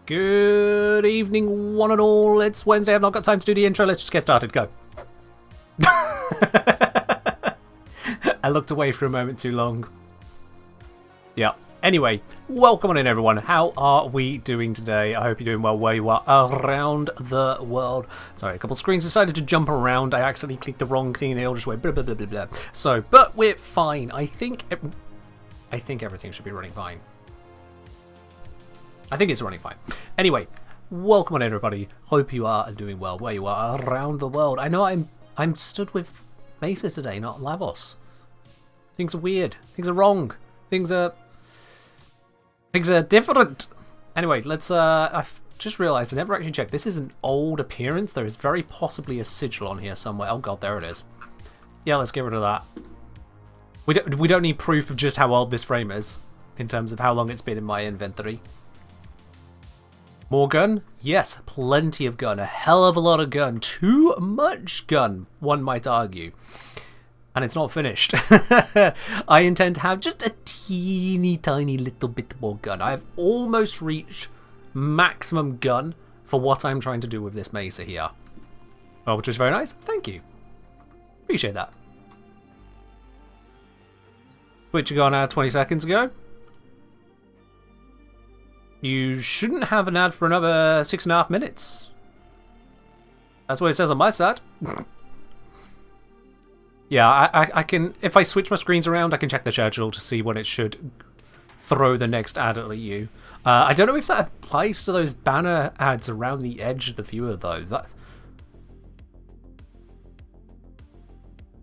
Good evening, one and all. It's Wednesday. I've not got time to do the intro. Let's just get started. Go. I looked away for a moment too long. Yeah. Anyway, welcome on in, everyone. How are we doing today? I hope you're doing well where you are around the world. Sorry, a couple screens decided to jump around. I accidentally clicked the wrong thing. They all just went blah, blah, blah, blah, blah. So, but we're fine. I think everything should be running fine. I think it's running fine. Anyway, welcome on everybody. Hope you are doing well where you are around the world. I know I'm stood with Mesa today, not Lavos. Things are weird. Things are wrong. Things are different. Anyway, let's I've just realized I never actually checked. This is an old appearance. There is very possibly a sigil on here somewhere. Oh god, there it is. Yeah, let's get rid of that. We don't need proof of just how old this frame is in terms of how long it's been in my inventory. More gun? Yes, plenty of gun. A hell of a lot of gun. Too much gun, one might argue. And it's not finished. I intend to have just a teeny tiny little bit more gun. I have almost reached maximum gun for what I'm trying to do with this Mesa here. Well, which is very nice. Thank you. Appreciate that. Switch gun 20 seconds ago. You shouldn't have an ad for another 6.5 minutes. That's what it says on my side. Yeah, I can, if I switch my screens around, I can check the schedule to see when it should throw the next ad at you. I don't know if that applies to those banner ads around the edge of the viewer, though.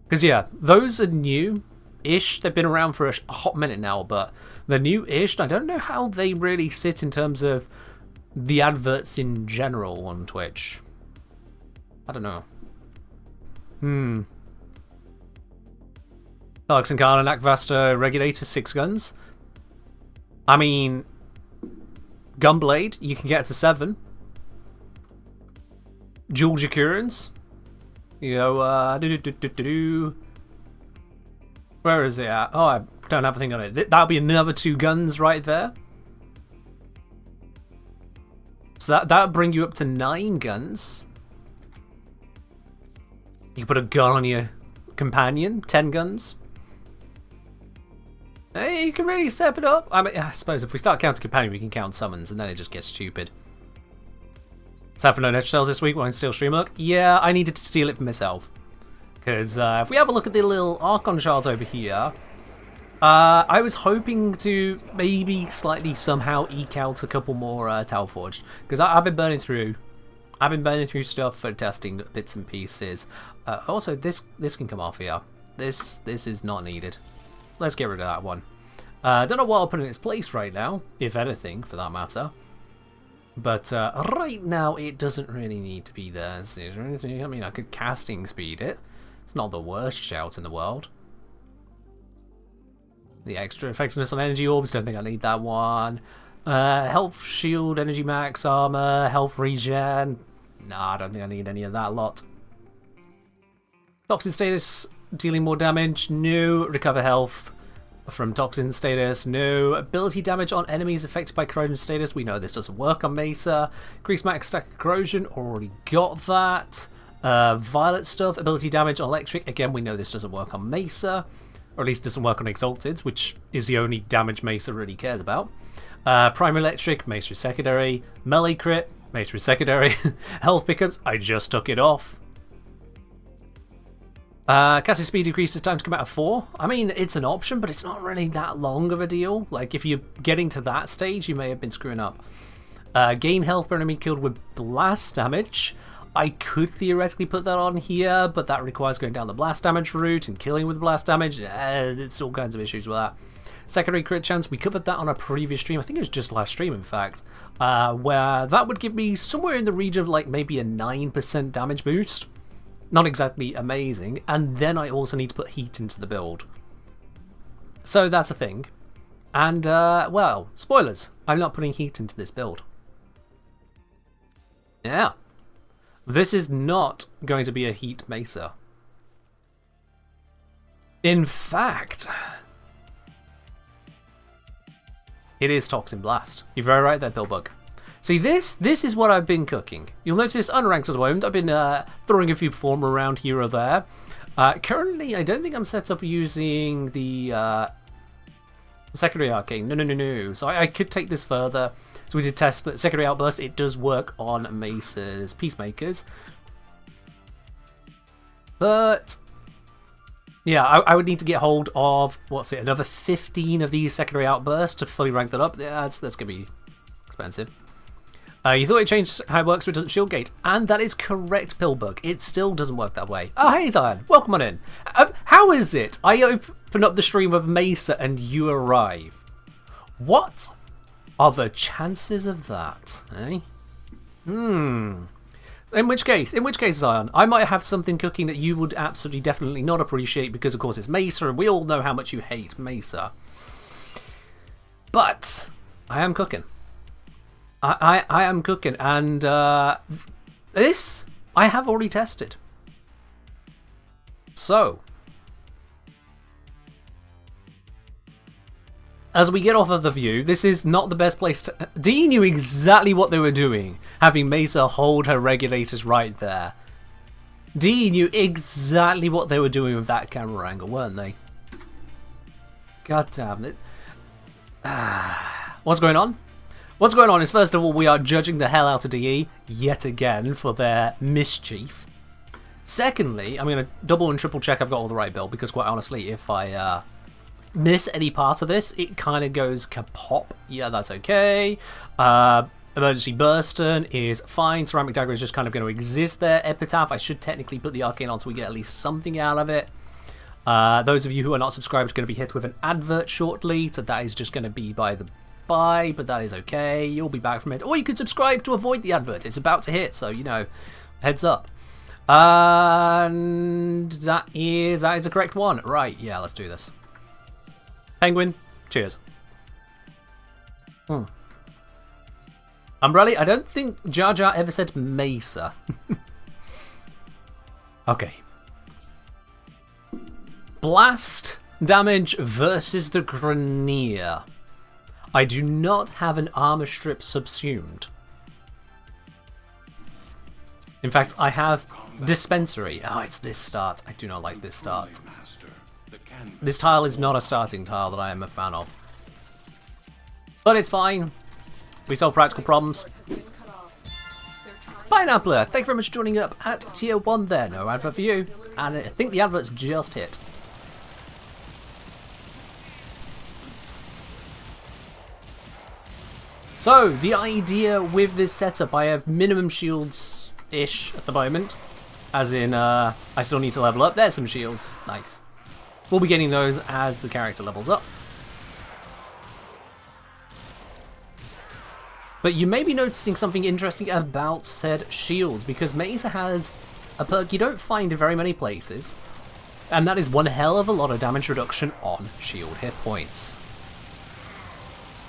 Because, yeah, those are new-ish. They've been around for a hot minute now, but they're new-ish. I don't know how they really sit in terms of the adverts in general on Twitch. I don't know. Alex and Karna, Nakvasta, Regulator, 6 guns. I mean, Gunblade, you can get to 7. Dual Jakurans. You know, where is it at? Oh, I don't have a thing on it. That'll be another 2 guns right there. So that'll bring you up to 9 guns. You can put a gun on your companion, 10 guns. Hey, you can really step it up. I mean, I suppose if we start counting companion, we can count summons, and then it just gets stupid. Sad for no network sales this week. Why steal stream look? Yeah, I needed to steal it for myself. Because if we have a look at the little Archon shards over here, I was hoping to maybe slightly somehow eke out a couple more Tower Forged. Because I've been burning through stuff for testing bits and pieces. Also, this can come off here. This is not needed. Let's get rid of that one. Don't know what I'll put in its place right now, if anything, for that matter. But right now, it doesn't really need to be there. Is there anything? I mean, I could casting speed it. It's not the worst shout in the world. The extra effectiveness on energy orbs, don't think I need that one. Health shield, energy max, armor, health regen. Nah, I don't think I need any of that lot. Toxin status, dealing more damage. No. Recover health from toxin status. No. Ability damage on enemies affected by corrosion status. We know this doesn't work on Mesa. Increase max stack of corrosion. Already got that. Violet stuff. Ability damage on electric. Again, we know this doesn't work on Mesa. Or at least doesn't work on Exalted, which is the only damage Mesa really cares about. Primary electric. Mesa is secondary. Melee crit. Mesa is secondary. Health pickups. I just took it off. Casting speed decreases time to come out of 4. I mean, it's an option, but it's not really that long of a deal. Like, if you're getting to that stage, you may have been screwing up. Gain health per enemy killed with blast damage. I could theoretically put that on here, but that requires going down the blast damage route and killing with blast damage. It's all kinds of issues with that. Secondary crit chance, we covered that on a previous stream. I think it was just last stream, in fact. Where that would give me somewhere in the region of like maybe a 9% damage boost. Not exactly amazing, and then I also need to put heat into the build. So that's a thing. And, well, spoilers. I'm not putting heat into this build. Yeah. This is not going to be a heat Mesa. In fact, it is Toxin Blast. You're very right there, Billbug. See, this is what I've been cooking. You'll notice unranked at the moment. I've been throwing a few performer around here or there. Currently, I don't think I'm set up using the secondary arcane. No. So I could take this further. So we did test that secondary outburst. It does work on Mesa's peacemakers. But yeah, I would need to get hold of, what's it, another 15 of these secondary outbursts to fully rank that up. Yeah, that's going to be expensive. You thought it changed how it works so it doesn't shield gate, and that is correct, Pillbug. It still doesn't work that way. Oh, hey, Zion. Welcome on in. How is it? I open up the stream of Mesa and you arrive. What are the chances of that, eh? In which case, Zion, I might have something cooking that you would absolutely definitely not appreciate because, of course, it's Mesa, and we all know how much you hate Mesa. But I am cooking. I am cooking, and this I have already tested. So, as we get off of the view, this is not the best place to... Dee knew exactly what they were doing, having Mesa hold her regulators right there. Dee knew exactly what they were doing with that camera angle, weren't they? God damn it. What's going on? What's going on is, first of all, we are judging the hell out of DE yet again for their mischief. Secondly, I'm going to double and triple check I've got all the right build, because quite honestly, if I miss any part of this, it kind of goes kapop. Yeah, that's okay. Emergency Bursten is fine. Ceramic Dagger is just kind of going to exist there. Epitaph, I should technically put the Arcane on so we get at least something out of it. Those of you who are not subscribed are going to be hit with an advert shortly, so that is just going to be by the by, but that is okay. You'll be back from it. Or you could subscribe to avoid the advert. It's about to hit, so, you know, heads up. And that is the correct one. Right, yeah, let's do this. Penguin, cheers. Umbrella, I don't think Jar Jar ever said Mesa. Okay. Blast damage versus the Grenier. I do not have an armor strip subsumed. In fact, I have dispensary. Oh, it's this start. I do not like this start. This tile is not a starting tile that I am a fan of. But it's fine. We solve practical problems. Pineappler, thank you very much for joining up at tier 1 there. No advert for you. And I think the advert's just hit. So, the idea with this setup, I have minimum shields-ish at the moment. As in, I still need to level up. There's some shields. Nice. We'll be getting those as the character levels up. But you may be noticing something interesting about said shields, because Mesa has a perk you don't find in very many places, and that is one hell of a lot of damage reduction on shield hit points.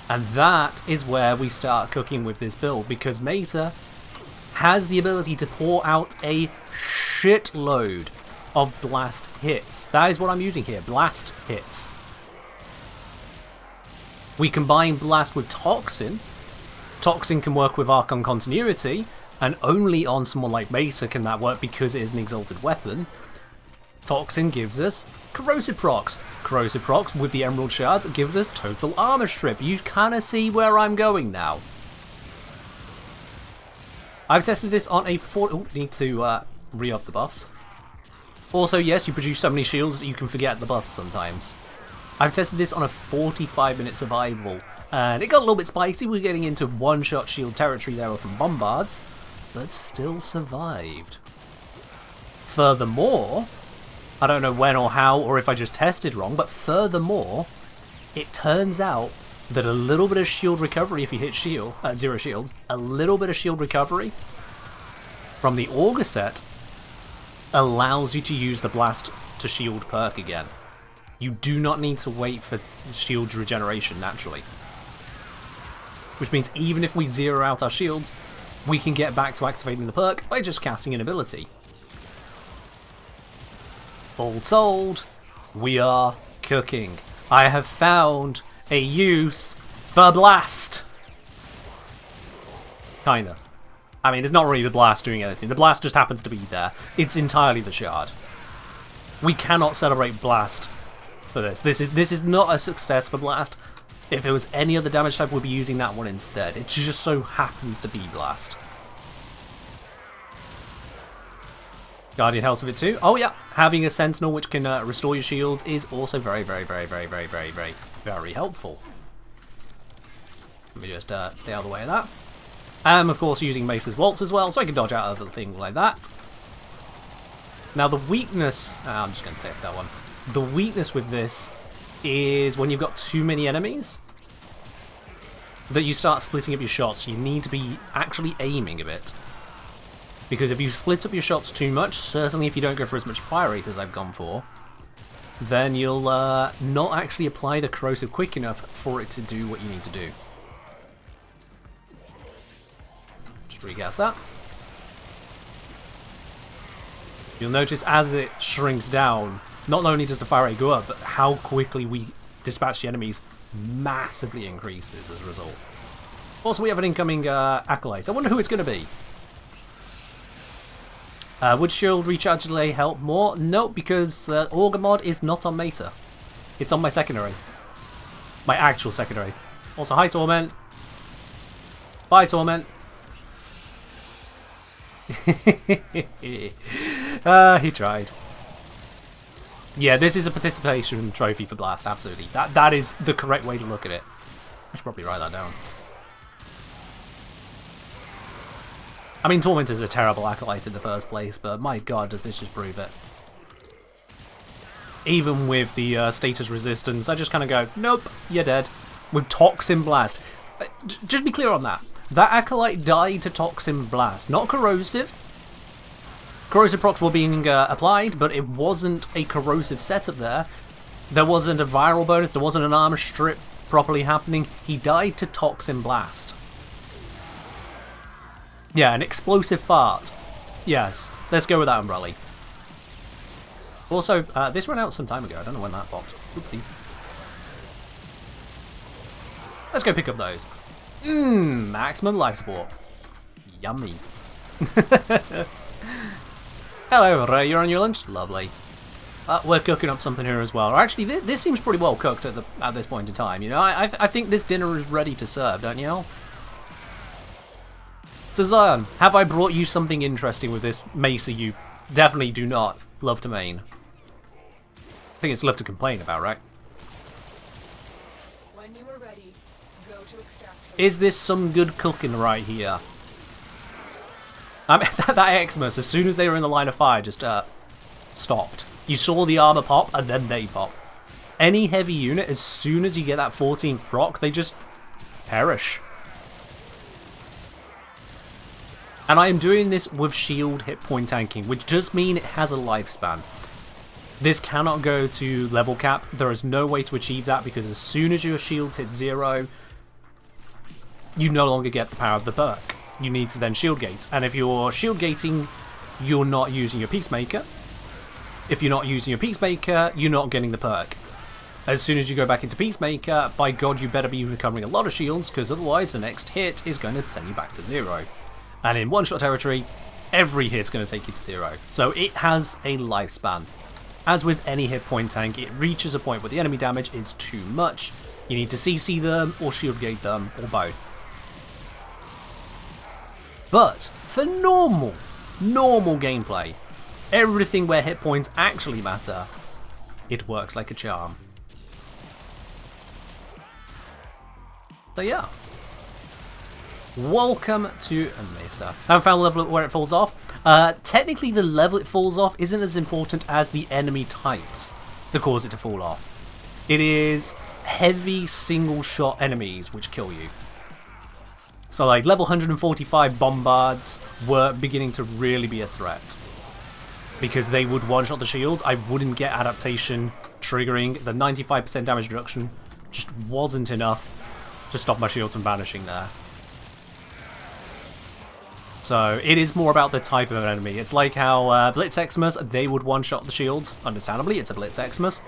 And that is where we start cooking with this build, because Mesa has the ability to pour out a shitload of blast hits. That is what I'm using here, blast hits. We combine blast with Toxin. Toxin can work with Archon continuity, and only on someone like Mesa can that work because it is an exalted weapon. Toxin gives us corrosive procs. Corrosive procs with the emerald shards gives us total armor strip. You kind of see where I'm going now. I've tested this on a need to re-up the buffs. Also, yes, you produce so many shields that you can forget the buffs sometimes. I've tested this on a 45-minute survival, and it got a little bit spicy. We're getting into one-shot shield territory there from bombards, but still survived. Furthermore, I don't know when or how, or if I just tested wrong, but furthermore, it turns out that a little bit of shield recovery if you hit shield, zero shields, a little bit of shield recovery from the Augur set allows you to use the blast to shield perk again. You do not need to wait for shield regeneration naturally. Which means even if we zero out our shields, we can get back to activating the perk by just casting an ability. All told, we are cooking. I have found a use for blast. Kind of. I mean, it's not really the blast doing anything. The blast just happens to be there. It's entirely the shard. We cannot celebrate blast for this. This is not a success for blast. If it was any other damage type, we'd be using that one instead. It just so happens to be blast. Guardian helps with it too. Oh yeah, having a sentinel which can restore your shields is also very helpful. Let me just stay out of the way of that. Of course using Mesa's Waltz as well, so I can dodge out of things like that. Now the weakness, I'm just going to take that one. The weakness with this is when you've got too many enemies, that you start splitting up your shots. You need to be actually aiming a bit. Because if you split up your shots too much, certainly if you don't go for as much fire rate as I've gone for, then you'll not actually apply the corrosive quick enough for it to do what you need to do. Just regas that. You'll notice as it shrinks down, not only does the fire rate go up, but how quickly we dispatch the enemies massively increases as a result. Also, we have an incoming Acolyte. I wonder who it's going to be. Would shield recharge delay help more? Nope, because Augur mod is not on Mesa. It's on my secondary. My actual secondary. Also, hi Torment. Bye Torment. He tried. Yeah, this is a participation trophy for Blast, absolutely. That is the correct way to look at it. I should probably write that down. I mean, Torment is a terrible Acolyte in the first place, but my god, does this just prove it. Even with the status resistance, I just kind of go, nope, you're dead. With Toxin Blast. Just be clear on that. That Acolyte died to Toxin Blast, not corrosive. Corrosive procs were being applied, but it wasn't a corrosive setup there. There wasn't a viral bonus, there wasn't an armor strip properly happening. He died to Toxin Blast. Yeah, an explosive fart. Yes, let's go with that umbrella. Also, this ran out some time ago. I don't know when that popped. Oopsie. Let's go pick up those. Maximum life support. Yummy. Hello, Ray, you're on your lunch? Lovely. We're cooking up something here as well. Or actually, this seems pretty well cooked at this point in time. You know, I think this dinner is ready to serve, don't you know? So Zion, have I brought you something interesting with this Mesa you definitely do not love to main? I think it's love to complain about, right? When you are ready, go to extraction. Is this some good cooking right here? I mean, that Xmas, as soon as they were in the line of fire, just stopped. You saw the armor pop, and then they pop. Any heavy unit, as soon as you get that 14th proc, they just perish. And I am doing this with shield hit point tanking, which does mean it has a lifespan. This cannot go to level cap. There is no way to achieve that because as soon as your shields hit 0, you no longer get the power of the perk. You need to then shield gate. And if you're shield gating, you're not using your Peacemaker. If you're not using your Peacemaker, you're not getting the perk. As soon as you go back into Peacemaker, by god you better be recovering a lot of shields because otherwise the next hit is going to send you back to 0. And in one-shot territory, every hit's going to take you to 0. So it has a lifespan. As with any hit point tank, it reaches a point where the enemy damage is too much. You need to CC them, or shield gate them, or both. But, for normal gameplay, everything where hit points actually matter, it works like a charm. So yeah. Welcome to Mesa. I haven't found the level where it falls off. Technically the level it falls off isn't as important as the enemy types that cause it to fall off. It is heavy single shot enemies which kill you. So like level 145 bombards were beginning to really be a threat. Because they would one-shot the shields, I wouldn't get adaptation triggering. The 95% damage reduction just wasn't enough to stop my shields from vanishing there. So it is more about the type of enemy. It's like how Blitz Xmas, they would one-shot the shields. Understandably, it's a Blitz Xmas.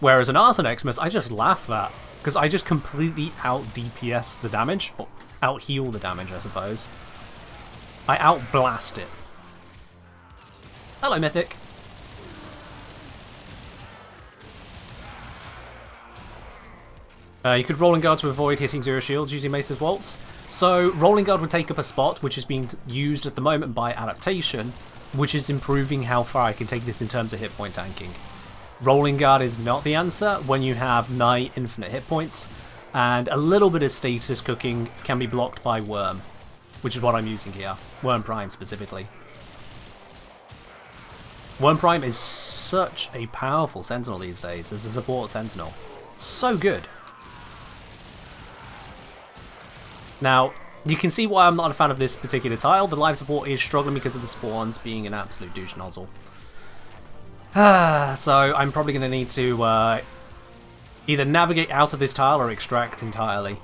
Whereas an Arson Xmas, I just laugh at. Because I just completely out-DPS the damage. Or out-heal the damage, I suppose. I outblast it. Hello, Mythic. You could Rolling Guard to avoid hitting zero shields using Mesa's Waltz. So Rolling Guard would take up a spot which is being used at the moment by adaptation, which is improving how far I can take this in terms of hit point tanking. Rolling Guard is not the answer when you have nigh infinite hit points, and a little bit of status cooking can be blocked by Worm, which is what I'm using here. Worm Prime specifically. Worm Prime is such a powerful Sentinel these days as a support Sentinel. It's so good. Now, you can see why I'm not a fan of this particular tile. The live support is struggling because of the spawns being an absolute douche nozzle. So I'm probably going to need to either navigate out of this tile or extract entirely.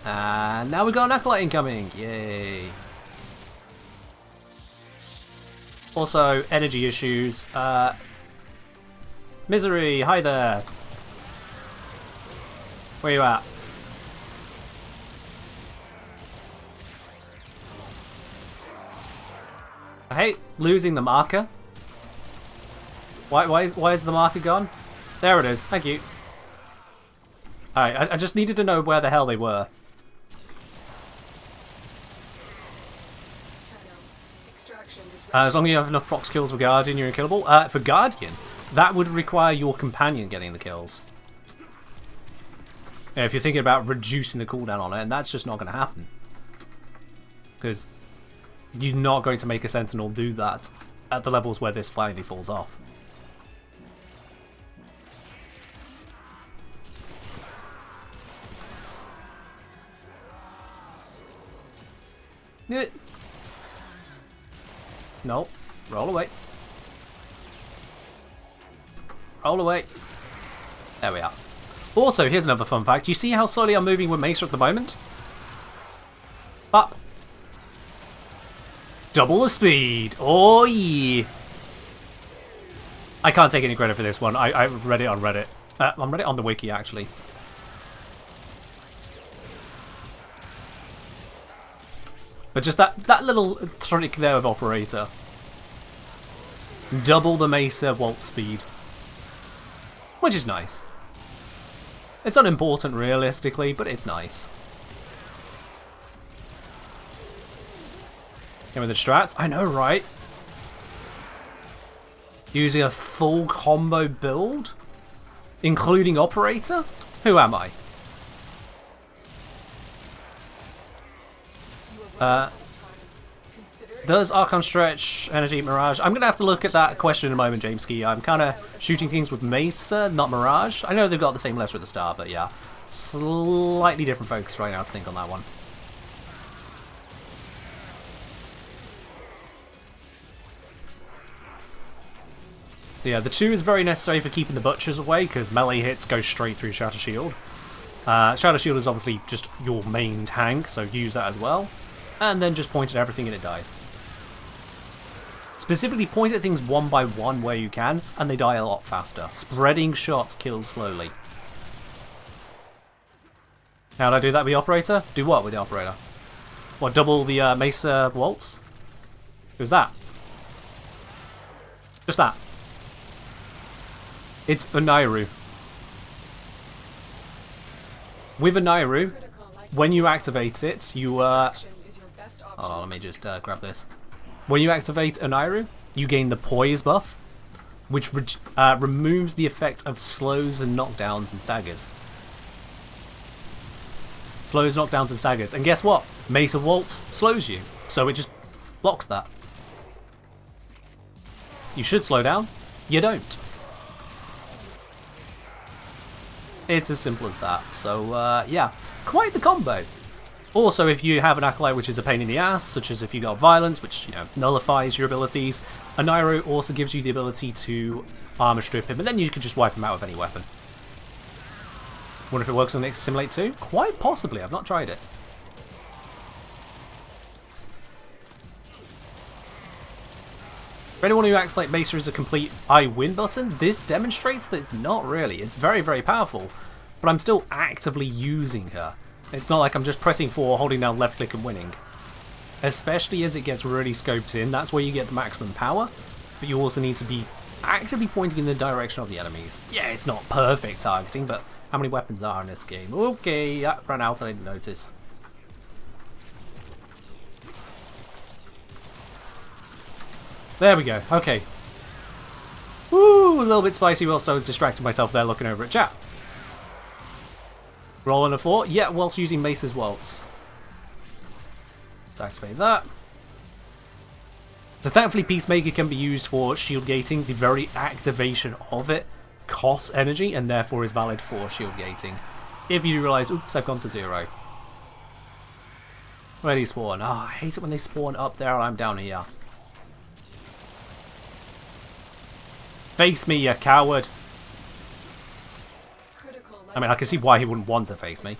And now we've got an Acolyte incoming. Yay. Also, energy issues. Misery, hi there. Where you at? I hate losing the marker. Why is the marker gone? There it is. Thank you. Alright, I just needed to know where the hell they were. As long as you have enough procs kills for Guardian, you're unkillable. For Guardian, that would require your companion getting the kills. Yeah, if you're thinking about reducing the cooldown on it, and that's just not going to happen. Because you're not going to make a Sentinel do that at the levels where this finally falls off. No. Roll away. Roll away. There we are. Also, here's another fun fact. You see how slowly I'm moving with Mesa at the moment? Up. Double the speed. Oh, yeah. I can't take any credit for this one. I read it on Reddit. I read it on the wiki, actually. But just that little trick there of Operator. Double the Mesa Waltz speed. Which is nice. It's unimportant realistically, but it's nice. Game with the strats? I know, right? Using a full combo build? Including Operator? Who am I? Does Archon stretch Energy Mirage? I'm going to have to look at that question in a moment, Jameski. I'm kind of shooting things with Mesa, not Mirage. I know they've got the same letter at the start, but yeah. Slightly different focus right now to think on that one. So yeah, the 2 is very necessary for keeping the Butchers away, because melee hits go straight through Shatter Shield. Shatter Shield is obviously just your main tank, so use that as well. And then just point at everything and it dies. Specifically point at things one by one where you can, and they die a lot faster. Spreading shots kills slowly. How do I do that with the Operator? Do what with the Operator? What, double the Mesa Waltz? Who's that? Just that. It's a Nairu. With a Nairu, when you activate it, you hold on, let me just grab this. When you activate a Nairu, you gain the Poise buff, which removes the effect of slows and knockdowns and staggers. Slows, knockdowns and staggers. And guess what? Mesa Waltz slows you, so it just blocks that. You should slow down. You don't. It's as simple as that. So, yeah. Quite the combo. Also, if you have an Acolyte which is a pain in the ass, such as if you got Violence, which, you know, nullifies your abilities, a Nairo also gives you the ability to armor strip him, and then you can just wipe him out with any weapon. Wonder if it works on Next Simulate 2? Quite possibly, I've not tried it. For anyone who acts like Mesa is a complete I win button, this demonstrates that it's not really. It's very, very powerful, but I'm still actively using her. It's not like I'm just pressing 4, holding down left click and winning. especially as it gets really scoped in. That's where you get the maximum power, but you also need to be actively pointing in the direction of the enemies. Yeah, it's not perfect targeting, but how many weapons are in this game? Okay, that ran out, I didn't notice. There we go, okay. Woo, a little bit spicy whilst I was distracting myself there looking over at chat. Rolling a 4, yeah, whilst using Mesa's Waltz. Let's activate that. So thankfully Peacemaker can be used for shield gating. The very activation of it costs energy and therefore is valid for shield gating. If you realise, oops, I've gone to 0. Where do you spawn? Oh, I hate it when they spawn up there and I'm down here. Face me, you coward! I mean, I can see why he wouldn't want to face me.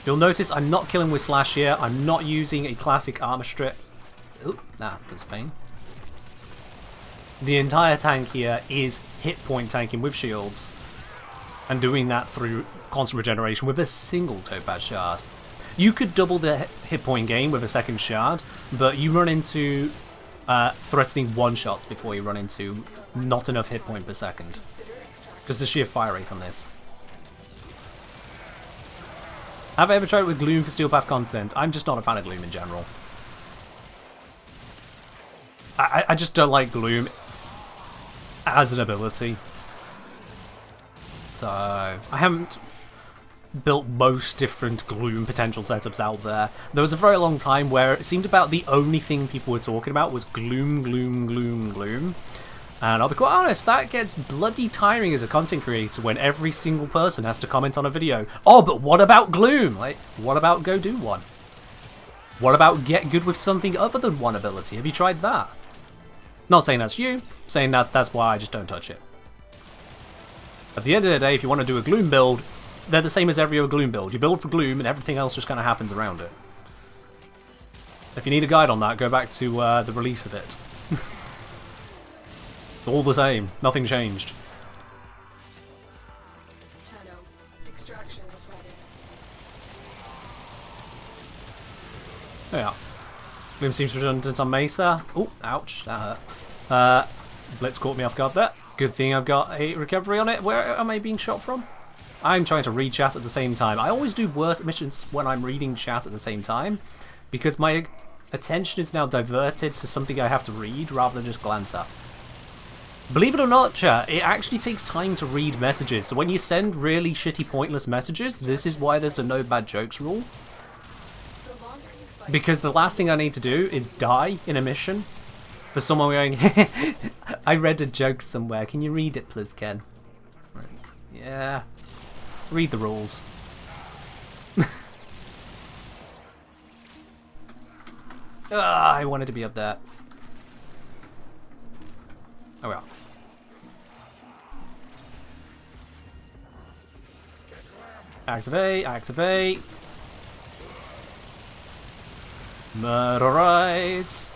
You'll notice I'm not killing with Slash here. I'm not using a classic armor strip. Oop, that's pain. The entire tank here is hit point tanking with shields. And doing that through constant regeneration with a single Topaz shard. You could double the hit point gain with a second shard, but you run into threatening one-shots before you run into not enough hit point per second. Because the sheer fire rate on this. Have I ever tried it with Gloom for Steel Path content? I'm just not a fan of Gloom in general. I just don't like Gloom as an ability. So, I haven't built most different Gloom potential setups out there. There was a very long time where it seemed about the only thing people were talking about was Gloom, Gloom, Gloom, Gloom. And I'll be quite honest, that gets bloody tiring as a content creator when every single person has to comment on a video. Oh, but what about Gloom? Like, what about go do one? What about get good with something other than one ability? Have you tried that? Not saying that's you, saying that that's why I just don't touch it. At the end of the day, if you want to do a Gloom build, they're the same as every other Gloom build. You build for Gloom and everything else just kind of happens around it. If you need a guide on that, go back to the release of it. All the same, nothing changed. Extraction is ready. Yeah. Gloom seems redundant on Mesa. Oh, ouch, that hurt. Blitz caught me off guard there. Good thing I've got a recovery on it. Where am I being shot from? I'm trying to read chat at the same time. I always do worse missions when I'm reading chat at the same time, because my attention is now diverted to something I have to read rather than just glance at. Believe it or not, chat, it actually takes time to read messages. So when you send really shitty, pointless messages, this is why there's the no bad jokes rule. Because the last thing I need to do is die in a mission for someone going, I read a joke somewhere, can you read it please, Ken? Yeah. Read the rules. I wanted to be up there. Oh well. Activate, activate. Murderize.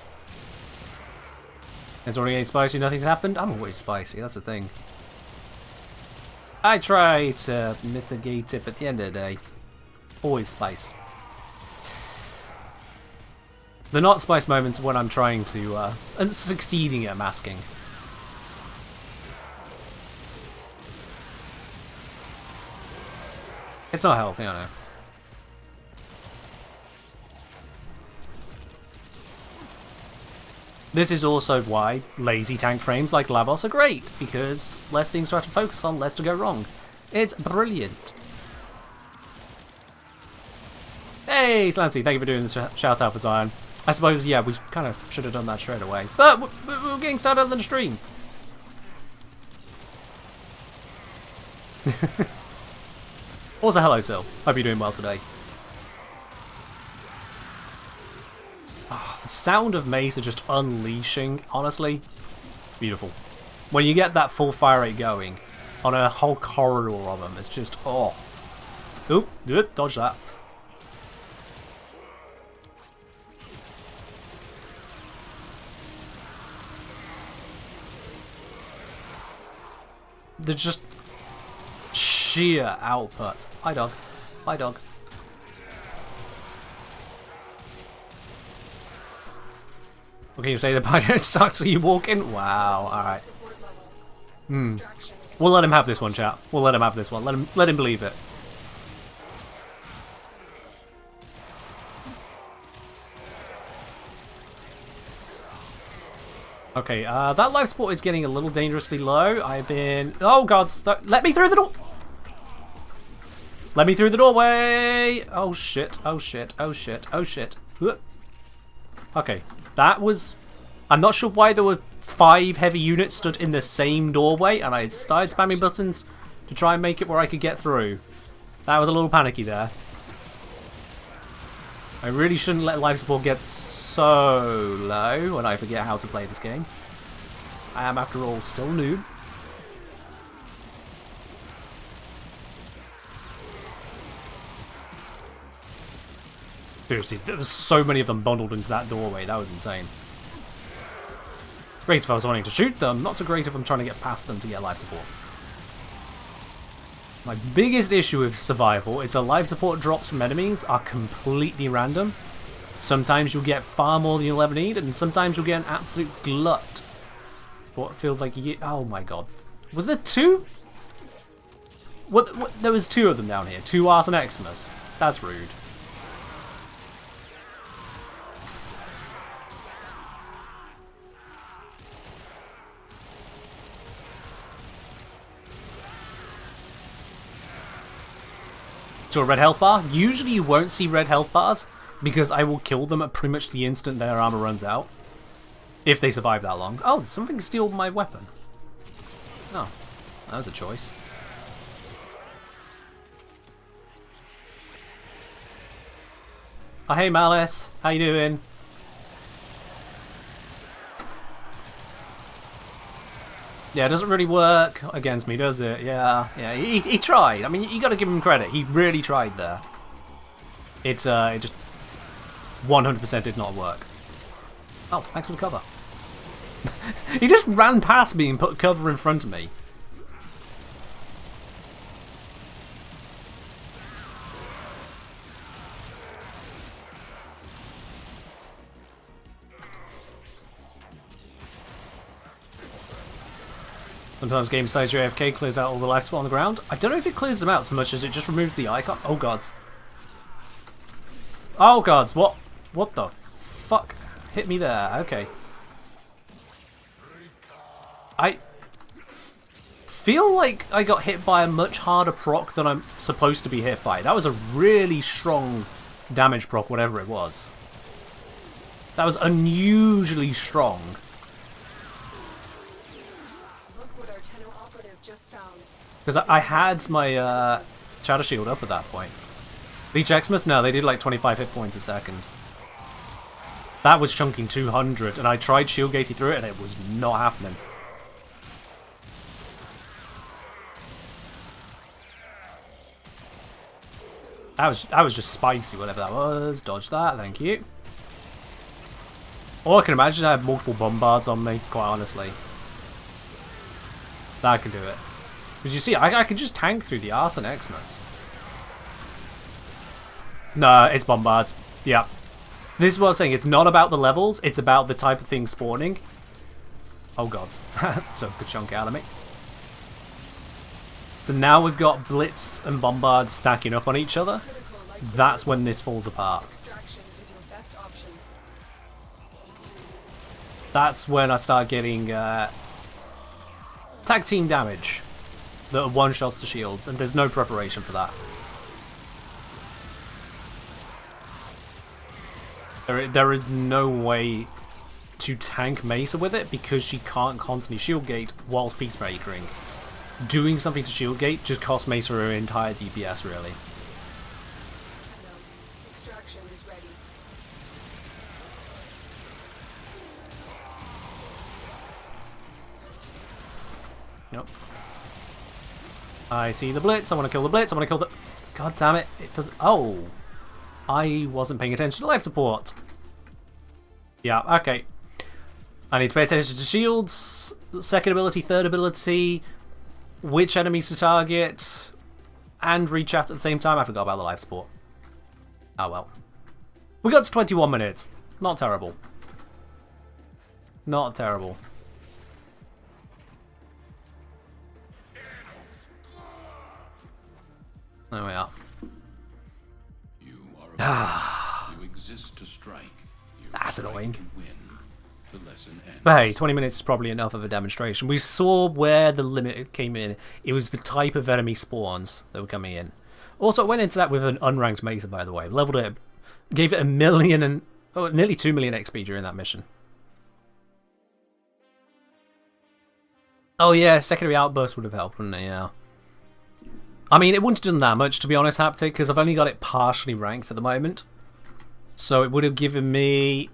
It's already getting spicy, nothing's happened. I'm always spicy, that's the thing. I try to mitigate it, but at the end of the day, always spice. The not spice moments when I'm trying to, and succeeding at masking. It's not healthy, I know. This is also why lazy tank frames like Lavos are great, because less things to have to focus on, less to go wrong. It's brilliant. Hey, Slancy, thank you for doing the shout out for Zion. I suppose, yeah, we kind of should have done that straight away, but we're getting started on the stream. Also, hello, Sil. Hope you're doing well today. Oh, the sound of Mesa just unleashing, honestly, it's beautiful. When you get that full fire rate going on a whole corridor of them, it's just, oh. Oop, dodge that. the just sheer output. Hi, dog. Hi, dog. What can you say? The party don't start till you walk in? Wow, alright. Support levels. Hmm. Extraction is We'll let him have this one, chat. We'll let him have this one. Let him believe it. Okay, that life support is getting a little dangerously low. I've been... Oh, God. Let me through the door! Let me through the doorway! Oh, shit. Oh, shit. Oh, shit. Oh, shit. Okay, that was... I'm not sure why there were 5 heavy units stood in the same doorway, and I started spamming buttons to try and make it where I could get through. That was a little panicky there. I really shouldn't let life support get so low when I forget how to play this game. I am, after all, still noob. Seriously, there was so many of them bundled into that doorway. That was insane. Great if I was wanting to shoot them, not so great if I'm trying to get past them to get life support. My biggest issue with survival is the life support drops from enemies are completely random. Sometimes you'll get far more than you'll ever need, and sometimes you'll get an absolute glut. What feels like oh my god. Was there 2? What? There was 2 of them down here. 2 Arson Xmas. That's rude. To a red health bar. Usually you won't see red health bars because I will kill them at pretty much the instant their armor runs out. If they survive that long. Oh, did something steal my weapon? Oh, that was a choice. Oh, hey Malice, how you doing? Yeah, it doesn't really work against me, does it? Yeah, he tried. I mean, you got to give him credit. He really tried there. It just 100% did not work. Oh, thanks for the cover. He just ran past me and put cover in front of me. Sometimes game size your AFK clears out all the life support on the ground. I don't know if it clears them out so much as it just removes the icon. Oh gods. Oh gods, what the fuck hit me there? Okay. I feel like I got hit by a much harder proc than I'm supposed to be hit by. That was a really strong damage proc, whatever it was. That was unusually strong. Because I had my Shadow Shield up at that point. Leech Xmas? No, they did like 25 hit points a second. That was chunking 200, and I tried shield gating through it, and it was not happening. That was just spicy, whatever that was. Dodge that, thank you. Or I can imagine I have multiple bombards on me, quite honestly. That can do it. Because you see, I can just tank through the Arson Xmas. No, it's bombards. Yeah. This is what I was saying. It's not about the levels. It's about the type of thing spawning. Oh god. That's a good chunk out of me. So now we've got Blitz and Bombards stacking up on each other. That's when this falls apart. That's when I start getting tag team damage that are one-shots to shields, and there's no preparation for that. There is no way to tank Mesa with it because she can't constantly shield gate whilst peacemaking. Doing something to shield gate just costs Mesa her entire DPS, really. Extraction is ready. Yep. I see the Blitz. I want to kill the Blitz. I want to kill the... God damn it. It doesn't... Oh. I wasn't paying attention to life support. Yeah, okay. I need to pay attention to shields, second ability, third ability. which enemies to target, and read chat at the same time. I forgot about the live support. Oh well. We got to 21 minutes. Not terrible. Not terrible. There we are. You are you exist to strike. You That's strike annoying. to win. The lesson ends. But hey, 20 minutes is probably enough of a demonstration. We saw where the limit came in. It was the type of enemy spawns that were coming in. Also, I went into that with an unranked Mesa, by the way. Leveled it, gave it 1 million and nearly 2 million XP during that mission. Oh yeah, secondary outburst would have helped, wouldn't it? Yeah. I mean, it wouldn't have done that much, to be honest, Haptic, because I've only got it partially ranked at the moment. So it would have given me...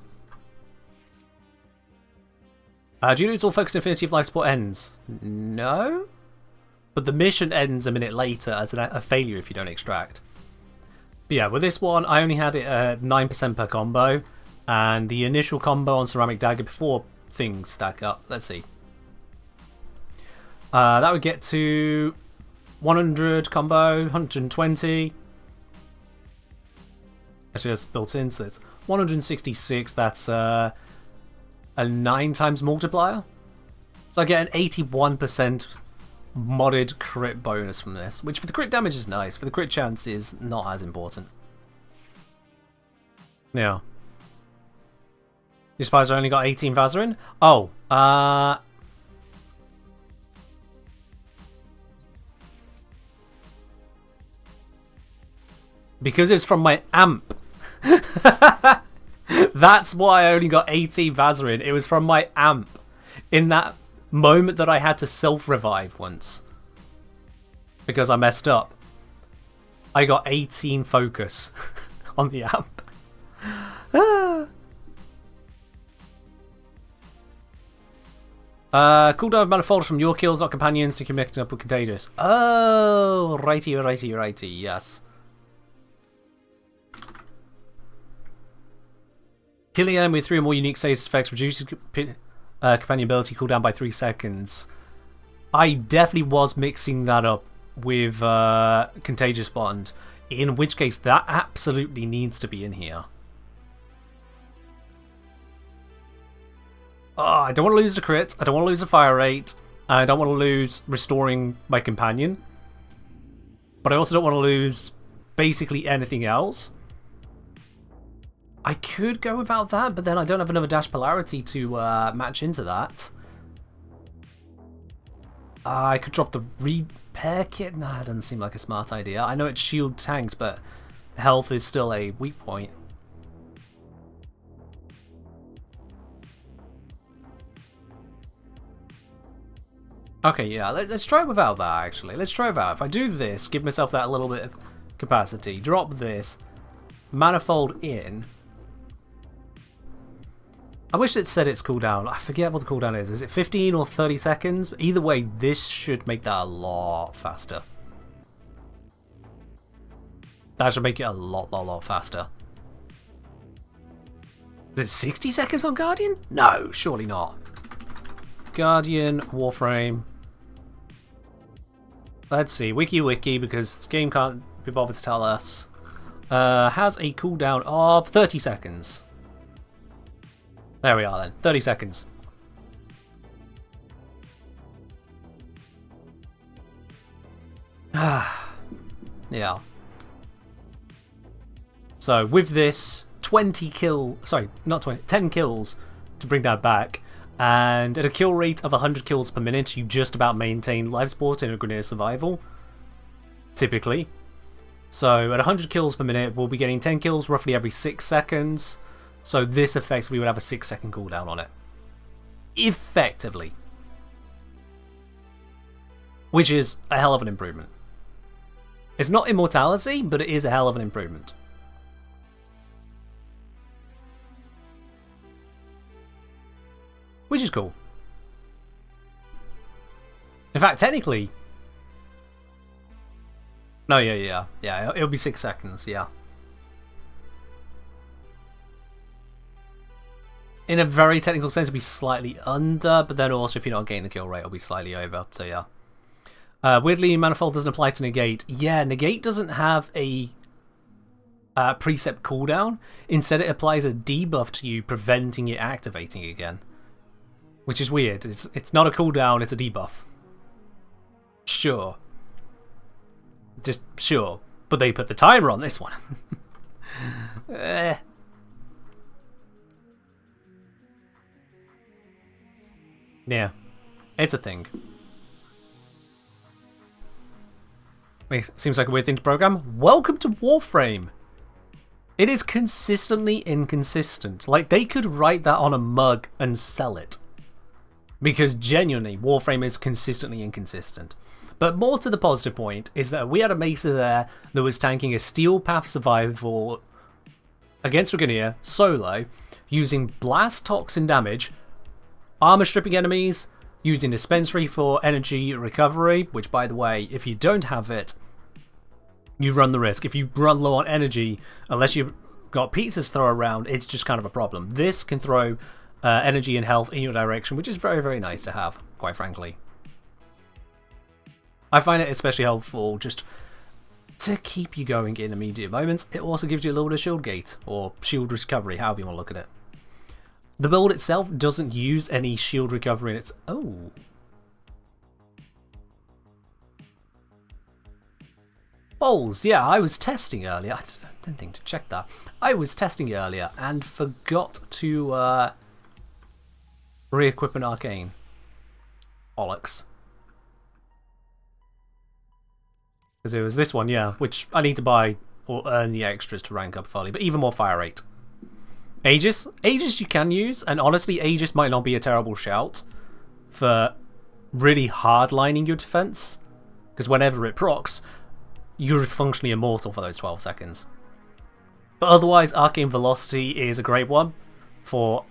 do you lose all focus infinity if life support ends? No? But the mission ends a minute later as a failure if you don't extract. But yeah, with this one, I only had it at 9% per combo. And the initial combo on Ceramic Dagger before things stack up. Let's see. That would get to 100 combo, 120. Actually, that's built in, so it's 166. That's a 9 times multiplier. So I get an 81% modded crit bonus from this, which for the crit damage is nice. For the crit chance is not as important. Yeah. You suppose I only got 18 Vazarin? Oh, because it's from my amp. That's why I only got 18 Vazarin. It was from my amp. In that moment that I had to self-revive once. Because I messed up. I got 18 focus on the amp. Cooldown of manifolds from your kills, not companions, to connect up with contagious. Oh, righty, righty, righty, yes. Killing an enemy with 3 or more unique status effects reduces companion ability cooldown by 3 seconds. I definitely was mixing that up with Contagious Bond, in which case that absolutely needs to be in here. Oh, I don't want to lose the crit, I don't want to lose the fire rate, I don't want to lose restoring my companion, but I also don't want to lose basically anything else. I could go without that, but then I don't have another dash polarity to match into that. I could drop the repair kit. Nah, that doesn't seem like a smart idea. I know it's shield tanks, but health is still a weak point. Okay, yeah, let's try without that, actually. Let's try without. If I do this, give myself that little bit of capacity, drop this, manifold in. I wish it said its cooldown. I forget what the cooldown is. Is it 15 or 30 seconds? Either way, this should make that a lot faster. That should make it a lot faster. Is it 60 seconds on Guardian? No, surely not. Guardian, Warframe. Let's see, wiki, because the game can't be bothered to tell us. Has a cooldown of 30 seconds. There we are then, 30 seconds. Yeah. So with this, 10 kills to bring that back. And at a kill rate of 100 kills per minute, you just about maintain life support in a Grenadier survival. Typically. So at 100 kills per minute, we'll be getting 10 kills roughly every 6 seconds. So this effects, we would have a 6-second cooldown on it. Effectively. Which is a hell of an improvement. It's not immortality, but it is a hell of an improvement. Which is cool. In fact, technically... No, yeah, it'll be 6 seconds, yeah. In a very technical sense, it'll be slightly under, but then also if you're not getting the kill rate, it'll be slightly over, so yeah. Weirdly, Manifold doesn't apply to Negate. Yeah, Negate doesn't have a precept cooldown. Instead, it applies a debuff to you, preventing it activating again. Which is weird. It's not a cooldown, it's a debuff. Sure. Just sure. But they put the timer on this one. Yeah. It's a thing. Seems like a weird thing to program. Welcome to Warframe. It is consistently inconsistent. Like, they could write that on a mug and sell it. Because genuinely, Warframe is consistently inconsistent. But more to the positive point is that we had a Mesa there that was tanking a Steel Path survival against Regania solo, using blast toxin damage, armor stripping enemies, using dispensary for energy recovery, which, by the way, if you don't have it, you run the risk. If you run low on energy, unless you've got pizzas to throw around, it's just kind of a problem. This can throw energy and health in your direction, which is very, very nice to have, quite frankly. I find it especially helpful just to keep you going in immediate moments. It also gives you a little bit of shield gate, or shield recovery, however you want to look at it. The build itself doesn't use any shield recovery in its... Oh. Balls, yeah, I was testing earlier. I didn't think to check that. I was testing earlier and forgot to re-equip an arcane. Bollocks. Because it was this one, yeah, which I need to buy or earn the extras to rank up fully, but even more fire rate. Aegis? Aegis you can use, and honestly, Aegis might not be a terrible shout for really hardlining your defense, because whenever it procs, you're functionally immortal for those 12 seconds. But otherwise, Arcane Velocity is a great one for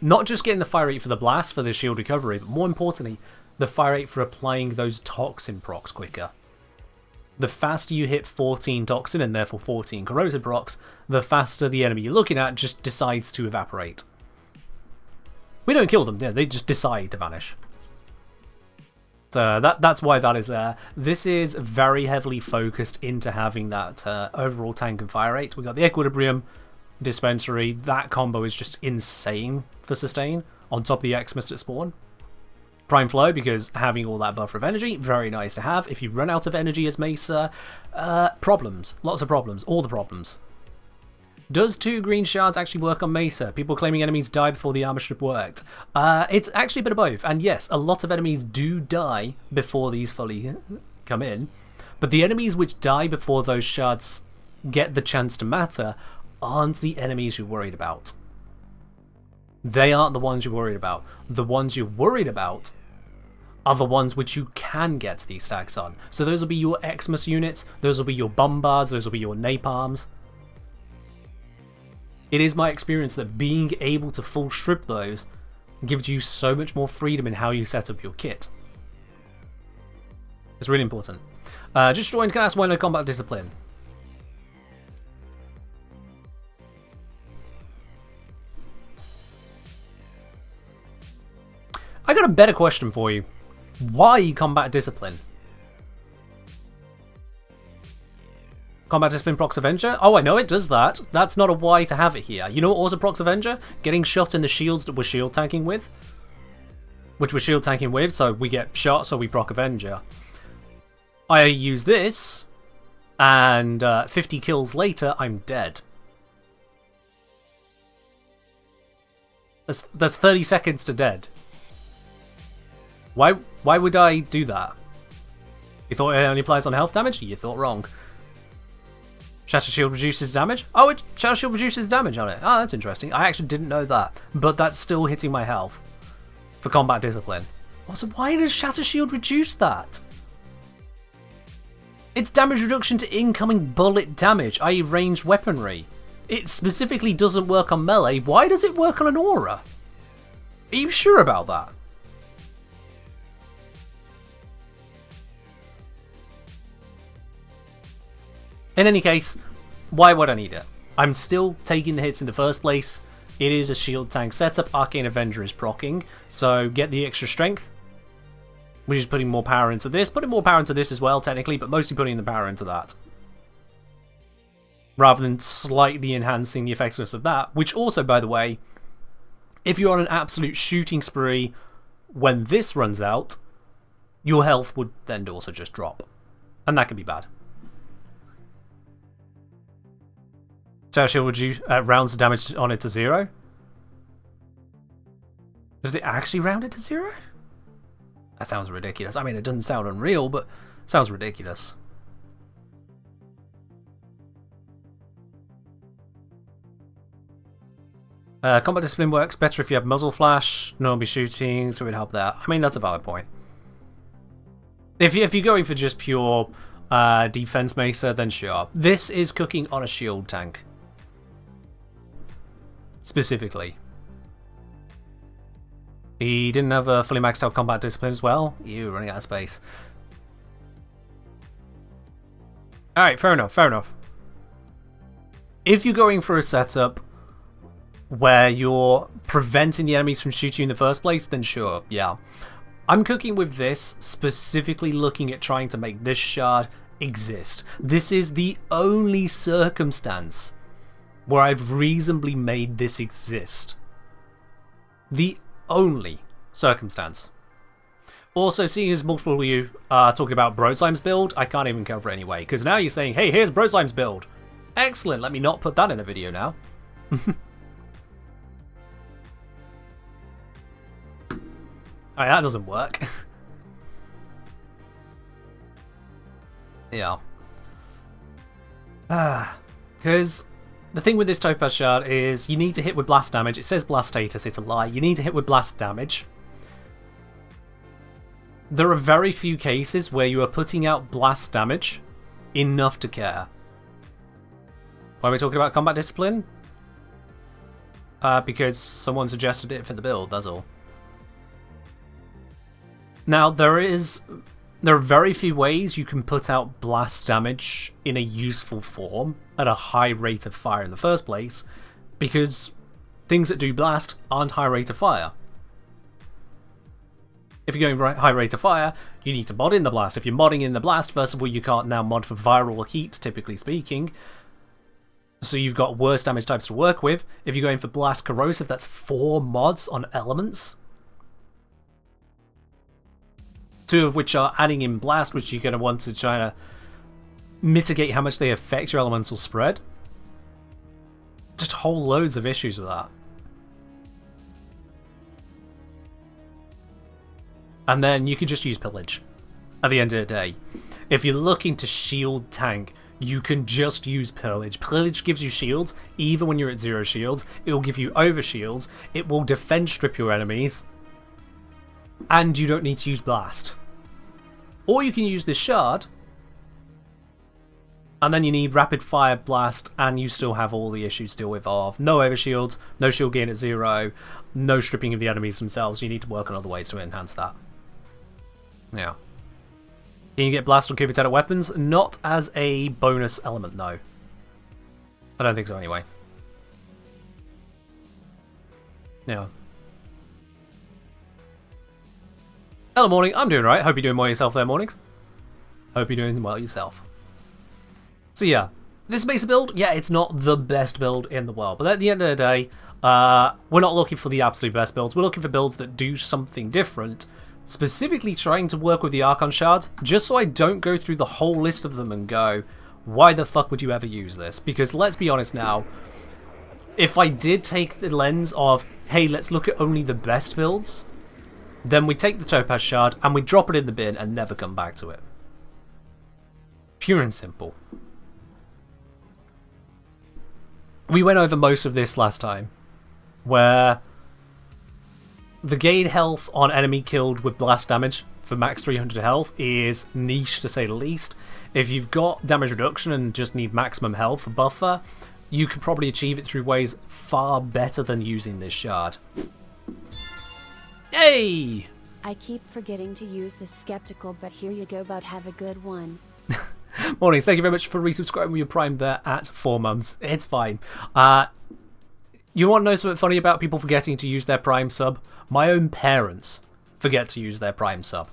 not just getting the fire rate for the blast for the shield recovery, but more importantly, the fire rate for applying those toxin procs quicker. The faster you hit 14 toxin and therefore 14 corrosive procs, the faster the enemy you're looking at just decides to evaporate. We don't kill them, yeah, they just decide to vanish. So that's why that is there. This is very heavily focused into having that overall tank and fire rate. We got the Equilibrium dispensary. That combo is just insane for sustain on top of the Xmas at spawn. Prime Flow, because having all that buffer of energy, very nice to have. If you run out of energy as Mesa, problems. Lots of problems. All the problems. Does 2 green shards actually work on Mesa? People claiming enemies die before the armor strip worked. It's actually a bit of both. And yes, a lot of enemies do die before these fully come in. But the enemies which die before those shards get the chance to matter aren't the enemies you're worried about. They aren't the ones you're worried about. The ones you're worried about are the ones which you can get these stacks on. So those will be your Xmas units, those will be your Bombards, those will be your Napalms. It is my experience that being able to full strip those gives you so much more freedom in how you set up your kit. It's really important. Just joined, can I ask why no combat discipline? I got a better question for you. Why combat discipline? Combat discipline procs Avenger? Oh, I know it does that. That's not a why to have it here. You know what also procs Avenger? Getting shot in the shields that we're shield tanking with. Which we're shield tanking with, so we get shot, so we proc Avenger. I use this, and 50 kills later, I'm dead. That's 30 seconds to dead. Why would I do that? You thought it only applies on health damage? You thought wrong. Shatter Shield reduces damage? Oh, Shatter Shield reduces damage on it. Oh, that's interesting. I actually didn't know that. But that's still hitting my health for combat discipline. Also, why does Shatter Shield reduce that? It's damage reduction to incoming bullet damage, i.e. ranged weaponry. It specifically doesn't work on melee. Why does it work on an aura? Are you sure about that? In any case, why would I need it? I'm still taking the hits in the first place. It is a shield tank setup. Arcane Avenger is proccing, so get the extra strength. which is putting more power into this. Putting more power into this as well, technically, but mostly putting the power into that. Rather than slightly enhancing the effectiveness of that, which also, by the way, if you're on an absolute shooting spree when this runs out, your health would then also just drop. And that can be bad. So shield rounds the damage on it to 0? Does it actually round it to 0? That sounds ridiculous. I mean, it doesn't sound unreal, but it sounds ridiculous. Combat discipline works better if you have muzzle flash, normally shooting, so it would help there. I mean, that's a valid point. If you're going for just pure defense Mesa, then sure. This is cooking on a shield tank. Specifically. He didn't have a fully maxed out combat discipline as well. You're running out of space. Alright, fair enough, fair enough. If you're going for a setup where you're preventing the enemies from shooting you in the first place, then sure, yeah. I'm cooking with this, specifically looking at trying to make this shard exist. This is the only circumstance where I've reasonably made this exist. The only circumstance. Also, seeing as multiple of you are talking about Broslime's build, I can't even cover it anyway, because now you're saying, hey, here's Broslime's build. Excellent, let me not put that in a video now. Alright, that doesn't work. Yeah. Because the thing with this Topaz shard is you need to hit with blast damage. It says blast status, it's a lie. You need to hit with blast damage. There are very few cases where you are putting out blast damage enough to care. Why are we talking about combat discipline? Because someone suggested it for the build, that's all. Now, there are very few ways you can put out blast damage in a useful form at a high rate of fire in the first place, because things that do blast aren't high rate of fire. If you're going high rate of fire, you need to mod in the blast. If you're modding in the blast, first of all, you can't now mod for viral heat, typically speaking. So you've got worse damage types to work with. If you're going for blast corrosive, that's 4 mods on elements. 2 of which are adding in blast, which you're going to want to try to mitigate how much they affect your elemental spread. Just whole loads of issues with that. And then you can just use pillage at the end of the day. If you're looking to shield tank, you can just use pillage. Pillage gives you shields, even when you're at 0 shields. It will give you over shields. It will defend strip your enemies. And you don't need to use blast. Or you can use this shard, and then you need rapid fire blast, and you still have all the issues to deal with of no overshields, no shield gain at 0, no stripping of the enemies themselves. You need to work on other ways to enhance that. Yeah. Can you get blast on Kuvitada weapons? Not as a bonus element, no. I don't think so anyway. Yeah. Hello, morning. I'm doing right. Hope you're doing well yourself there, mornings. Hope you're doing well yourself. So yeah, this Mesa build, yeah, it's not the best build in the world, but at the end of the day, we're not looking for the absolute best builds. We're looking for builds that do something different, specifically trying to work with the Archon shards, just so I don't go through the whole list of them and go, why the fuck would you ever use this? Because let's be honest now, if I did take the lens of, hey, let's look at only the best builds, then we take the Topaz shard and we drop it in the bin and never come back to it. Pure and simple. We went over most of this last time, where the gain health on enemy killed with blast damage for max 300 health is niche to say the least. If you've got damage reduction and just need maximum health for buffer, you can probably achieve it through ways far better than using this shard. Hey! I keep forgetting to use the skeptical, but here you go, bud. Have a good one. Mornings, thank you very much for resubscribing with your Prime there at 4 months. It's fine. You want to know something funny about people forgetting to use their Prime sub? My own parents forget to use their Prime sub.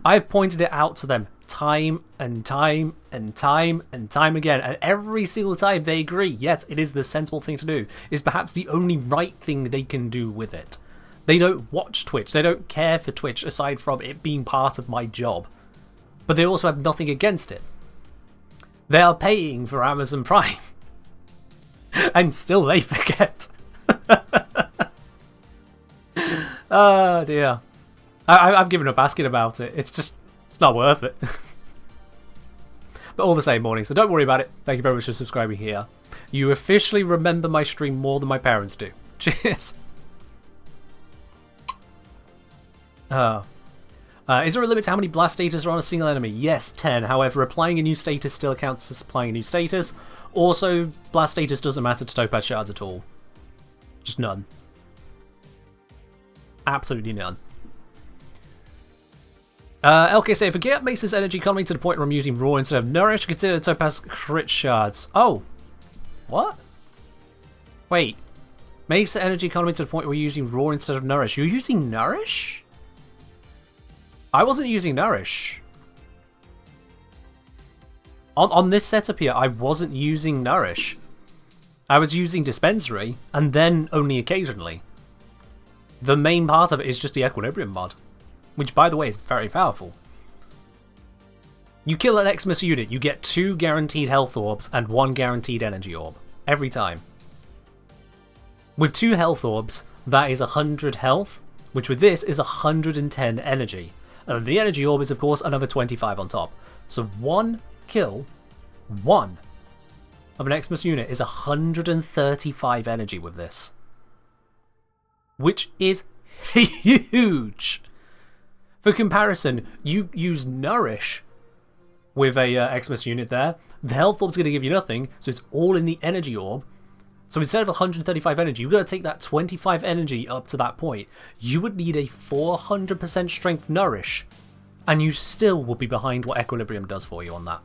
I've pointed it out to them time and time and time and time again, and every single time they agree, yes, it is the sensible thing to do. It's perhaps the only right thing they can do with it. They don't watch Twitch, they don't care for Twitch aside from it being part of my job. But they also have nothing against it. They are paying for Amazon Prime. And still they forget. Oh dear. I've given a basket about it. It's not worth it. But all the same, morning, so don't worry about it. Thank you very much for subscribing here. You officially remember my stream more than my parents do. Cheers. Is there a limit to how many blast status are on a single enemy? Yes, 10. However, applying a new status still counts as applying a new status. Also, blast status doesn't matter to Topaz shards at all. Just none. Absolutely none. LK say, forget Mesa's energy economy to the point where I'm using raw instead of nourish. Consider Topaz crit shards. Oh. What? Wait. Mesa energy economy to the point where we're using raw instead of nourish. You're using nourish? I wasn't using nourish. On this setup here, I wasn't using nourish. I was using dispensary, and then only occasionally. The main part of it is just the equilibrium mod, which, by the way, is very powerful. You kill an Xmas unit, you get 2 guaranteed health orbs and 1 guaranteed energy orb. Every time. With 2 health orbs, that is 100 health, which with this is 110 energy. And the energy orb is, of course, another 25 on top. So 1 kill, 1 of an Xmas unit is 135 energy with this. Which is huge! For comparison, you use Nourish with a Xmas unit there. The health orb's going to give you nothing, so it's all in the energy orb. So instead of 135 energy, you've got to take that 25 energy up to that point. You would need a 400% strength Nourish, and you still will be behind what Equilibrium does for you on that.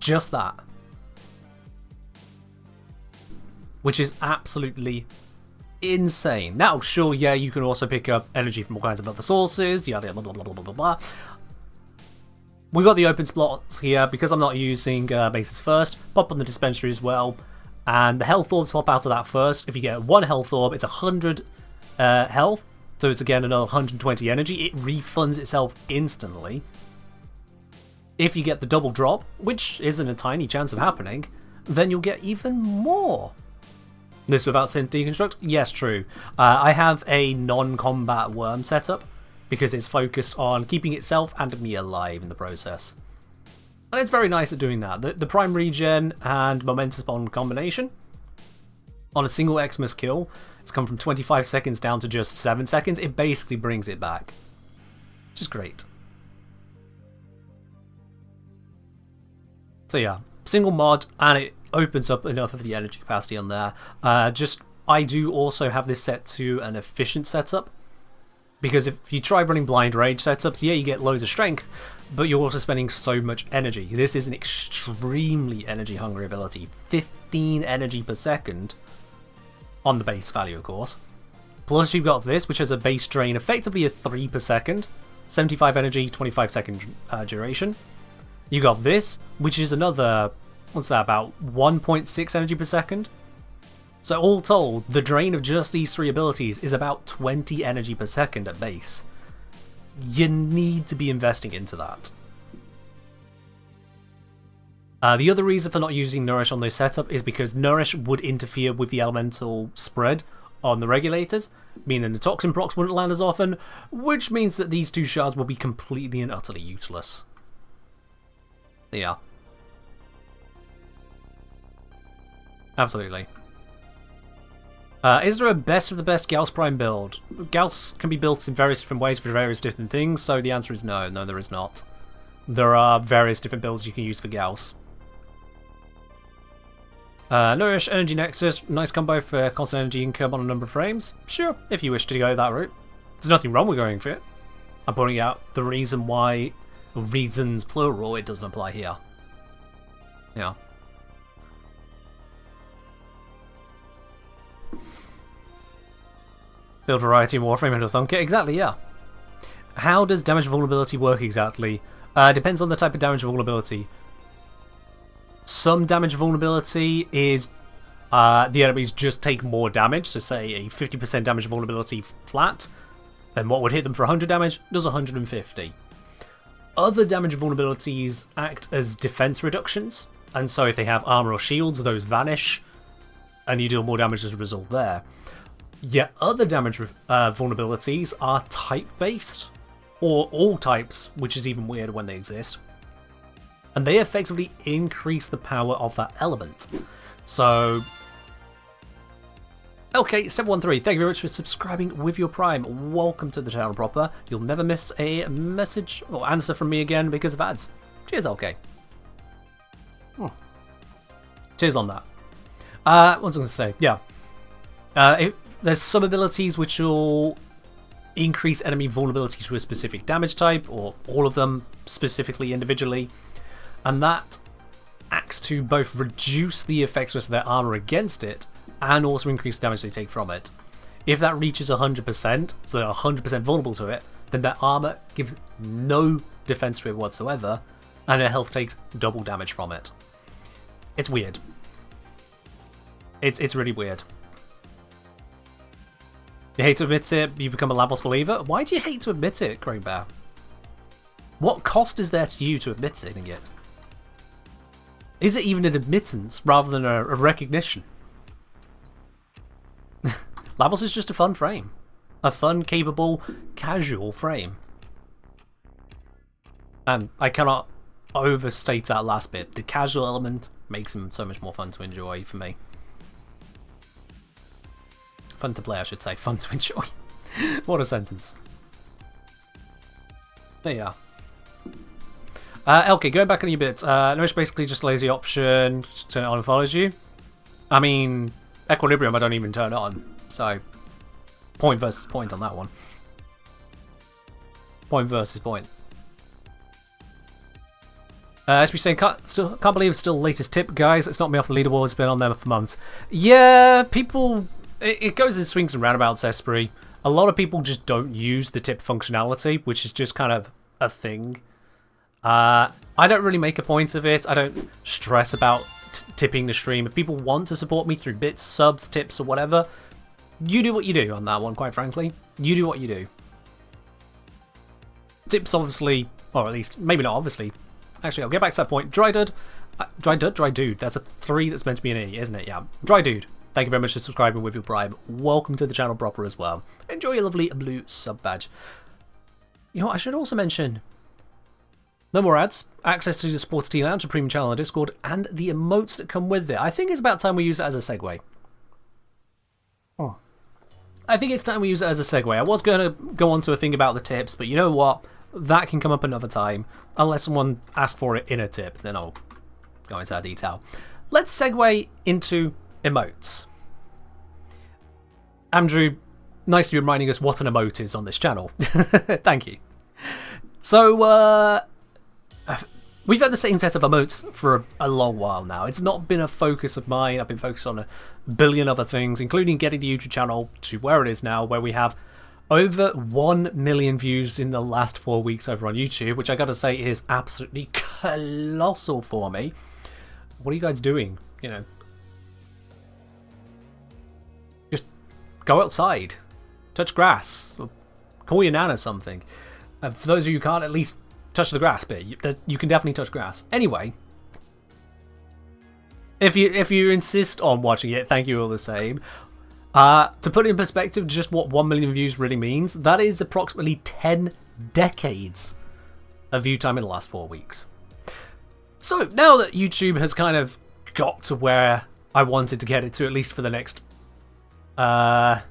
Just that. Which is absolutely insane. Now, sure, yeah, you can also pick up energy from all kinds of other sources, yada blah blah blah blah blah blah. We've got the open slots here because I'm not using Mesa's first. Pop on the dispensary as well, and the health orbs pop out of that first. If you get 1 health orb, it's 100 health, so it's again another 120 energy. It refunds itself instantly. If you get the double drop, which isn't a tiny chance of happening, then you'll get even more. This without synth deconstruct? Yes, true. I have a non-combat worm setup because it's focused on keeping itself and me alive in the process. And it's very nice at doing that. The prime regen and momentous bond combination on a single Xmas kill, it's come from 25 seconds down to just 7 seconds. It basically brings it back. Which is great. So yeah, single mod, and it opens up enough of the energy capacity on there. I do also have this set to an efficient setup, because if you try running blind rage setups, yeah, you get loads of strength, but you're also spending so much energy. This is an extremely energy hungry ability. 15 energy per second on the base value, of course. Plus you've got this, which has a base drain effectively of 3 per second, 75 energy, 25 second duration. You got this, which is another, what's that, about 1.6 energy per second? So all told, the drain of just these 3 abilities is about 20 energy per second at base. You need to be investing into that. The other reason for not using Nourish on this setup is because Nourish would interfere with the elemental spread on the regulators, meaning the toxin procs wouldn't land as often, which means that these 2 shards will be completely and utterly useless. Yeah. Absolutely. Is there a best of the best Gauss Prime build? Gauss can be built in various different ways for various different things, so the answer is no. No, there is not. There are various different builds you can use for Gauss. Nourish, Energy Nexus, nice combo for constant energy income on a number of frames. Sure, if you wish to go that route. There's nothing wrong with going for it. I'm pointing out the reason why, reasons plural, it doesn't apply here. Yeah. Build variety in Warframe into Thunker. Exactly, yeah. How does damage vulnerability work exactly? Depends on the type of damage vulnerability. Some damage vulnerability is the enemies just take more damage, so say a 50% damage vulnerability flat, then what would hit them for 100 damage does 150. Other damage vulnerabilities act as defense reductions, and so if they have armor or shields, those vanish, and you deal more damage as a result there. Yet other damage vulnerabilities are type-based, or all types, which is even weirder when they exist, and they effectively increase the power of that element. So, okay, 713, thank you very much for subscribing with your Prime. Welcome to the channel proper. You'll never miss a message or answer from me again because of ads. Cheers, okay. Cheers on that. What was I going to say? Yeah. There's some abilities which will increase enemy vulnerability to a specific damage type, or all of them specifically individually, and that acts to both reduce the effectiveness of their armor against it and also increase the damage they take from it. If that reaches 100%, so they're 100% vulnerable to it, then their armor gives no defense to it whatsoever, and their health takes double damage from it. It's weird. It's really weird. You hate to admit it, you become a Lavos believer? Why do you hate to admit it, Grey Bear? What cost is there to you to admitting it? Is it even an admittance rather than a recognition? Lavos is just a fun frame. A fun, capable, casual frame. And I cannot overstate that last bit. The casual element makes him so much more fun to enjoy for me. Fun to play, I should say. Fun to enjoy. What a sentence. There you are. Okay, going back on your bits. No, it's basically just lazy option. Just turn it on and follows you. I mean, Equilibrium I don't even turn on. So, point versus point on that one. Point versus point. As we say, can't believe it's still the latest tip, guys. It's not me off the leaderboard. It's been on there for months. Yeah, people... It goes in swings and roundabouts, Esprit. A lot of people just don't use the tip functionality, which is just kind of a thing. I don't really make a point of it. I don't stress about tipping the stream. If people want to support me through bits, subs, tips, or whatever, you do what you do on that one, quite frankly. You do what you do. Tips, obviously, or at least, maybe not obviously. Actually, I'll get back to that point. Dry Dude. That's a 3 that's meant to be an E, isn't it? Yeah. Dry Dude. Thank you very much for subscribing with your Prime. Welcome to the channel proper as well. Enjoy your lovely blue sub badge. You know what, I should also mention, no more ads, access to the Sports Tea Lounge, a premium channel on Discord, and the emotes that come with it. I think it's about time we use it as a segue. I think it's time we use it as a segue. I was going to go on to a thing about the tips, but you know what? That can come up another time. Unless someone asks for it in a tip, then I'll go into that detail. Let's segue into emotes. Andrew, nice to be reminding us what an emote is on this channel. Thank you. So, we've had the same set of emotes for a long while now. It's not been a focus of mine. I've been focused on a billion other things, including getting the YouTube channel to where it is now, where we have over 1 million views in the last 4 weeks over on YouTube, which I gotta say is absolutely colossal for me. What are you guys doing? You know, just go outside, touch grass, or call your nan or something. And for those of you who can't at least touch the grass bit, you can definitely touch grass. Anyway, if you insist on watching it, thank you all the same. To put it in perspective, just what 1 million views really means, that is approximately 10 decades of view time in the last 4 weeks. So now that YouTube has kind of got to where I wanted to get it to, at least for the next benchmark,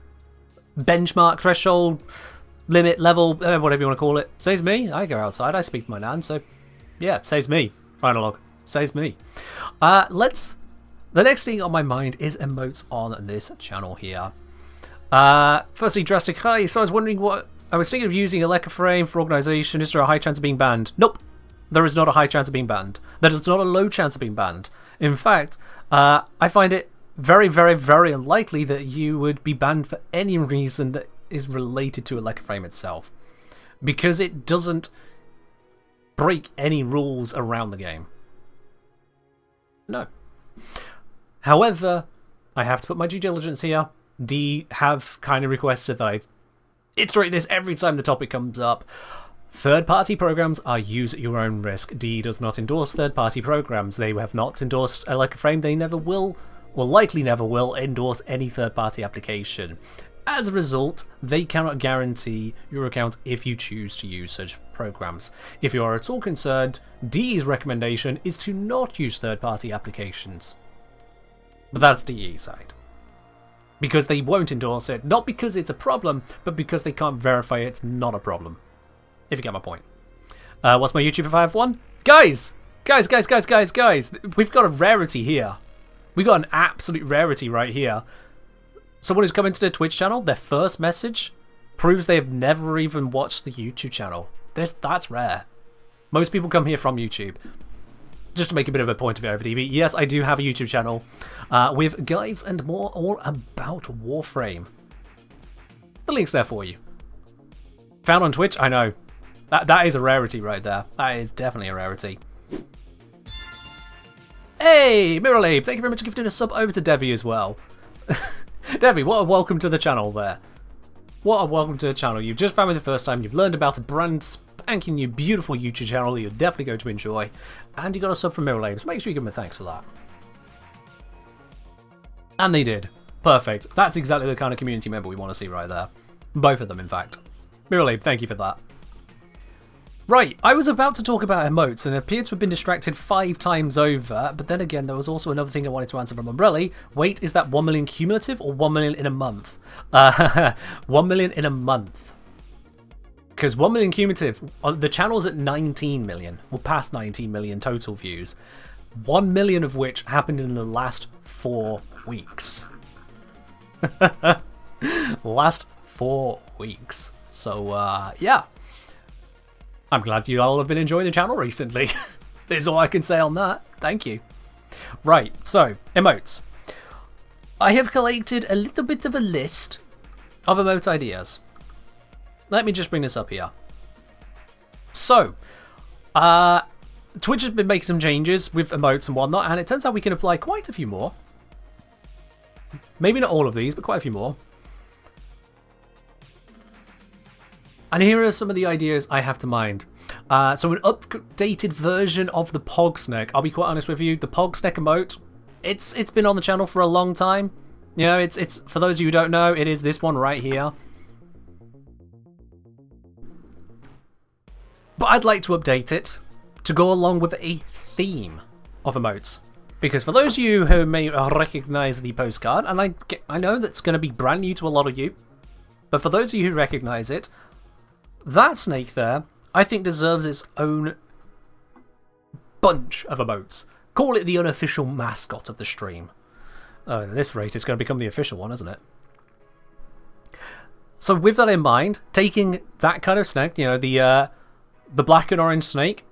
threshold, limit, level, whatever you want to call it, says me. I go outside, I speak to my nan, so yeah, says me. Rhinolog, says me. The next thing on my mind is emotes on this channel here. Firstly, Drastic Hi. So I was wondering what... I was thinking of using a Leca frame for organisation. Is there a high chance of being banned? Nope. There is not a high chance of being banned. There is not a low chance of being banned. In fact, I find it very, very, very unlikely that you would be banned for any reason that is related to a Leca frame itself. because it doesn't break any rules around the game. No. However, I have to put my due diligence here. D have kind of requested that I iterate this every time the topic comes up. Third-party programs are use at your own risk. D does not endorse third-party programs. They have not endorsed Like a Frame. They never will, or likely never will, endorse any third-party application. As a result, they cannot guarantee your account if you choose to use such programs. If you are at all concerned, D's recommendation is to not use third-party applications. But that's DE's side. Because they won't endorse it, not because it's a problem, but because they can't verify it's not a problem. If you get my point. What's my YouTube if I have one? Guys! Guys! We've got a rarity here. We got an absolute rarity right here. Someone who's come into the Twitch channel, their first message proves they have never even watched the YouTube channel. That's rare. Most people come here from YouTube. Just to make a bit of a point of it over TV, yes, I do have a YouTube channel with guides and more all about Warframe. The link's there for you. Found on Twitch? I know. That is a rarity right there. That is definitely a rarity. Hey, Miralabe, thank you very much for gifting a sub over to Devi as well. Devi, what a welcome to the channel there. What a welcome to the channel. You've just found me the first time. You've learned about a brand spanking new beautiful YouTube channel that you're definitely going to enjoy. And you got a sub from Miralabe, so make sure you give them a thanks for that. And they did. Perfect. That's exactly the kind of community member we want to see right there. Both of them, in fact. Miralabe, thank you for that. Right, I was about to talk about emotes and appeared to have been distracted 5 times over, but then again there was also another thing I wanted to answer from Umbrella. Wait, is that 1 million cumulative or 1 million in a month? 1 million in a month. Because 1 million cumulative, the channel's at 19 million, well past 19 million total views, 1 million of which happened in the last 4 weeks. Last 4 weeks. So, yeah. I'm glad you all have been enjoying the channel recently. That's all I can say on that. Thank you. Right, so, emotes. I have collected a little bit of a list of emote ideas. Let me just bring this up here. So, Twitch has been making some changes with emotes and whatnot, and it turns out we can apply quite a few more. Maybe not all of these, but quite a few more. And here are some of the ideas I have to mind. So an updated version of the Pog Snack. I'll be quite honest with you, the Pog Snack emote, it's been on the channel for a long time. You know, it's for those of you who don't know, it is this one right here. But I'd like to update it to go along with a theme of emotes. Because for those of you who may recognize the postcard, and I know that's going to be brand new to a lot of you, but for those of you who recognize it, that snake there, I think deserves its own bunch of emotes. Call it the unofficial mascot of the stream. At this rate, it's going to become the official one, isn't it? So with that in mind, taking that kind of snake, you know, the black and orange snake,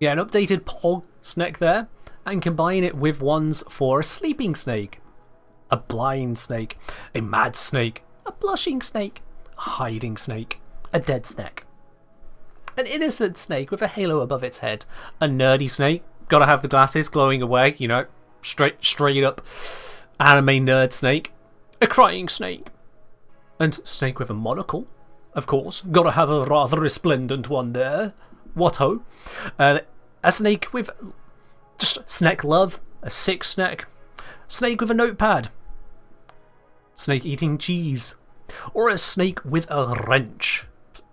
yeah, an updated Pog snake there, and combine it with ones for a sleeping snake, a blind snake, a mad snake, a blushing snake, hiding snake, a dead snake, an innocent snake with a halo above its head, a nerdy snake, gotta have the glasses glowing away, you know, straight up anime nerd snake, a crying snake, and snake with a monocle, of course, gotta have a rather resplendent one there, what ho, a snake with just snake love, a sick snake, snake with a notepad, snake eating cheese, or a snake with a wrench,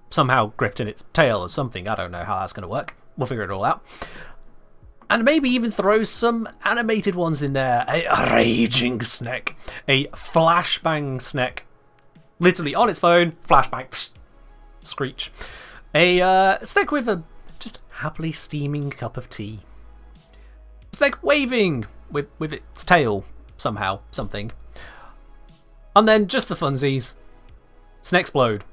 somehow gripped in its tail or something. I don't know how that's going to work. We'll figure it all out. And maybe even throw some animated ones in there. A raging snake. A flashbang snake. Literally on its phone, flashbang, psh, screech. A snake with a just happily steaming cup of tea. A snake waving with its tail somehow, something. And then, just for funsies, Snexplode.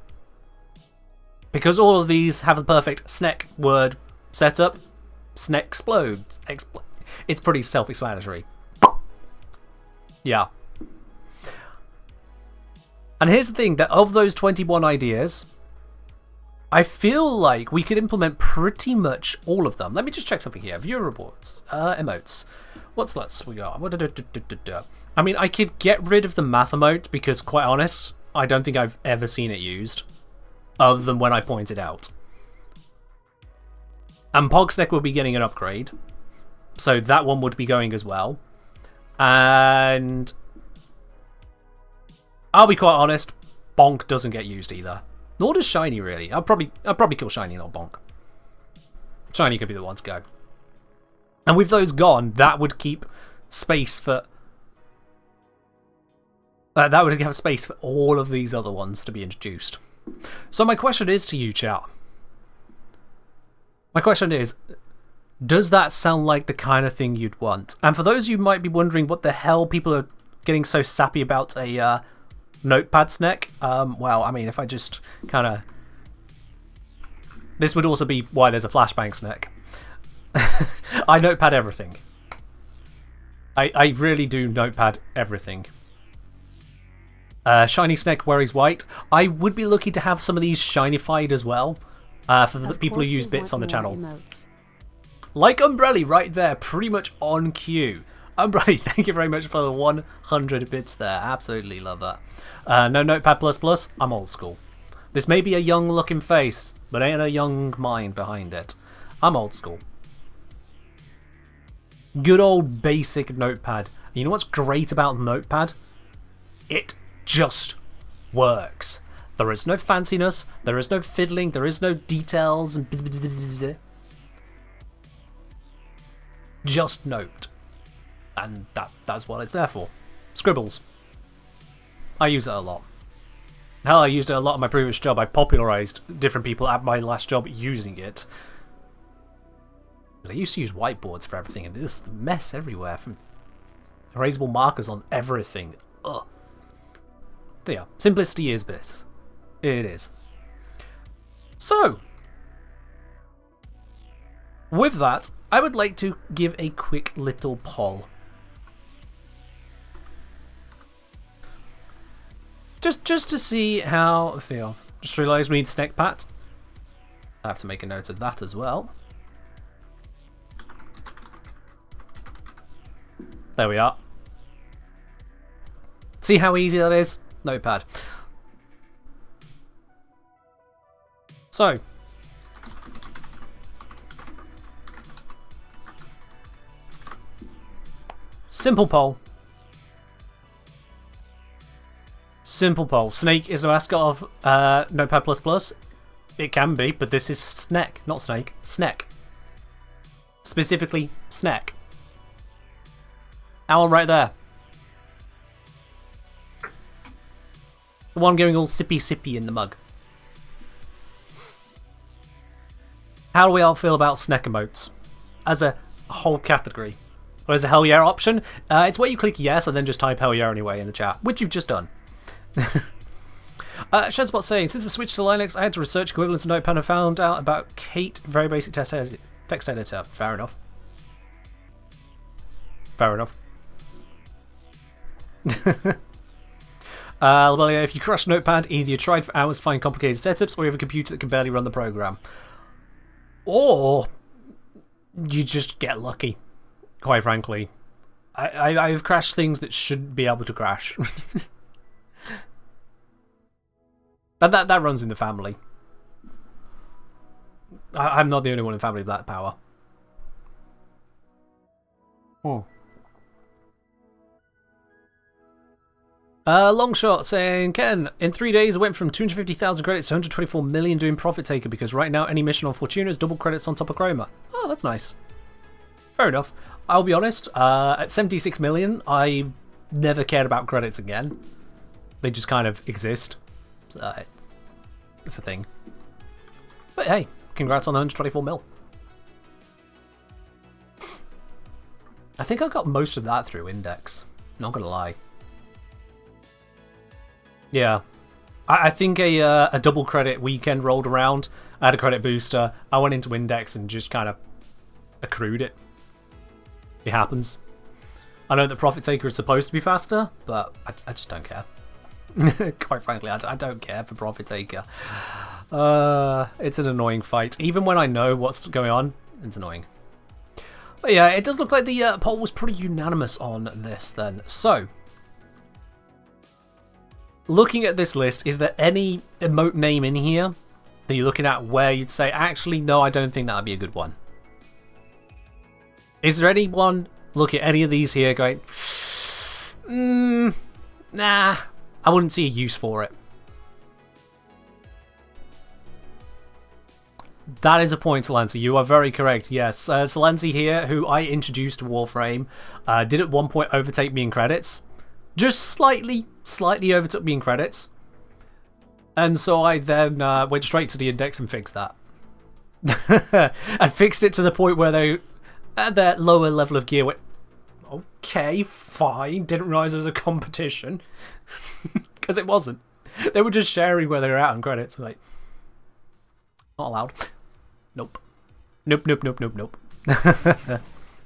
Because all of these have a perfect Snek word setup, Snexplode. It's pretty self-explanatory. Yeah. And here's the thing, that of those 21 ideas, I feel like we could implement pretty much all of them. Let me just check something here. Viewer reports, emotes. What's that we got? I mean, I could get rid of the math emote because, quite honest, I don't think I've ever seen it used, other than when I point it out. And Pogsneck will be getting an upgrade, so that one would be going as well. And I'll be quite honest, Bonk doesn't get used either. Nor does Shiny, really. I'll probably kill Shiny, not Bonk. Shiny could be the one to go. And with those gone, that would keep space for... that would have space for all of these other ones to be introduced. So my question is to you, chat. My question is, does that sound like the kind of thing you'd want? And for those of you who might be wondering what the hell people are getting so sappy about a notepad snack, well, I mean, if I just kind of... This would also be why there's a flashbang snack. I notepad everything. I really do notepad everything. Shiny snack where he's white. I would be lucky to have some of these shinified as well. For the people who use bits on the channel. Emotes. Like Umbrelli right there, pretty much on cue. Umbrelli, thank you very much for the 100 bits there. Absolutely love that. No Notepad++, I'm old school. This may be a young looking face, but ain't a young mind behind it. I'm old school. Good old basic Notepad. You know what's great about Notepad? It just works. There is no fanciness, there is no fiddling, there is no details, and just note. And that's what it's there for. Scribbles. I use it a lot. Hell, I used it a lot in my previous job. I popularized different people at my last job using it. I used to use whiteboards for everything, and there's a mess everywhere from erasable markers on everything. Ugh. So yeah, simplicity is bliss. It is. So, with that, I would like to give a quick little poll. Just to see how I feel. Just realised we need snack pat. I have to make a note of that as well. There we are. See how easy that is? Notepad. So, simple poll. Simple poll. Snake is the mascot of Notepad++. It can be, but this is Snack, not Snake. Snack. Specifically, Snack. Owl right there. The one going all sippy in the mug. How do we all feel about snack emotes as a whole category? Or as a hell yeah option? It's where you click yes and then just type hell yeah anyway in the chat, which you've just done. Shedspot saying, since the switch to Linux, I had to research equivalents of Notepad and found out about Kate, very basic text editor. Fair enough. Fair enough. Well, yeah, if you crash Notepad, either you tried for hours to find complicated setups, or you have a computer that can barely run the program. Or you just get lucky, quite frankly. I've crashed things that shouldn't be able to crash. that runs in the family. I'm not the only one in the family with that power. Oh. Longshot saying, Ken, in 3 days I went from 250,000 credits to 124 million doing Profit Taker because right now any mission on Fortuna is double credits on top of Chroma. Oh, that's nice. Fair enough. I'll be honest, at 76 million, I never cared about credits again. They just kind of exist. It's a thing. But hey, congrats on the 124 mil. I think I got most of that through Index. Not gonna lie. Yeah, I think a double credit weekend rolled around. I had a credit booster. I went into Index and just kind of accrued it. It happens. I know that Profit Taker is supposed to be faster, but I just don't care. Quite frankly, I don't care for Profit Taker. It's an annoying fight. Even when I know what's going on, it's annoying. But yeah, it does look like the poll was pretty unanimous on this then. So, looking at this list, is there any emote name in here that you're looking at where you'd say, actually, no, I don't think that would be a good one? Is there anyone look at any of these here going, nah, I wouldn't see a use for it? That is a point, Salensi. You are very correct. Yes, Salensi here, who I introduced to Warframe, did at one point overtake me in credits. Just slightly overtook me in credits. And so I then went straight to the index and fixed that. And fixed it to the point where they, at their lower level of gear, went, okay, fine. Didn't realise there was a competition. Because it wasn't. They were just sharing where they were at on credits. Like, not allowed. Nope. Nope.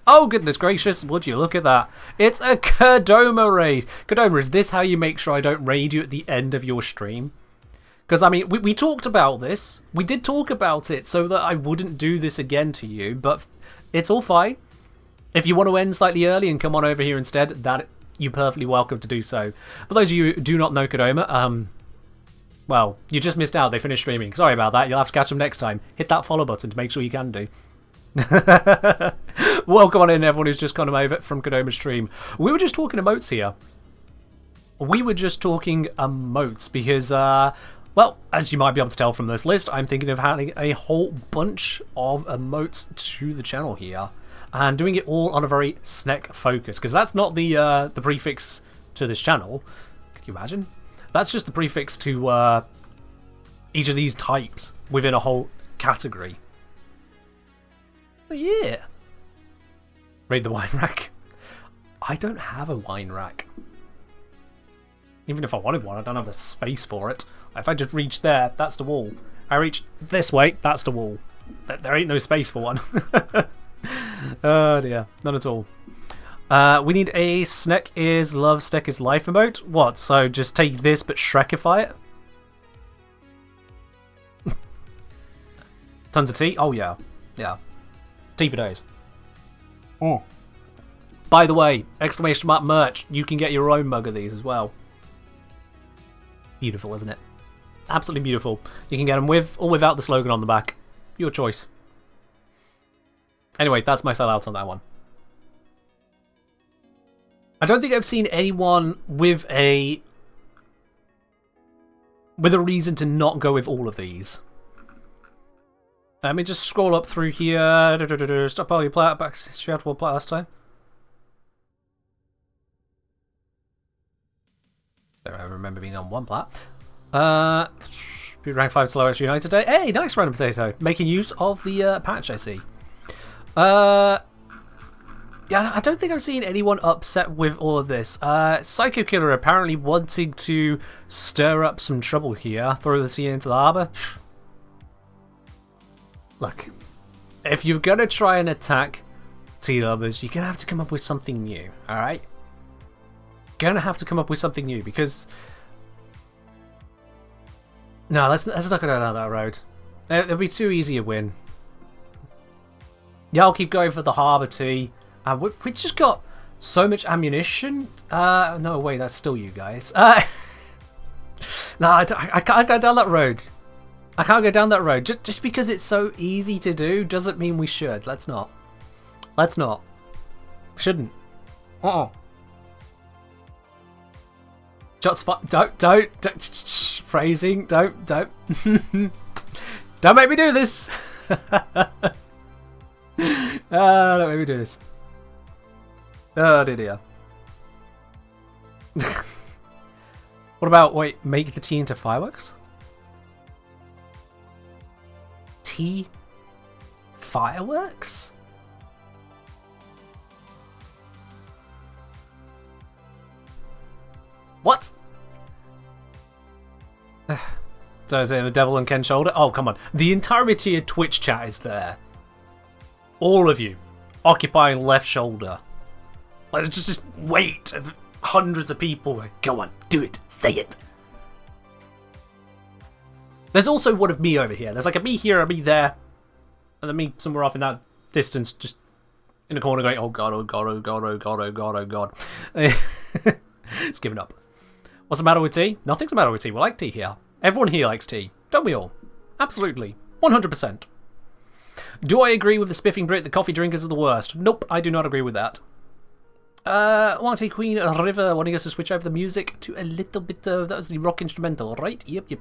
Oh, goodness gracious, would you look at that? It's a Kodoma raid. Kodoma, is this how you make sure I don't raid you at the end of your stream? Because, I mean, we talked about this. We did talk about it so that I wouldn't do this again to you, but it's all fine. If you want to end slightly early and come on over here instead, that you're perfectly welcome to do so. For those of you who do not know Kodoma, well, you just missed out. They finished streaming. Sorry about that. You'll have to catch them next time. Hit that follow button to make sure you can do. Welcome on in, everyone who's just come over from Kodoma's stream. We were just talking emotes here. We were just talking emotes because, well, as you might be able to tell from this list, I'm thinking of adding a whole bunch of emotes to the channel here. And doing it all on a very SNEC focus. Because that's not the prefix to this channel. Could you imagine? That's just the prefix to each of these types within a whole category. But yeah. Raid the wine rack. I don't have a wine rack. Even if I wanted one, I don't have the space for it. If I just reach there, that's the wall. I reach this way, that's the wall. There ain't no space for one. Oh dear, none at all. We need a SNEC is love, SNEC is life emote. What? So just take this but Shrekify it? Tons of tea? Oh yeah. Yeah. Tea for days. Oh. By the way, exclamation mark merch. You can get your own mug of these as well. Beautiful, isn't it? Absolutely beautiful. You can get them with or without the slogan on the back. Your choice. Anyway, that's my sellout on that one. I don't think I've seen anyone with a reason to not go with all of these. Let me just scroll up through here. Stop all your plat back. You had one plat last time. There, I remember being on one plat. Rank 5 slowest United today. Hey, nice random potato. Making use of the patch, I see. Yeah, I don't think I've seen anyone upset with all of this. Psycho Killer apparently wanting to stir up some trouble here. Throw the sea into the harbour. Look, if you're going to try and attack tea lovers, you're going to have to come up with something new, alright? Going to have to come up with something new, because... No, let's not go down that road. It'll be too easy a win. Yeah, I'll keep going for the harbour tea. We just got so much ammunition. No, wait, that's still you guys. No, I can't go down that road. I can't go down that road. Just because it's so easy to do doesn't mean we should. Let's not. Let's not. Shouldn't. Shots fired. Don't. Phrasing. Don't. Don't make me do this. Don't make me do this. Oh dear. What about, wait, make the tea into fireworks? Tea? Fireworks? What? So is it the devil on Ken's shoulder? Oh, come on. The entirety of Twitch chat is there. All of you occupying left shoulder. Like, just wait. Hundreds of people. Go on, do it. Say it. There's also one of me over here. There's like a me here, a me there, and then me somewhere off in that distance, just in the corner going, oh god, oh god, oh god, oh god, oh god, oh god. It's giving up. What's the matter with tea? Nothing's the matter with tea. We like tea here. Everyone here likes tea. Don't we all? Absolutely. 100%. Do I agree with the spiffing Brit that coffee drinkers are the worst? Nope, I do not agree with that. Wanty Queen River wanting us to switch over the music to a little bit of... That was the rock instrumental, right? Yep.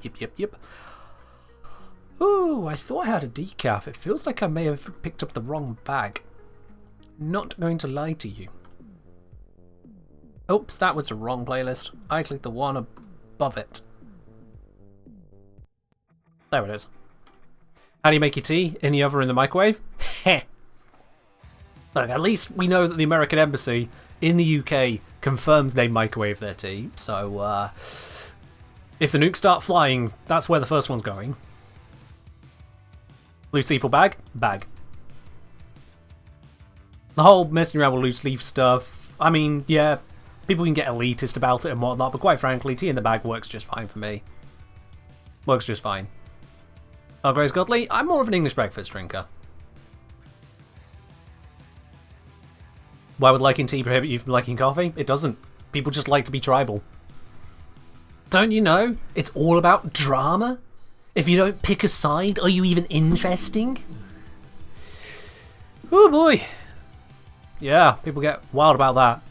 Ooh, I thought I had a decaf. It feels like I may have picked up the wrong bag. Not going to lie to you. Oops, that was the wrong playlist. I clicked the one above it. There it is. How do you make your tea? In the oven or in the microwave? Heh. Look, at least we know that the American Embassy in the UK confirms they microwave their tea. So, if the nukes start flying, that's where the first one's going. Loose leaf or bag? Bag. The whole messing around with loose leaf stuff, I mean, yeah, people can get elitist about it and whatnot, but quite frankly, tea in the bag works just fine for me. Works just fine. Oh, Grace Godley, I'm more of an English breakfast drinker. Why would liking tea prohibit you from liking coffee? It doesn't. People just like to be tribal. Don't you know? It's all about drama. If you don't pick a side, are you even interesting? Oh boy. Yeah, people get wild about that.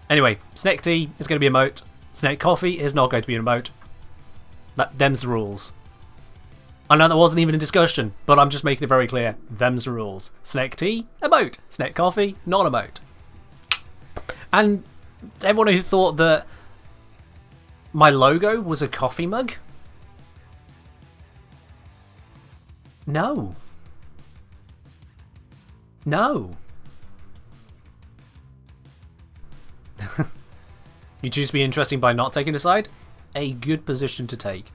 Anyway, snake tea is going to be a moat. Snake coffee is not going to be a moat. Them's the rules. I know that wasn't even a discussion, but I'm just making it very clear. Them's the rules. Snake tea, a moat. Snake coffee, not a moat. And everyone who thought that my logo was a coffee mug? No. No. You choose to be interesting by not taking a side? A good position to take.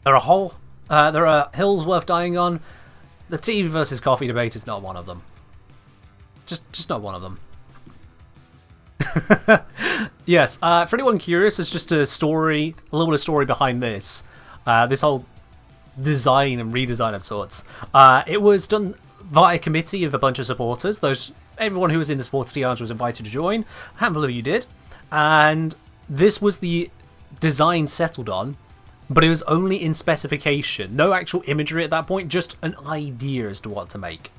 There are hills worth dying on. The tea versus coffee debate is not one of them. Just not one of them. Yes, for anyone curious, it's just a story, a little bit of story behind this. This whole design and redesign of sorts. It was done via a committee of a bunch of supporters. Everyone who was in the supporters triage was invited to join. A handful of you did. And this was the design settled on, but it was only in specification. No actual imagery at that point, just an idea as to what to make.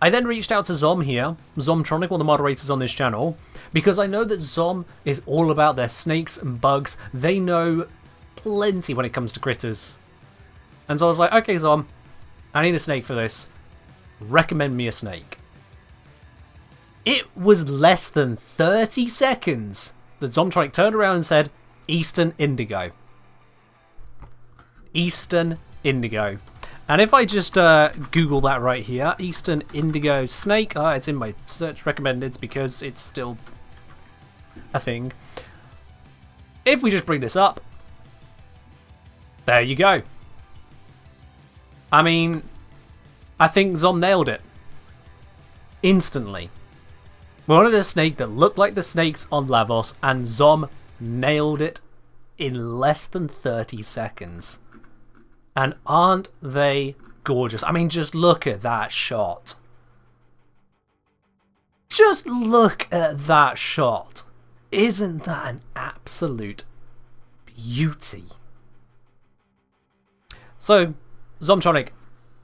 I then reached out to Zom here, Zomtronic, one of the moderators on this channel, because I know that Zom is all about their snakes and bugs. They know plenty when it comes to critters. And so I was like, okay Zom, I need a snake for this. Recommend me a snake. It was less than 30 seconds that Zomtronic turned around and said, Eastern Indigo. Eastern Indigo. And if I just Google that right here, Eastern Indigo Snake, it's in my search recommendeds because it's still a thing. If we just bring this up, there you go. I mean, I think Zom nailed it. Instantly. We wanted a snake that looked like the snakes on Lavos, and Zom nailed it in less than 30 seconds. And aren't they gorgeous? I mean, just look at that shot. Just look at that shot. Isn't that an absolute beauty? So, Zomtronic,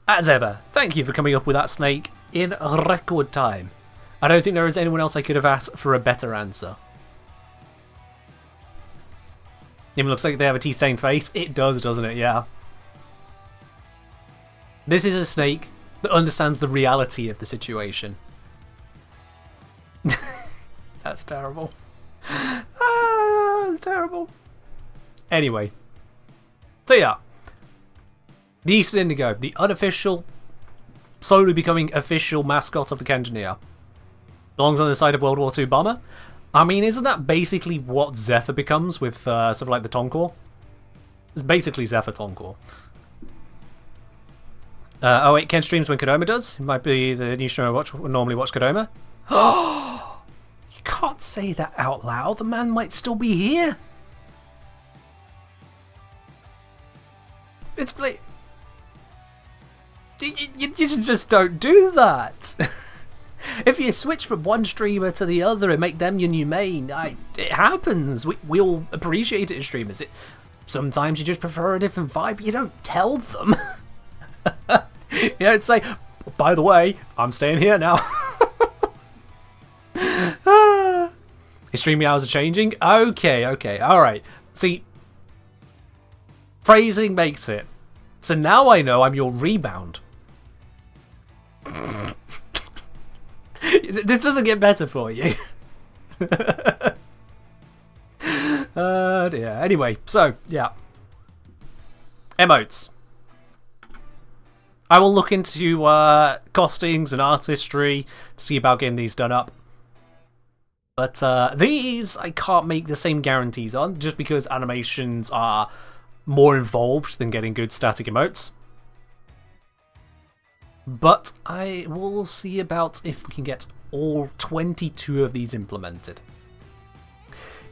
as ever, thank you for coming up with that snake in record time. I don't think there is anyone else I could have asked for a better answer. Even looks like they have a tea-stained face. It does, doesn't it? Yeah. This is a snake that understands the reality of the situation. That's terrible. That's terrible. Anyway. So yeah. The Eastern Indigo, the unofficial, slowly becoming official mascot of the Kenjaneer. Belongs on the side of World War II bomber. I mean, isn't that basically what Zephyr becomes with stuff like the Toncore? It's basically Zephyr Toncore. Oh wait, Ken streams when Kodama does. It might be the new stream I normally watch Kodama. You can't say that out loud. The man might still be here. It's like... You just don't do that. If you switch from one streamer to the other and make them your new main, it happens. We all appreciate it as streamers. Sometimes you just prefer a different vibe. You don't tell them. You don't say, by the way, I'm staying here now. His streaming hours are changing? Okay, alright. See, phrasing makes it. So now I know I'm your rebound. This doesn't get better for you. Dear. Anyway, so, yeah. Emotes. I will look into costings and artistry to see about getting these done up. But these I can't make the same guarantees on, just because animations are more involved than getting good static emotes. But I will see about if we can get all 22 of these implemented.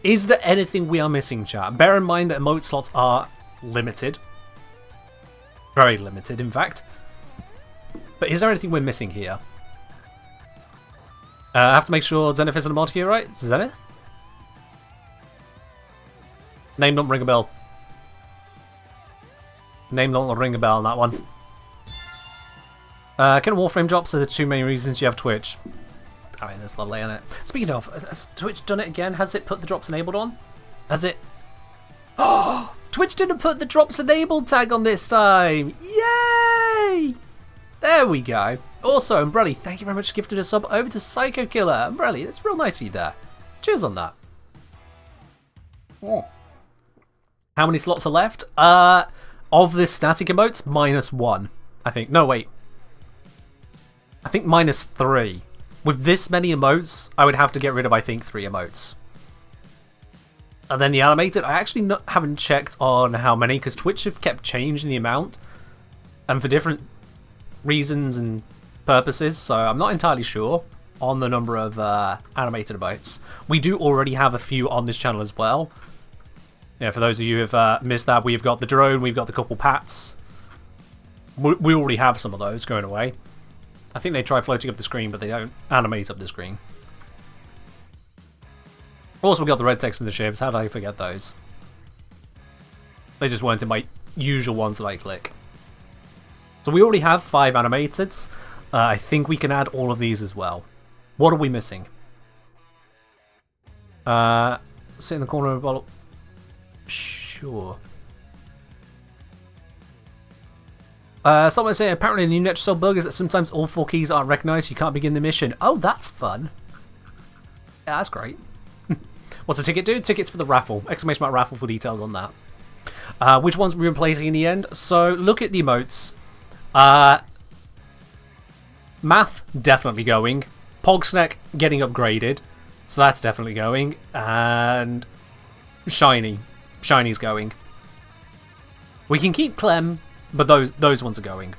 Is there anything we are missing, chat? Bear in mind that emote slots are limited. Very limited, in fact. But is there anything we're missing here? I have to make sure Zenith is in a mod here, right? Zenith? Name don't ring a bell. Name don't ring a bell on that one. Can Warframe drops are the two main reasons you have Twitch. I mean, that's lovely, isn't it? Speaking of, has Twitch done it again? Has it put the drops enabled on? Has it? Oh! Twitch didn't put the drops enabled tag on this time! Yay! There we go. Also, Umbrelli, thank you very much for gifting a sub over to Psycho Killer. Umbrelli, that's real nice of you there. Cheers on that. Oh. How many slots are left? Of this static emotes, -1. I think. No, wait. I think -3. With this many emotes, I would have to get rid of, I think, 3 emotes. And then the animated, I actually haven't checked on how many, because Twitch have kept changing the amount. And for different reasons and purposes, so I'm not entirely sure on the number of animated emotes. We do already have a few on this channel as well. Yeah, for those of you who have missed that, we've got the drone, we've got the couple pats. We already have some of those going away. I think they try floating up the screen, but they don't animate up the screen. Also, we got the red text in the ships. How did I forget those? They just weren't in my usual ones that I click. So we already have 5 animated. I think we can add all of these as well. What are we missing? Sit in the corner of a bottle. Sure. Stop by saying, apparently the new NetroCell bug is that sometimes all 4 keys aren't recognised, you can't begin the mission. Oh, that's fun. Yeah, that's great. What's the ticket do? Tickets for the raffle. Exclamation mark raffle for details on that. Which ones we're replacing in the end? So, look at the emotes. Math, definitely going. Pogsnack, getting upgraded. So that's definitely going. And Shiny. Shiny's going. We can keep Clem, but those ones are going.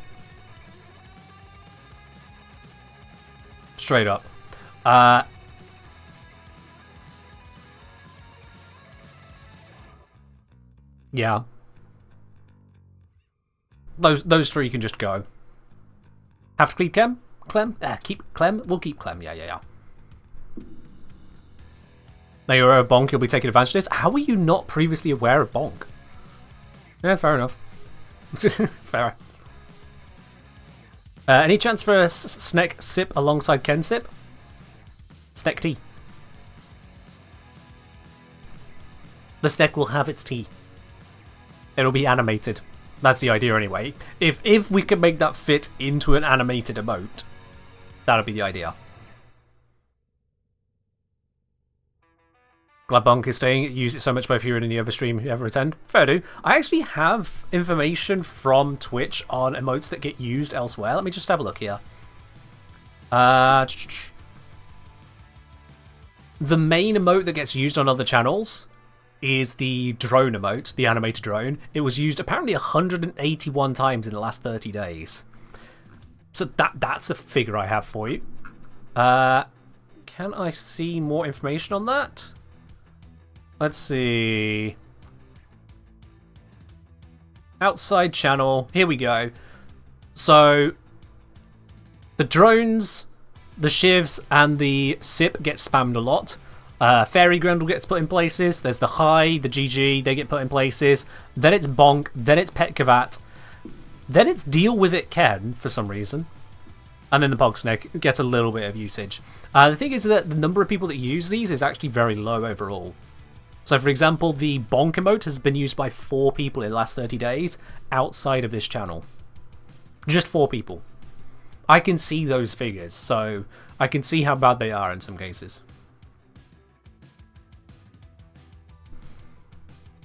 Straight up. Yeah. Those 3 can just go. Have to keep Clem? Keep Clem? We'll keep Clem. Yeah. Now you're aware of Bonk, you'll be taking advantage of this. How were you not previously aware of Bonk? Yeah, fair enough. Fair. Any chance for a Snek Sip alongside Ken Sip? Snek tea. The Snek will have its tea. It'll be animated. That's the idea anyway. If we can make that fit into an animated emote, that'll be the idea. Glad Bonk is staying. Use it so much both here and any other stream you ever attend. Fair do. I actually have information from Twitch on emotes that get used elsewhere. Let me just have a look here. The main emote that gets used on other channels is the drone emote, the animated drone. It was used apparently 181 times in the last 30 days. So that's a figure I have for you. Can I see more information on that? Let's see. Outside channel. Here we go. So, the drones, the shivs, and the SIP get spammed a lot. Fairy Grendel gets put in places. There's the High, the GG, they get put in places. Then it's Bonk, then it's Petkavat. Then it's Deal With It Ken, for some reason. And then the Pogsnake gets a little bit of usage. The thing is that the number of people that use these is actually very low overall. So for example, the Bonk emote has been used by 4 people in the last 30 days outside of this channel. Just 4 people. I can see those figures, so I can see how bad they are in some cases.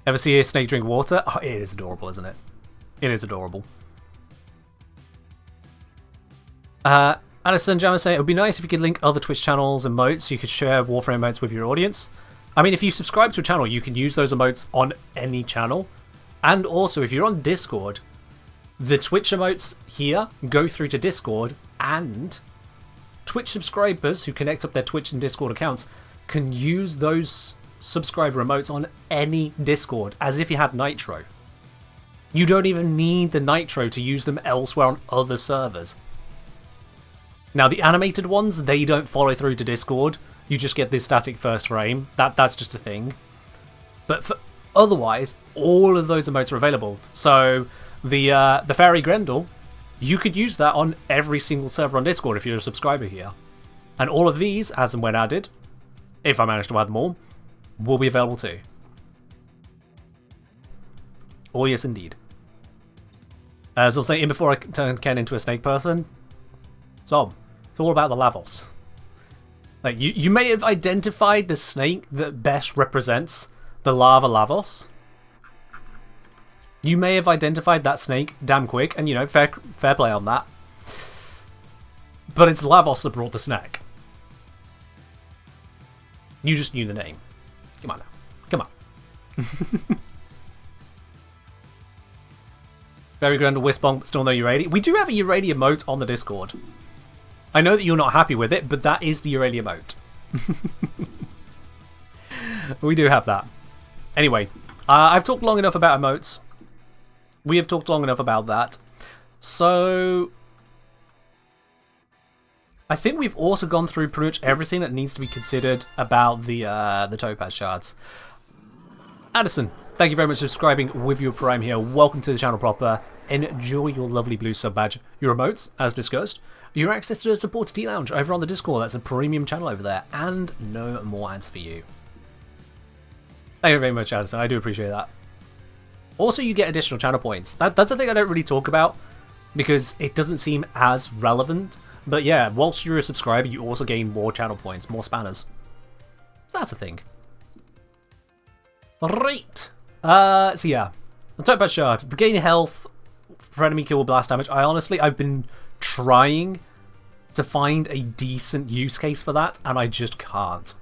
Ever see a snake drink water? Oh, it is adorable, isn't it? It is adorable. Addison Jammer saying, it would be nice if you could link other Twitch channels and emotes so you could share Warframe emotes with your audience. I mean, if you subscribe to a channel, you can use those emotes on any channel. And also, if you're on Discord, the Twitch emotes here go through to Discord, and Twitch subscribers who connect up their Twitch and Discord accounts can use those subscriber emotes on any Discord, as if you had Nitro. You don't even need the Nitro to use them elsewhere on other servers. Now, the animated ones, they don't follow through to Discord. You just get this static first frame. That's just a thing. But for otherwise, all of those emotes are available. So the Fairy Grendel, you could use that on every single server on Discord if you're a subscriber here. And all of these, as and when added, if I manage to add them all, will be available too. Oh yes, indeed. As I was saying before I turned Ken into a snake person, so it's all about the levels. Like, you may have identified the snake that best represents the Lava Lavos. You may have identified that snake damn quick, and you know, fair play on that. But it's Lavos that brought the snack. You just knew the name. Come on now. Come on. Very Grendel Whispong, still no Euradia. We do have a Euradia emote on the Discord. I know that you're not happy with it, but that is the Euradia emote. We do have that. Anyway, I've talked long enough about emotes. We have talked long enough about that. So I think we've also gone through pretty much everything that needs to be considered about the Topaz shards. Addison, thank you very much for subscribing with your Prime here. Welcome to the channel proper. Enjoy your lovely blue sub badge. Your emotes, as discussed. Your access to the supporter tea lounge over on the Discord. That's a premium channel over there. And no more ads for you. Thank you very much, Addison. I do appreciate that. Also, you get additional channel points. That's a thing I don't really talk about because it doesn't seem as relevant. But yeah, whilst you're a subscriber, you also gain more channel points, more spanners. So that's a thing. Right. So yeah, the Topaz shard, the gain health for enemy kill blast damage. I've been trying to find a decent use case for that, and I just can't.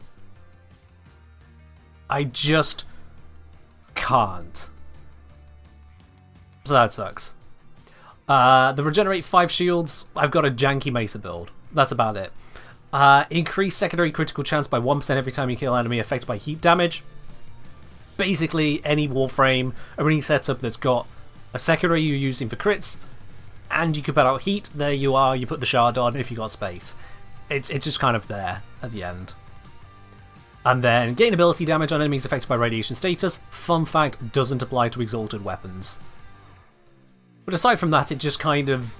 I just can't. So that sucks. The regenerate 5 shields, I've got a janky Mesa build. That's about it. Increase secondary critical chance by 1% every time you kill an enemy affected by heat damage. Basically, any Warframe or any setup that's got a secondary you're using for crits, and you can put out heat, there you are, you put the shard on if you got space. It's just kind of there at the end. And then, gain ability damage on enemies affected by radiation status. Fun fact, doesn't apply to exalted weapons. But aside from that, it just kind of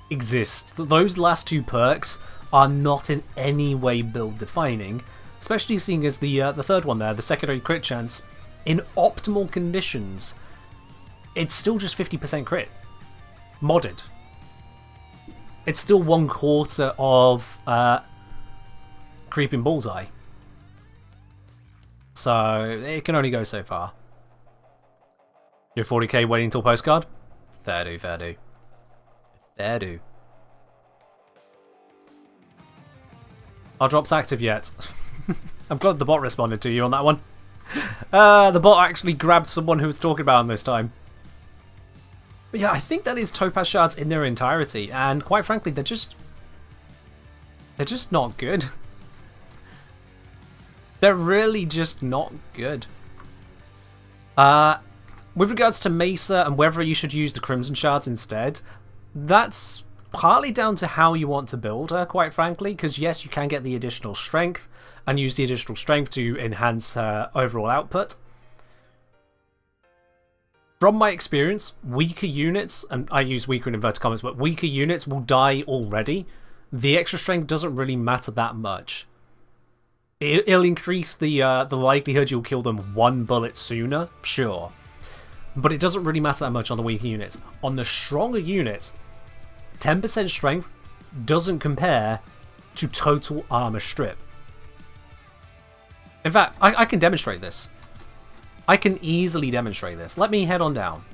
exists. Those last 2 perks are not in any way build defining, especially seeing as the third one there, the secondary crit chance, in optimal conditions, it's still just 50% crit. Modded. It's still 1/4 of creeping bullseye. So it can only go so far. Your 40k waiting until postcard? Fair do, fair do. Fair do. Are drops active yet? I'm glad the bot responded to you on that one. The bot actually grabbed someone who was talking about him this time. But yeah, I think that is Topaz shards in their entirety, and quite frankly, they're just They're just not good. They're really just not good. With regards to Mesa and whether you should use the Crimson Shards instead, that's partly down to how you want to build her, quite frankly, because yes, you can get the additional strength and use the additional strength to enhance her overall output. From my experience, weaker units, and I use weaker in inverted commas, but weaker units will die already. The extra strength doesn't really matter that much. It'll increase the likelihood you'll kill them one bullet sooner, sure. But it doesn't really matter that much on the weaker units. On the stronger units, 10% strength doesn't compare to total armor strip. In fact, I can demonstrate this. I can easily demonstrate this. Let me head on down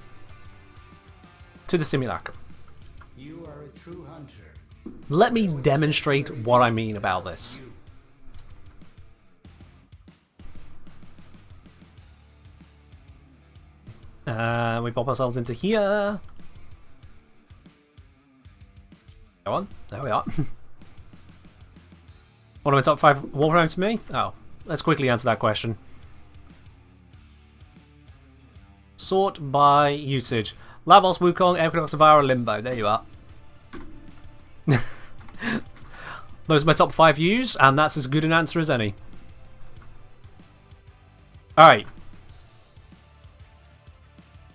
to the simulacrum. You are a true hunter. Let me demonstrate what I mean about this. We pop ourselves into here. Go on. There we are. What are my top 5 Warframe to me? Oh, let's quickly answer that question. Sort by usage. Lavos, Wukong, Equinox, Avara, Limbo. There you are. Those are my top 5 used, and that's as good an answer as any. Alright.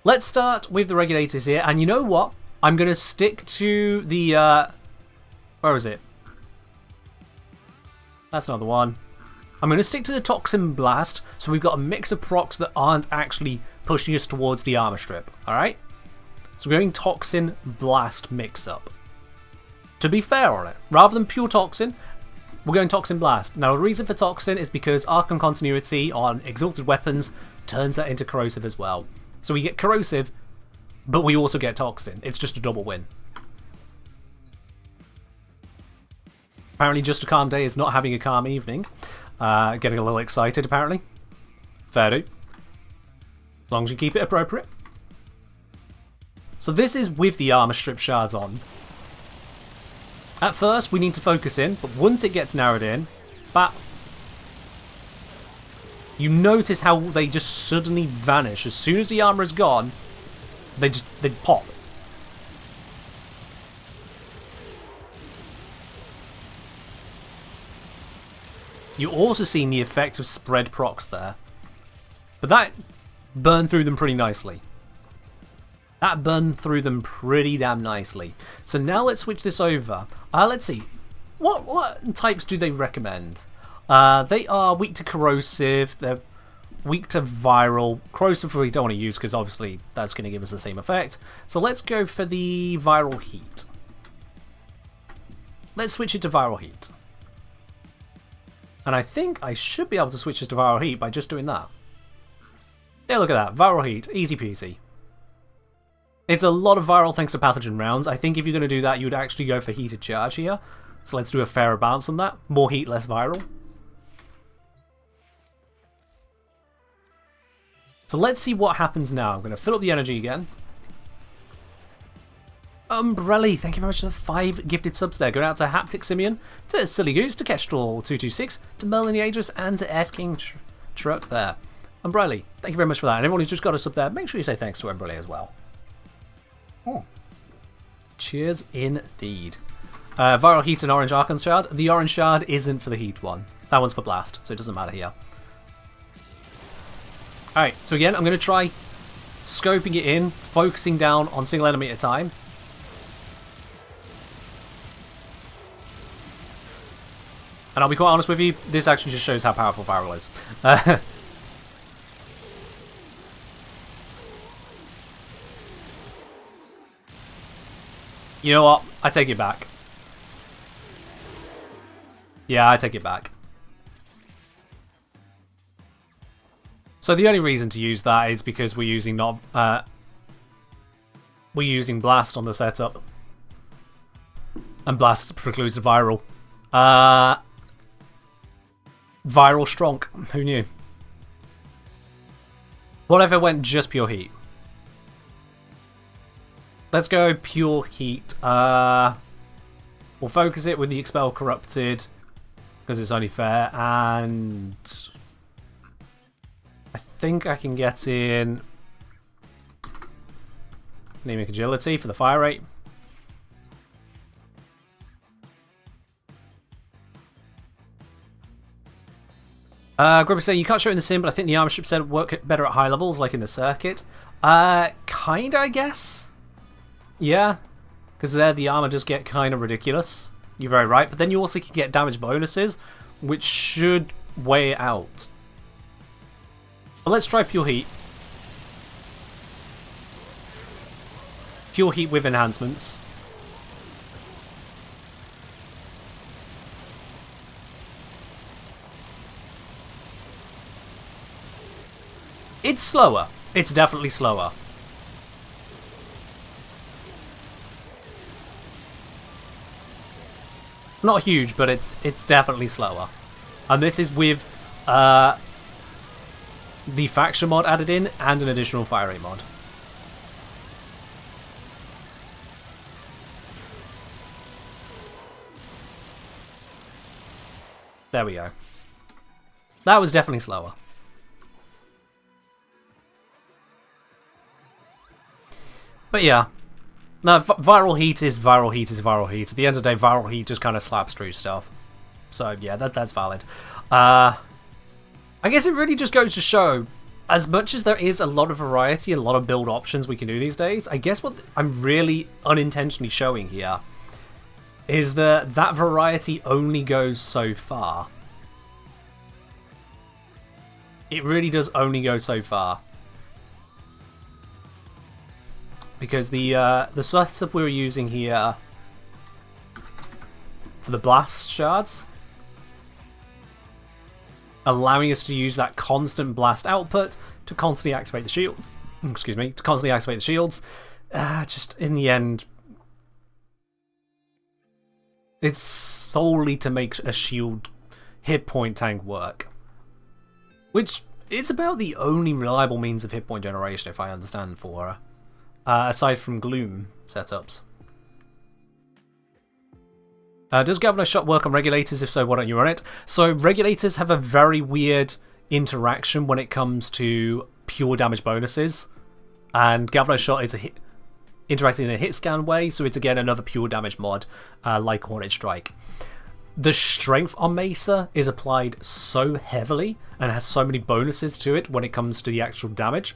Let's start with the regulators here, and you know what? I'm going to stick to the... where is it? That's another one. I'm going to stick to the Toxin Blast, so we've got a mix of procs that aren't actually pushing us towards the armor strip, alright? So we're going Toxin Blast mix-up. To be fair on it, rather than pure Toxin, we're going Toxin Blast. Now the reason for Toxin is because Archon Continuity on Exalted Weapons turns that into Corrosive as well. So we get Corrosive, but we also get Toxin. It's just a double win. Apparently Just a Calm Day is not having a calm evening. Getting a little excited, apparently. Fair do. As long as you keep it appropriate. So this is with the armor strip shards on. At first, we need to focus in, but once it gets narrowed in, you notice how they just suddenly vanish. As soon as the armor is gone, they pop. You also see the effect of spread procs there. But that burned through them pretty nicely. That burned through them pretty damn nicely. So now let's switch this over. Let's see. What types do they recommend? They are weak to corrosive. They're weak to viral. Corrosive we don't want to use because obviously that's going to give us the same effect. So let's go for the viral heat. Let's switch it to viral heat. And I think I should be able to switch it to viral heat by just doing that. Yeah, look at that. Viral heat. Easy peasy. It's a lot of viral thanks to pathogen rounds. I think if you're going to do that, you would actually go for heated charge here. So let's do a fairer balance on that. More heat, less viral. So let's see what happens now. I'm going to fill up the energy again. Umbrella, thank you very much for the 5 gifted subs there. Going out to Haptic Simeon, to Silly Goose, to Kestrel226, to Merlin the Aegis, and to F King Truck there. Umbrella, thank you very much for that. And everyone who's just got a sub there, make sure you say thanks to Umbrella as well. Oh. Cheers indeed. Viral Heat and Orange Archon Shard. The Orange Shard isn't for the Heat one. That one's for Blast, so it doesn't matter here. Alright, so again, I'm going to try scoping it in, focusing down on single enemy at a time. And I'll be quite honest with you, this actually just shows how powerful Viral is. You know what? I take it back. Yeah, I take it back. So the only reason to use that is because we're using Blast on the setup. And Blast precludes the Viral. Viral strong. Who knew? What if it went just pure heat? Let's go pure heat. We'll focus it with the Expel Corrupted, because it's only fair, and I think I can get in Anemic Agility for the fire rate. Grubber saying, you can't show it in the sim, but I think the armor strip said work better at high levels, like in the circuit. Kinda, I guess. Yeah. Because there the armor does get kind of ridiculous. You're very right. But then you also can get damage bonuses, which should weigh it out. But let's try Pure Heat. Pure Heat with enhancements. It's slower. It's definitely slower. Not huge, but it's definitely slower. And this is with the faction mod added in and an additional fire rate mod. There we go. That was definitely slower. But yeah. No, viral heat is viral heat is viral heat. At the end of the day, viral heat just kind of slaps through stuff. So yeah, that's valid. I guess it really just goes to show, as much as there is a lot of variety, a lot of build options we can do these days, I guess what I'm really unintentionally showing here is that variety only goes so far. It really does only go so far. Because the setup we were using here for the blast shards, allowing us to use that constant blast output to constantly activate the shields. Excuse me, to constantly activate the shields. Just in the end, it's solely to make a shield hit point tank work, which is about the only reliable means of hit point generation, if I understand, for aside from Gloom setups. Does Galvanized Shot work on regulators? If so, why don't you run it? So regulators have a very weird interaction when it comes to pure damage bonuses, and Galvanized Shot is interacting in a hit scan way, so it's again another pure damage mod like Hornet Strike. The strength on Mesa is applied so heavily and has so many bonuses to it when it comes to the actual damage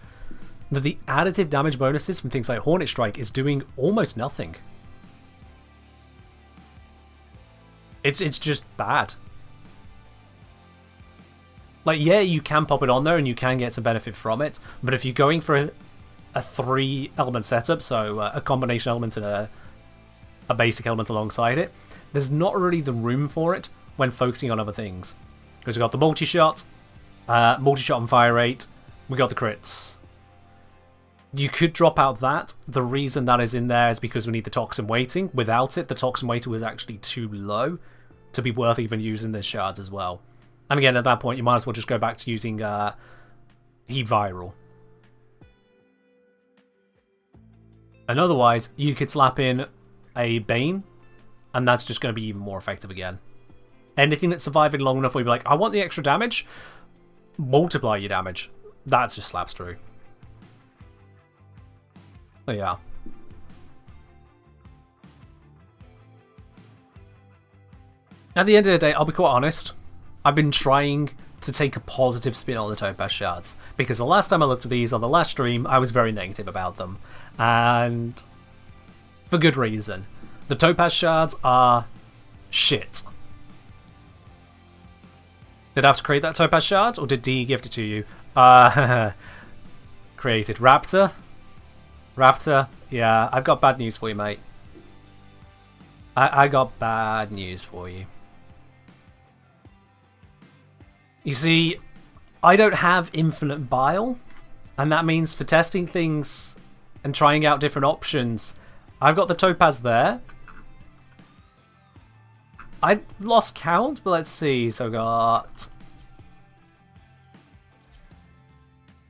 that the additive damage bonuses from things like Hornet Strike is doing almost nothing. It's just bad. Like, yeah, you can pop it on there and you can get some benefit from it, but if you're going for a 3-element setup, so a combination element and a basic element alongside it, there's not really the room for it when focusing on other things. Because we've got the multi-shot and fire rate, we got the crits. You could drop out that. The reason that is in there is because we need the toxin weighting. Without it, the toxin weighting was actually too low to be worth even using the shards as well. And again, at that point, you might as well just go back to using Heat Viral. And otherwise, you could slap in a Bane, and that's just going to be even more effective again. Anything that's surviving long enough where you're like, I want the extra damage, multiply your damage. That just slaps through. So yeah. At the end of the day, I'll be quite honest, I've been trying to take a positive spin on the Topaz shards, because the last time I looked at these on the last stream, I was very negative about them, and for good reason. The Topaz shards are shit. Did I have to create that Topaz shard, or did D gift it to you? Created Raptor. Raptor, yeah, I've got bad news for you, mate. I got bad news for you. You see, I don't have infinite bile, and that means for testing things and trying out different options, I've got the Topaz there. I lost count, but let's see. So I got...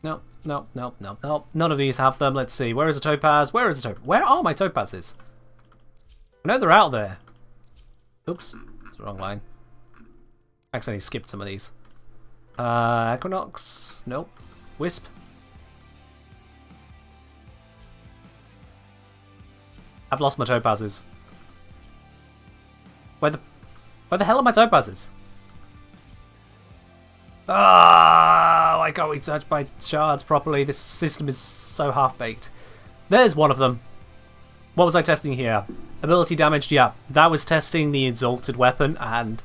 No. None of these have them. Let's see. Where is the Topaz? Where is the Topaz? Where are my Topazes? I know they're out there. Oops, it's the wrong line. Accidentally skipped some of these. Equinox, nope. Wisp. I've lost my topazes. Where the hell are my topazes? Ah, I can't research my shards properly. This system is so half-baked. There's one of them. What was I testing here? Ability damage, yeah. That was testing the Exalted Weapon, and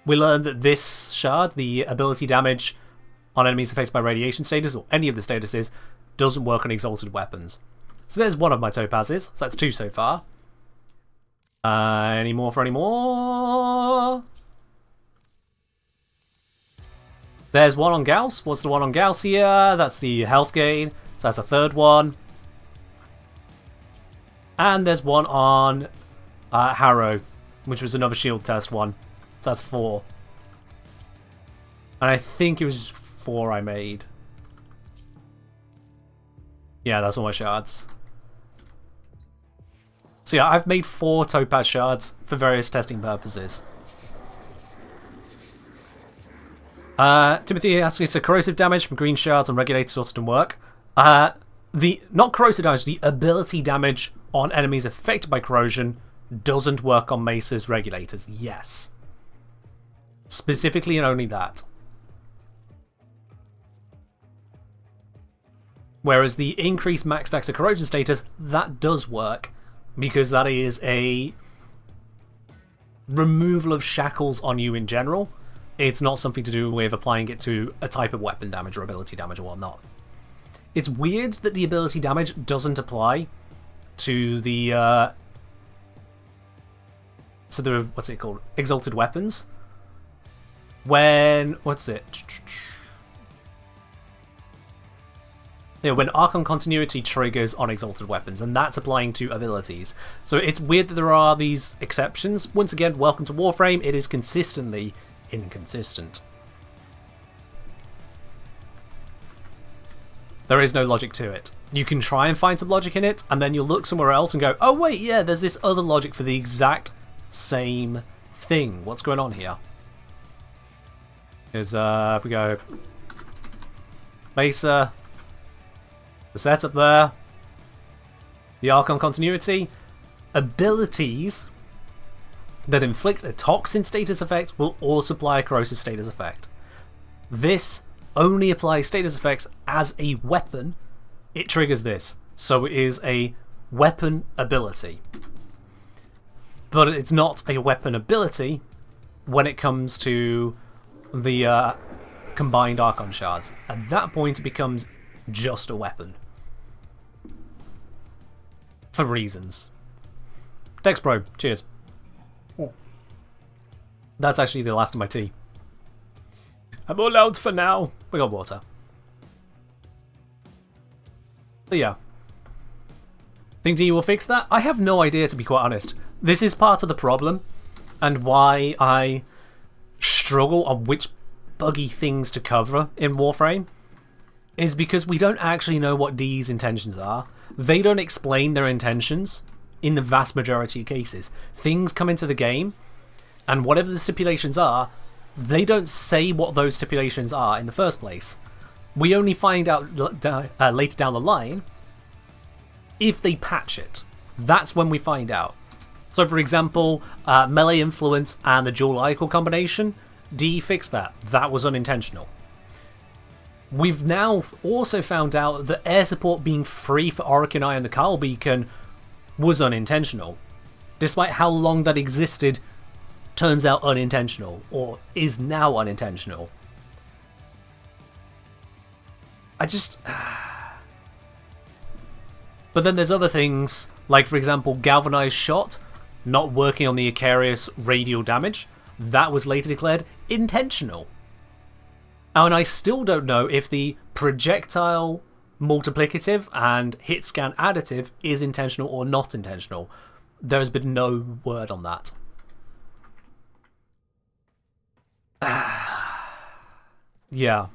we learned that this shard, the ability damage on enemies affected by radiation status, or any of the statuses, doesn't work on Exalted Weapons. So there's one of my topazes. So that's 2 so far. Any more for any more? There's one on Gauss. What's the one on Gauss here? That's the health gain. So that's a 3rd one. And there's one on Harrow, which was another shield test one. So that's 4. And I think it was 4 I made. Yeah, that's all my shards. So yeah, I've made 4 Topaz shards for various testing purposes. Timothy asks, it's a corrosive damage from green shards on regulators also didn't work. Not corrosive damage, the ability damage on enemies affected by corrosion doesn't work on Mesa's regulators. Yes. Specifically and only that. Whereas the increased max stacks of corrosion status, that does work. Because that is a removal of shackles on you in general. It's not something to do with applying it to a type of weapon damage or ability damage or whatnot. It's weird that the ability damage doesn't apply to the what's it called? Exalted weapons. When what's it? Yeah, when Archon Continuity triggers on Exalted Weapons, and that's applying to abilities. So it's weird that there are these exceptions. Once again, welcome to Warframe. It is consistently inconsistent. There is no logic to it. You can try and find some logic in it, and then you'll look somewhere else and go, oh wait, yeah, there's this other logic for the exact same thing. What's going on here? Because, if we go... Mesa... The setup there, the Archon Continuity, abilities that inflict a toxin status effect will also apply a corrosive status effect. This only applies status effects as a weapon. It triggers this, so it is a weapon ability. But it's not a weapon ability when it comes to the combined Archon shards. At that point it becomes just a weapon. For reasons. Dexpro, cheers. Oh. That's actually the last of my tea. I'm all out for now. We got water. So yeah. Think you will fix that? I have no idea, to be quite honest. This is part of the problem, and why I struggle on which buggy things to cover in Warframe, is because we don't actually know what D's intentions are. They don't explain their intentions in the vast majority of cases. Things come into the game, and whatever the stipulations are, they don't say what those stipulations are in the first place. We only find out later down the line if they patch it. That's when we find out. So for example, melee influence and the dual icon combination, D fixed that. That was unintentional. We've now also found out that air support being free for Eye and the Carl Beacon was unintentional. Despite how long that existed, turns out unintentional, or is now unintentional. But then there's other things, like for example, Galvanized Shot, not working on the Icarius radial damage. That was later declared intentional. And I still don't know if the projectile multiplicative and hit scan additive is intentional or not intentional. There has been no word on that. Yeah.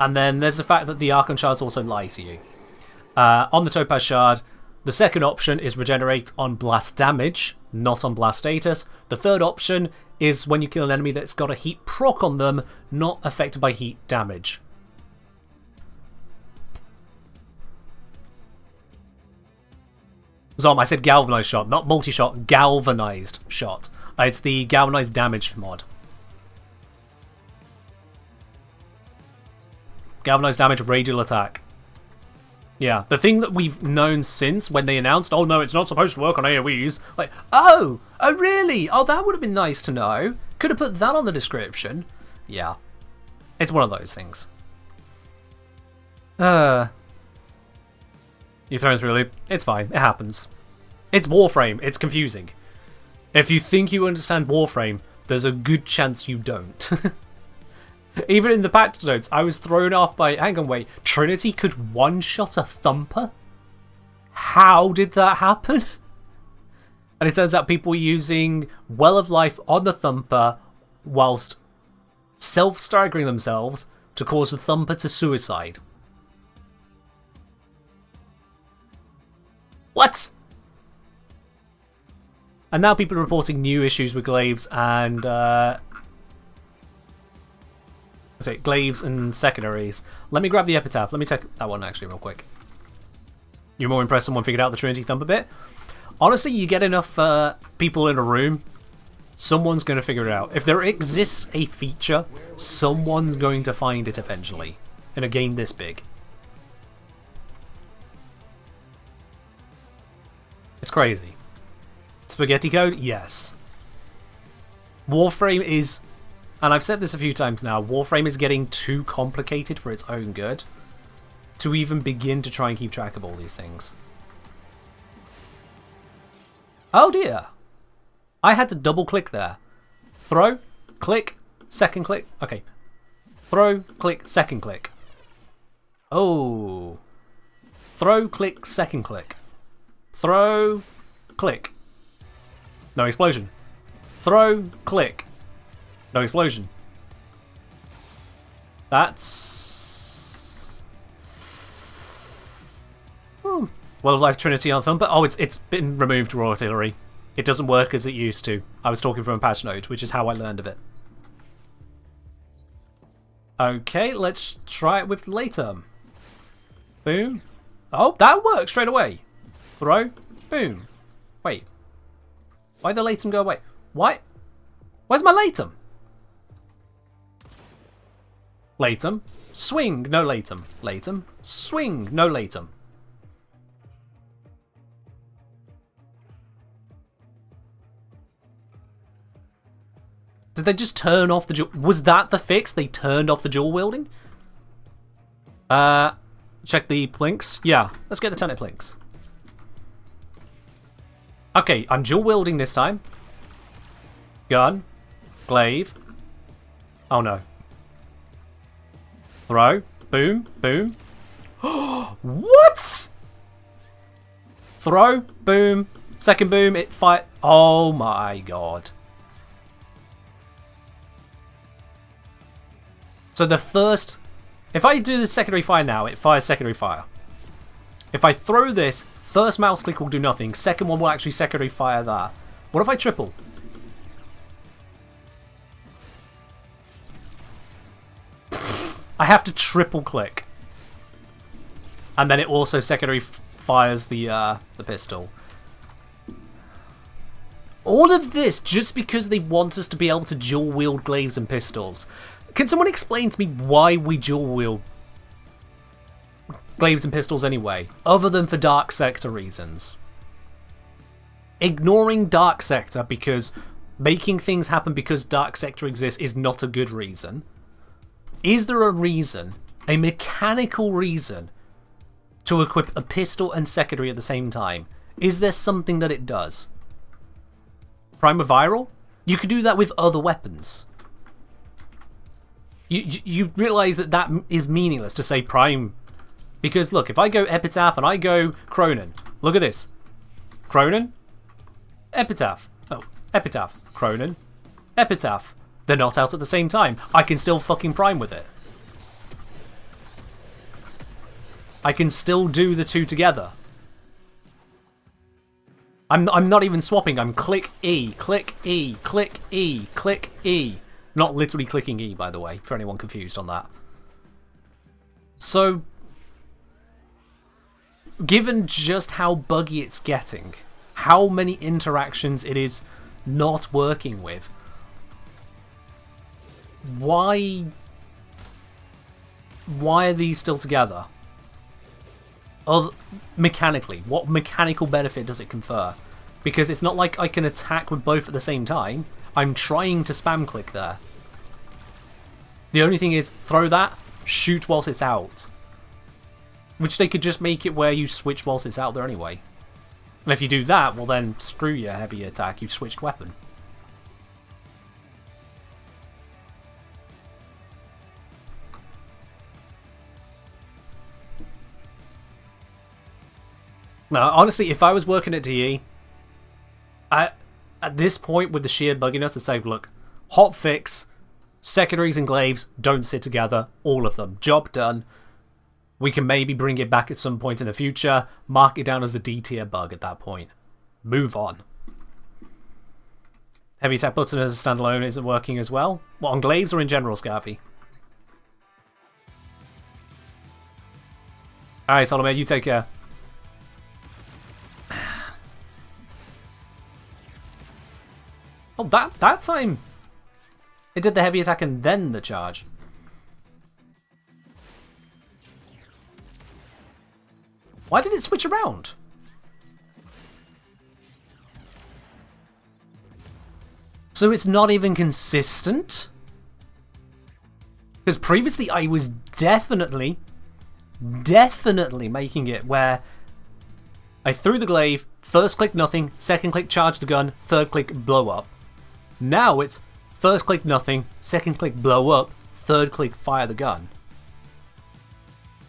And then there's the fact that the Archon shards also lie to you. On the Topaz shard, the second option is regenerate on blast damage not on blast status. The third option is when you kill an enemy that's got a heat proc on them, not affected by heat damage. Zom, I said galvanized shot, not multi-shot, galvanized shot. It's the galvanized damage mod. Galvanized damage, radial attack. Yeah, the thing that we've known since when they announced, oh no, it's not supposed to work on AoEs. Like, oh really? Oh, that would have been nice to know. Could have put that on the description. Yeah, it's one of those things. You thrown through a loop. It's fine. It happens. It's Warframe. It's confusing. If you think you understand Warframe, there's a good chance you don't. Even in the patch notes, I was thrown off by... Hang on, wait. Trinity could one-shot a Thumper? How did that happen? And it turns out people were using Well of Life on the Thumper whilst self-staggering themselves to cause the Thumper to suicide. What? And now people are reporting new issues with glaives and glaives and secondaries. Let me grab the epitaph. Let me take that one actually real quick. You're more impressed someone figured out the Trinity Thumper bit? Honestly, you get enough people in a room, someone's going to figure it out. If there exists a feature, someone's going to find it eventually in a game this big. It's crazy. Spaghetti code? Yes. Warframe is, and I've said this a few times now, Warframe is getting too complicated for its own good to even begin to try and keep track of all these things. Oh dear. I had to double click there. Throw, click, second click. Okay. Throw, click, second click. Oh. Throw, click, second click. Throw, click. No explosion. Throw, click. No explosion. That's... Well of Life Trinity on Thumper. Oh, it's been removed, Raw Artillery. It doesn't work as it used to. I was talking from a patch note, which is how I learned of it. Okay, let's try it with later. Boom. Oh, that works straight away. Throw. Boom. Wait. Why'd the latum go away? Why? Where's my latum? Latum. Swing. No latum. Latum. Swing. No latum. Did they just turn off the dual... Was that the fix? They turned off the dual wielding? Check the plinks. Yeah, let's get the turnip plinks. Okay, I'm dual wielding this time. Gun. Glaive. Oh no. Throw. Boom. Boom. What? Throw. Boom. Second boom. It fire. Oh my god. So the first... If I do the secondary fire now, it fires secondary fire. If I throw this, first mouse click will do nothing. Second one will actually secondary fire that. What if I triple? I have to triple click. And then it also secondary fires the pistol. All of this just because they want us to be able to dual wield glaives and pistols. Can someone explain to me why we dual wield glaives and pistols anyway, other than for Dark Sector reasons? Ignoring Dark Sector because making things happen because Dark Sector exists is not a good reason. Is there a reason, a mechanical reason, to equip a pistol and secondary at the same time? Is there something that it does? Prime with viral? You could do that with other weapons. You realise that that is meaningless to say prime. Because look, if I go Epitaph and I go Cronin, look at this. Cronin, Epitaph. Oh, Epitaph, Cronin, Epitaph. They're not out at the same time. I can still fucking prime with it. I can still do the two together. I'm not even swapping. I'm click E, click E, click E, click E. Not literally clicking E, by the way, for anyone confused on that. So, given just how buggy it's getting, how many interactions it is not working with, why are these still together? Mechanically, what mechanical benefit does it confer? Because it's not like I can attack with both at the same time. I'm trying to spam click there. The only thing is, throw that, shoot whilst it's out. Which they could just make it where you switch whilst it's out there anyway. And if you do that, well then, screw your heavy attack, you've switched weapon. Now, honestly, if I was working at DE, at this point with the sheer bugginess, I'd say, look, hot fix, secondaries and glaives don't sit together, all of them. Job done. We can maybe bring it back at some point in the future, mark it down as the D tier bug at that point. Move on. Heavy attack button as a standalone isn't working as well. What, on glaives or in general, Scarfy? Alright, Solomon, you take care. Oh, that time it did the heavy attack and then the charge. Why did it switch around? So it's not even consistent? Because previously I was definitely making it where I threw the glaive, first click nothing, second click charge the gun, third click blow up. Now it's first click nothing, second click blow up, third click fire the gun.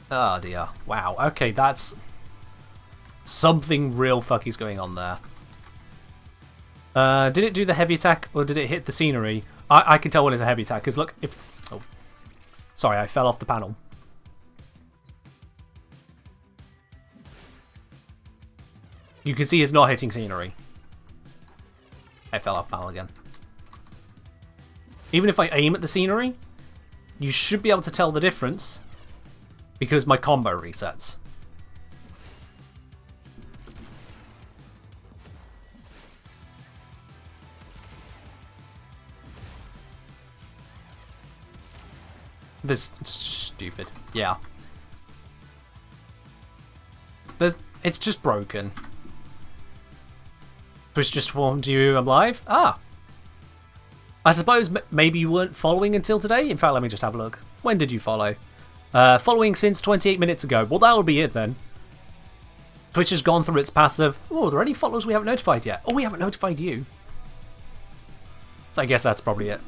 Oh dear. Wow. Okay, that's something real fucky's going on there. Did it do the heavy attack or did it hit the scenery? I can tell when it's a heavy attack because look, if... Oh. Sorry, I fell off the panel. You can see it's not hitting scenery. I fell off panel again. Even if I aim at the scenery, you should be able to tell the difference because my combo resets. This is stupid. Yeah. It's just broken. Twitch just informed you I'm live? Ah! I suppose maybe you weren't following until today? In fact, let me just have a look. When did you follow? Following since 28 minutes ago. Well, that'll be it then. Twitch has gone through its passive. Oh, are there any followers we haven't notified yet? Oh, we haven't notified you. So I guess that's probably it.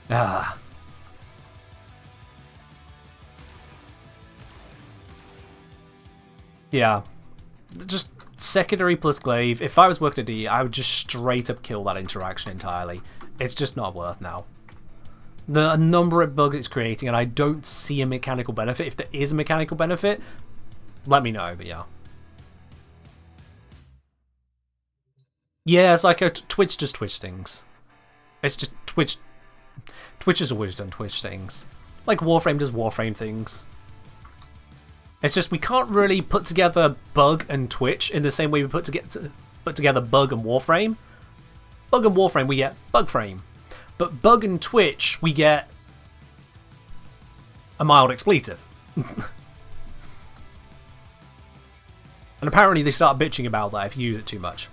Ah. Yeah. Just secondary plus glaive. If I was working at DE, I would just straight up kill that interaction entirely. It's just not worth now. The number of bugs it's creating, and I don't see a mechanical benefit. If there is a mechanical benefit, let me know, but yeah. Yeah, it's like Twitch does Twitch things. It's just Twitch has always done Twitch things. Like Warframe does Warframe things. It's just we can't really put together Bug and Twitch in the same way we put together Bug and Warframe. Bug and Warframe we get Bugframe. But Bug and Twitch we get a mild expletive. And apparently they start bitching about that if you use it too much.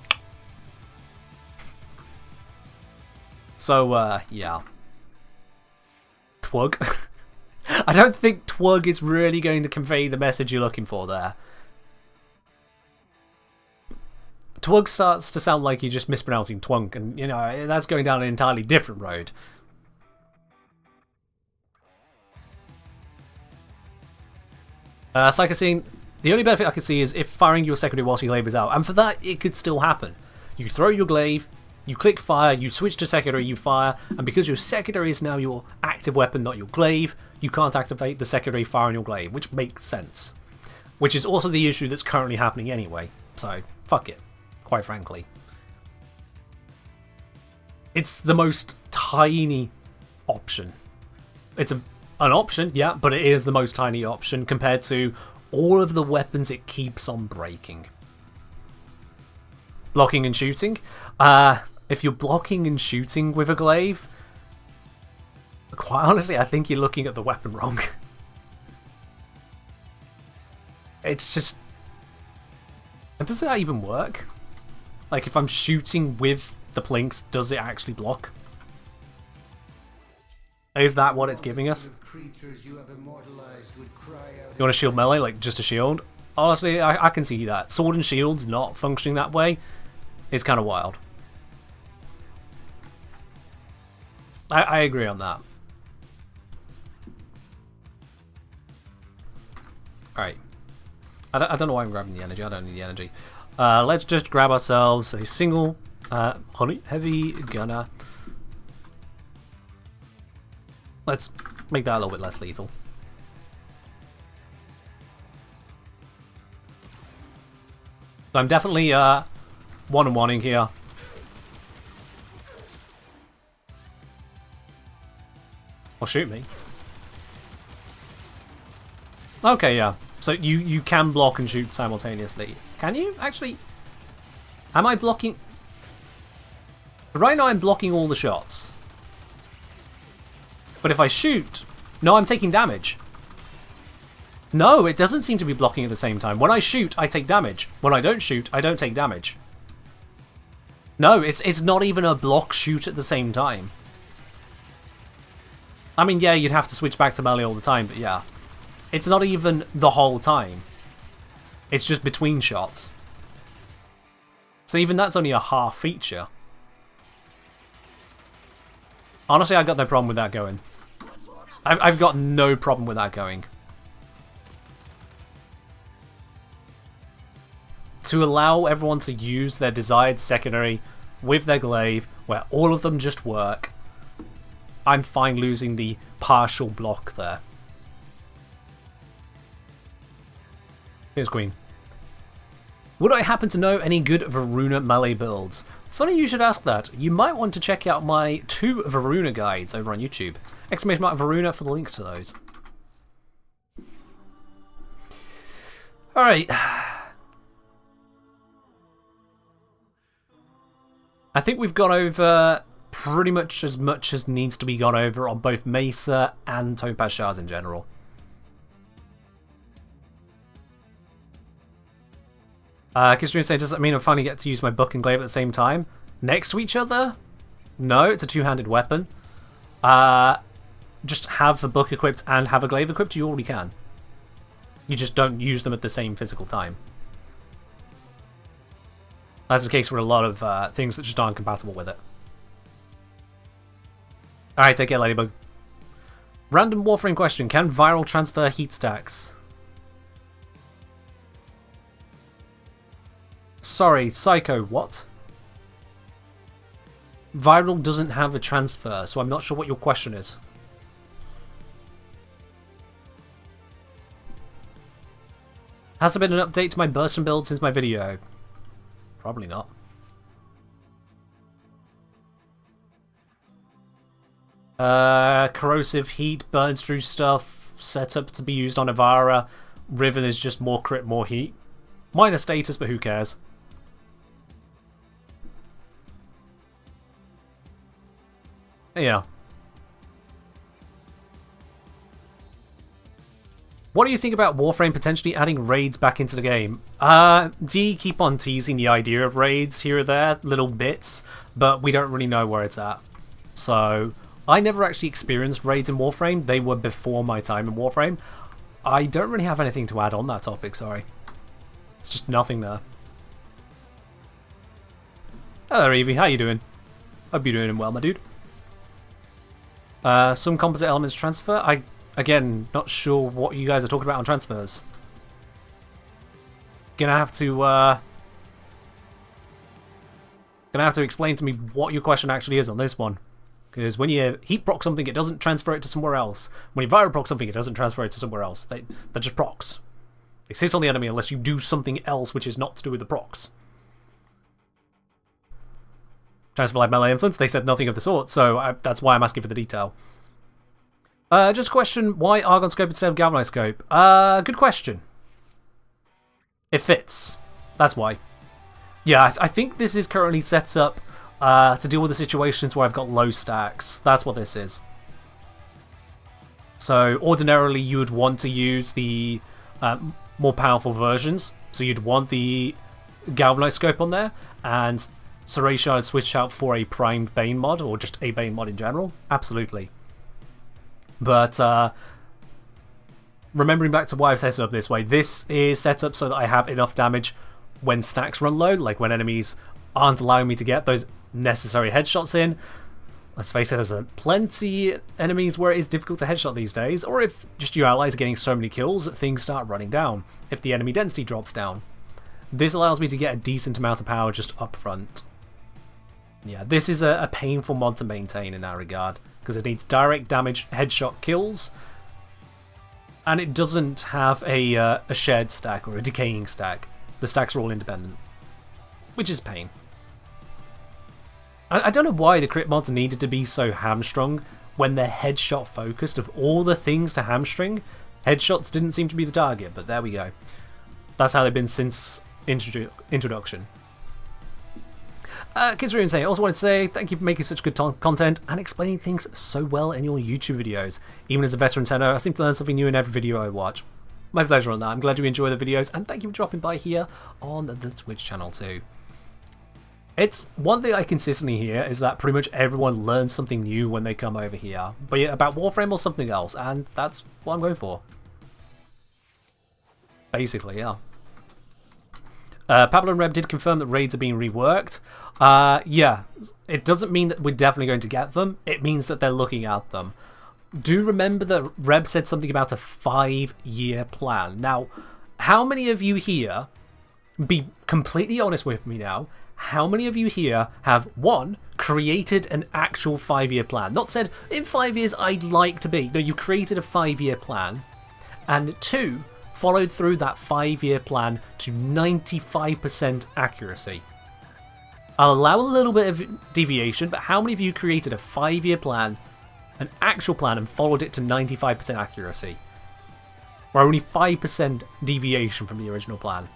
So, yeah. Twug. I don't think Twug is really going to convey the message you're looking for there. Twug starts to sound like you're just mispronouncing twunk, and, you know, that's going down an entirely different road. Psychoscene, the only benefit I can see is if firing your secondary whilst your glaive is out, and for that, it could still happen. You throw your glaive, you click fire, you switch to secondary, you fire, and because your secondary is now your active weapon, not your glaive, you can't activate the secondary fire on your glaive, which makes sense. which is also the issue that's currently happening anyway. So, fuck it, quite frankly. It's the most tiny option. It's an option, yeah, but it is the most tiny option compared to all of the weapons it keeps on breaking. Blocking and shooting. If you're blocking and shooting with a glaive, quite honestly, I think you're looking at the weapon wrong. It's just... Does that even work? Like, if I'm shooting with the plinks, does it actually block? Is that what it's giving us? Creatures you have immortalized would cry out. You want a shield melee, like just a shield? Honestly, I can see that. Sword and shields not functioning that way is kind of wild. I agree on that. Alright. I don't know why I'm grabbing the energy. I don't need the energy. Let's just grab ourselves a single heavy gunner. Let's make that a little bit less lethal. So I'm definitely one-on-one-ing here. Or shoot me. Okay, yeah. So you can block and shoot simultaneously. Can you? Actually, am I blocking? Right now I'm blocking all the shots. But if I shoot... No, I'm taking damage. No, it doesn't seem to be blocking at the same time. When I shoot, I take damage. When I don't shoot, I don't take damage. No, it's not even a block shoot at the same time. I mean, yeah, you'd have to switch back to melee all the time, but yeah. It's not even the whole time. It's just between shots. So even that's only a half feature. Honestly, I've got no problem with that going. I've got no problem with that going. To allow everyone to use their desired secondary with their glaive, where all of them just work, I'm fine losing the partial block there. Here's Queen. Would I happen to know any good Varuna melee builds? Funny you should ask that. You might want to check out my 2 Varuna guides over on YouTube. Exclamation mark Varuna for the links to those. Alright. I think we've got over pretty much as needs to be gone over on both Mesa and Topaz shards in general. Kistrian saying, does that mean I finally get to use my book and glaive at the same time? Next to each other? No, it's a two-handed weapon. Just have the book equipped and have a glaive equipped, you already can. You just don't use them at the same physical time. That's the case with a lot of things that just aren't compatible with it. Alright, take care, Ladybug. Random Warframe question. Can viral transfer heat stacks? Sorry, Psycho, what? Viral doesn't have a transfer, so I'm not sure what your question is. Has there been an update to my Burston build since my video? Probably not. Corrosive heat burns through stuff, set up to be used on Avara. Riven is just more crit, more heat. Minor status, but who cares? Yeah. What do you think about Warframe potentially adding raids back into the game? D keep on teasing the idea of raids here or there, little bits, but we don't really know where it's at. So, I never actually experienced raids in Warframe. They were before my time in Warframe. I don't really have anything to add on that topic, sorry. It's just nothing there. Hello, Evie. How you doing? Hope you're doing well, my dude. Some composite elements transfer. Again, not sure what you guys are talking about on transfers. Gonna have to explain to me what your question actually is on this one. Because when you heat proc something, it doesn't transfer it to somewhere else. When you viral proc something, it doesn't transfer it to somewhere else. They're just procs. They sit on the enemy unless you do something else which is not to do with the procs. Transfer like melee influence, they said nothing of the sort, so that's why I'm asking for the detail. Just a question, why Argon Scope instead of Galvanized Scope? Good question. It fits. That's why. Yeah, I think this is currently set up to deal with the situations where I've got low stacks. That's what this is. So ordinarily you would want to use the more powerful versions. So you'd want the Galvanized Scope on there, and Serration would switch out for a primed Bane mod, or just a Bane mod in general. Absolutely. But remembering back to why I've set it up this way, this is set up so that I have enough damage when stacks run low, like when enemies aren't allowing me to get those necessary headshots in. Let's face it, there's plenty enemies where it is difficult to headshot these days, or if just your allies are getting so many kills that things start running down, if the enemy density drops down. This allows me to get a decent amount of power just up front. Yeah, this is a painful mod to maintain in that regard, because it needs direct damage headshot kills, and it doesn't have a shared stack or a decaying stack. The stacks are all independent, which is pain. I don't know why the crit mods needed to be so hamstrung when they're headshot focused. Of all the things to hamstring, headshots didn't seem to be the target, but there we go. That's how they've been since introduction. Kids Room saying, I also want to say thank you for making such good content and explaining things so well in your YouTube videos. Even as a veteran tenor, I seem to learn something new in every video I watch. My pleasure on that. I'm glad you enjoy the videos, and thank you for dropping by here on the Twitch channel too. It's one thing I consistently hear is that pretty much everyone learns something new when they come over here, but yeah, about Warframe or something else, and that's what I'm going for. Basically, yeah. Pablo and Reb did confirm that raids are being reworked. Yeah, it doesn't mean that we're definitely going to get them, it means that they're looking at them. Do remember that Reb said something about a 5-year plan. Now, how many of you here, be completely honest with me now, how many of you here have, 1, created an actual 5-year plan? Not said, in 5 years I'd like to be. No, you created a 5-year plan. And 2, followed through that 5-year plan to 95% accuracy. I'll allow a little bit of deviation, but how many of you created a 5-year plan, an actual plan, and followed it to 95% accuracy? Or only 5% deviation from the original plan?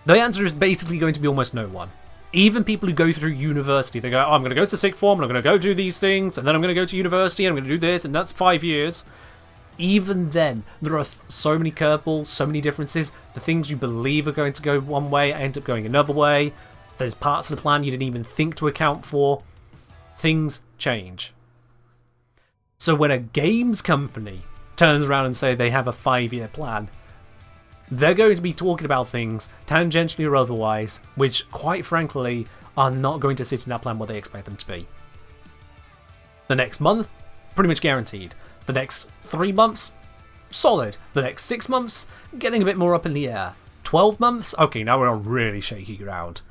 The answer is basically going to be almost no one. Even people who go through university, they go, oh, I'm going to go to sixth form, and I'm going to go do these things, and then I'm going to go to university, and I'm going to do this, and that's 5 years. Even then, there are so many curveballs, so many differences. The things you believe are going to go one way end up going another way. There's parts of the plan you didn't even think to account for. Things change. So when a games company turns around and say they have a 5-year plan, they're going to be talking about things, tangentially or otherwise, which, quite frankly, are not going to sit in that plan where they expect them to be. The next month, pretty much guaranteed. The next 3 months, solid. The next 6 months, getting a bit more up in the air. 12 months, okay, now we're on really shaky ground.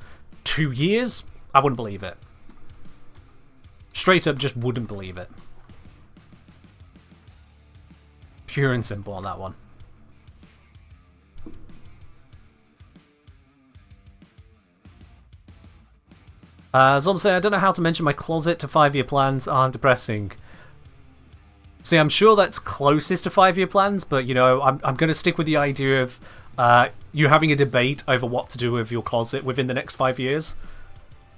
2 years, I wouldn't believe it. Straight up, just wouldn't believe it. Pure and simple on that one. Zom saying, I don't know how to mention my closet to 5-year plans aren't depressing. See, I'm sure that's closest to 5-year plans, but, you know, I'm going to stick with the idea of you having a debate over what to do with your closet within the next 5 years.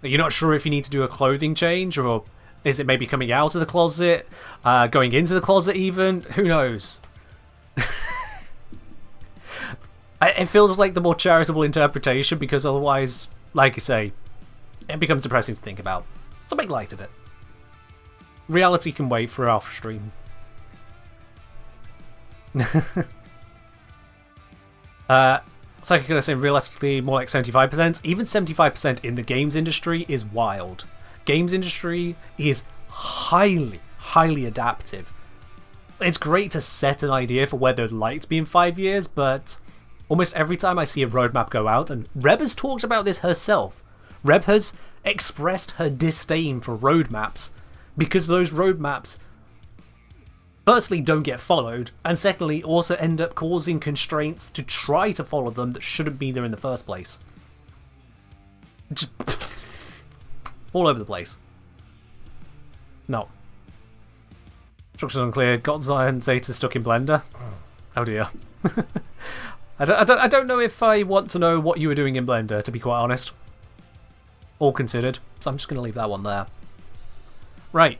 You're not sure if you need to do a clothing change, or is it maybe coming out of the closet, going into the closet even? Who knows? It feels like the more charitable interpretation, because otherwise, like you say, it becomes depressing to think about. So make light of it. Reality can wait for Alpha Stream. Psychic gonna say realistically more like 75%. Even 75% in the games industry is wild. Games industry is highly adaptive. It's great to set an idea for where they'd like to be in 5 years, but almost every time I see a roadmap go out, and Reb has talked about this herself, Reb has expressed her disdain for roadmaps because those roadmaps firstly, don't get followed, and secondly, also end up causing constraints to try to follow them that shouldn't be there in the first place. Just all over the place. No. Instructions unclear. Got Zion Zeta stuck in Blender. Oh dear. I don't know if I want to know what you were doing in Blender, to be quite honest. All considered. So I'm just going to leave that one there. Right.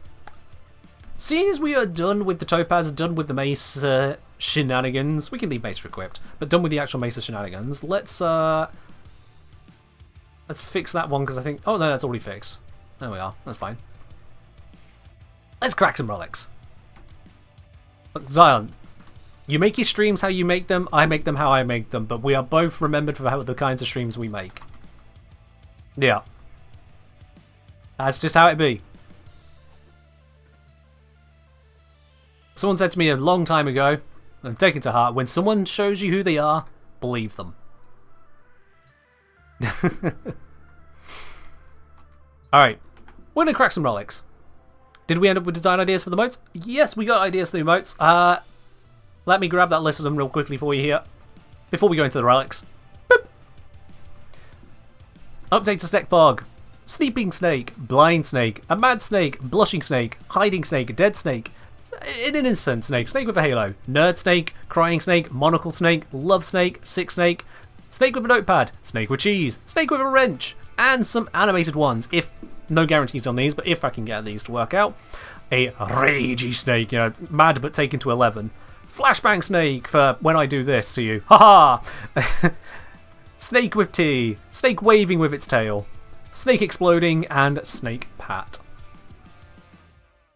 Seeing as we are done with the Topaz, done with the Mesa shenanigans, we can leave Mesa equipped, but done with the actual Mesa shenanigans, let's fix that one, because I think... Oh, no, that's already fixed. There we are. That's fine. Let's crack some relics. Look, Zion, you make your streams how you make them, I make them how I make them, but we are both remembered for the kinds of streams we make. Yeah. That's just how it be. Someone said to me a long time ago, and take it to heart, when someone shows you who they are, believe them. Alright, we're going to crack some relics. Did we end up with design ideas for the emotes? Yes, we got ideas for the emotes. Let me grab that list of them real quickly for you here, before we go into the relics. Boop. Update to Snake Bog. Sleeping Snake, Blind Snake, a Mad Snake, Blushing Snake, Hiding Snake, Dead Snake, an Innocent Snake, Snake with a Halo, Nerd Snake, Crying Snake, Monocle Snake, Love Snake, Sick Snake, Snake with a Notepad, Snake with Cheese, Snake with a Wrench, and some animated ones, if no guarantees on these, but if I can get these to work out. A Ragey Snake, you know, mad but taken to 11. Flashbang Snake for when I do this to you. Haha! Snake with T, Snake waving with its tail, Snake exploding, and Snake Pat.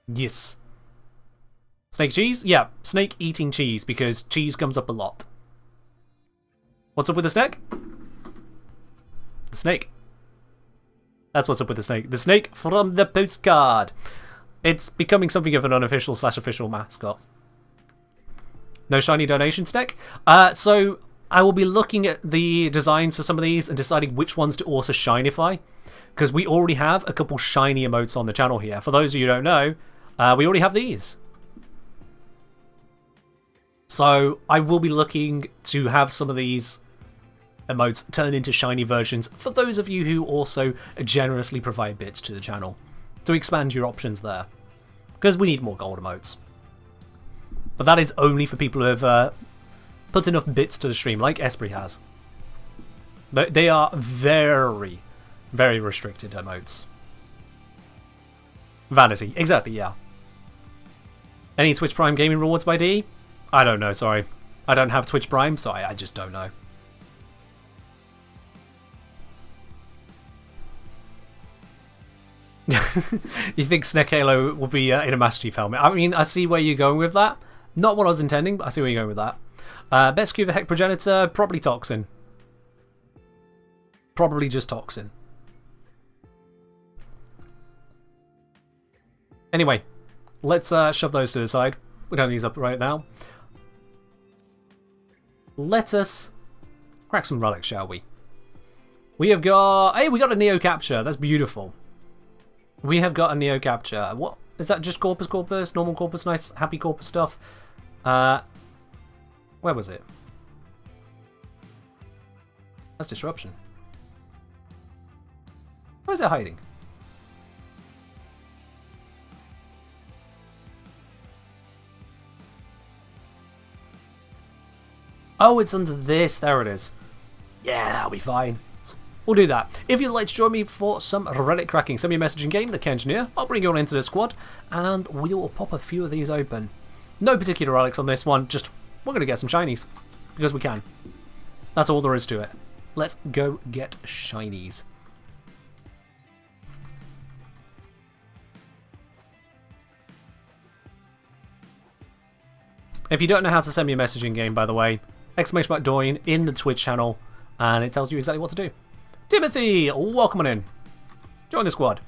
Yes. Snake cheese? Yeah, Snake eating cheese, because cheese comes up a lot. What's up with the snake? The snake. That's what's up with the snake. The snake from the postcard. It's becoming something of an unofficial / official mascot. No shiny donation snake? So I will be looking at the designs for some of these and deciding which ones to also shinify, because we already have a couple shiny emotes on the channel here. For those of you who don't know, we already have these. So I will be looking to have some of these emotes turn into shiny versions for those of you who also generously provide bits to the channel to expand your options there, because we need more gold emotes. But that is only for people who have put enough bits to the stream, like Esprit has. They are very, very restricted emotes. Vanity, exactly, yeah. Any Twitch Prime gaming rewards by D? I don't know, sorry. I don't have Twitch Prime, so I just don't know. You think Snake Halo will be in a Master Chief helmet? I mean, I see where you're going with that. Not what I was intending, but I see where you're going with that. Best Q the Heck Progenitor, probably Toxin. Probably just Toxin. Anyway, let's shove those to the side. We don't need these up right now. Let us crack some relics, shall we? We have got... Hey, we got a Neo Capture. That's beautiful. We have got a Neo Capture. What? Is that just Corpus Corpus? Normal Corpus? Nice, happy Corpus stuff? Where was it? That's Disruption. Where's it hiding? Oh, it's under this. There it is. Yeah, that'll be fine. We'll do that. If you'd like to join me for some relic cracking, send me a message in game, the Kengineer. I'll bring you on into the squad, and we will pop a few of these open. No particular relics on this one, just we're going to get some shinies. Because we can. That's all there is to it. Let's go get shinies. If you don't know how to send me a message in game, by the way, !Doin in the Twitch channel, and it tells you exactly what to do. Timothy, welcome on in. Join the squad.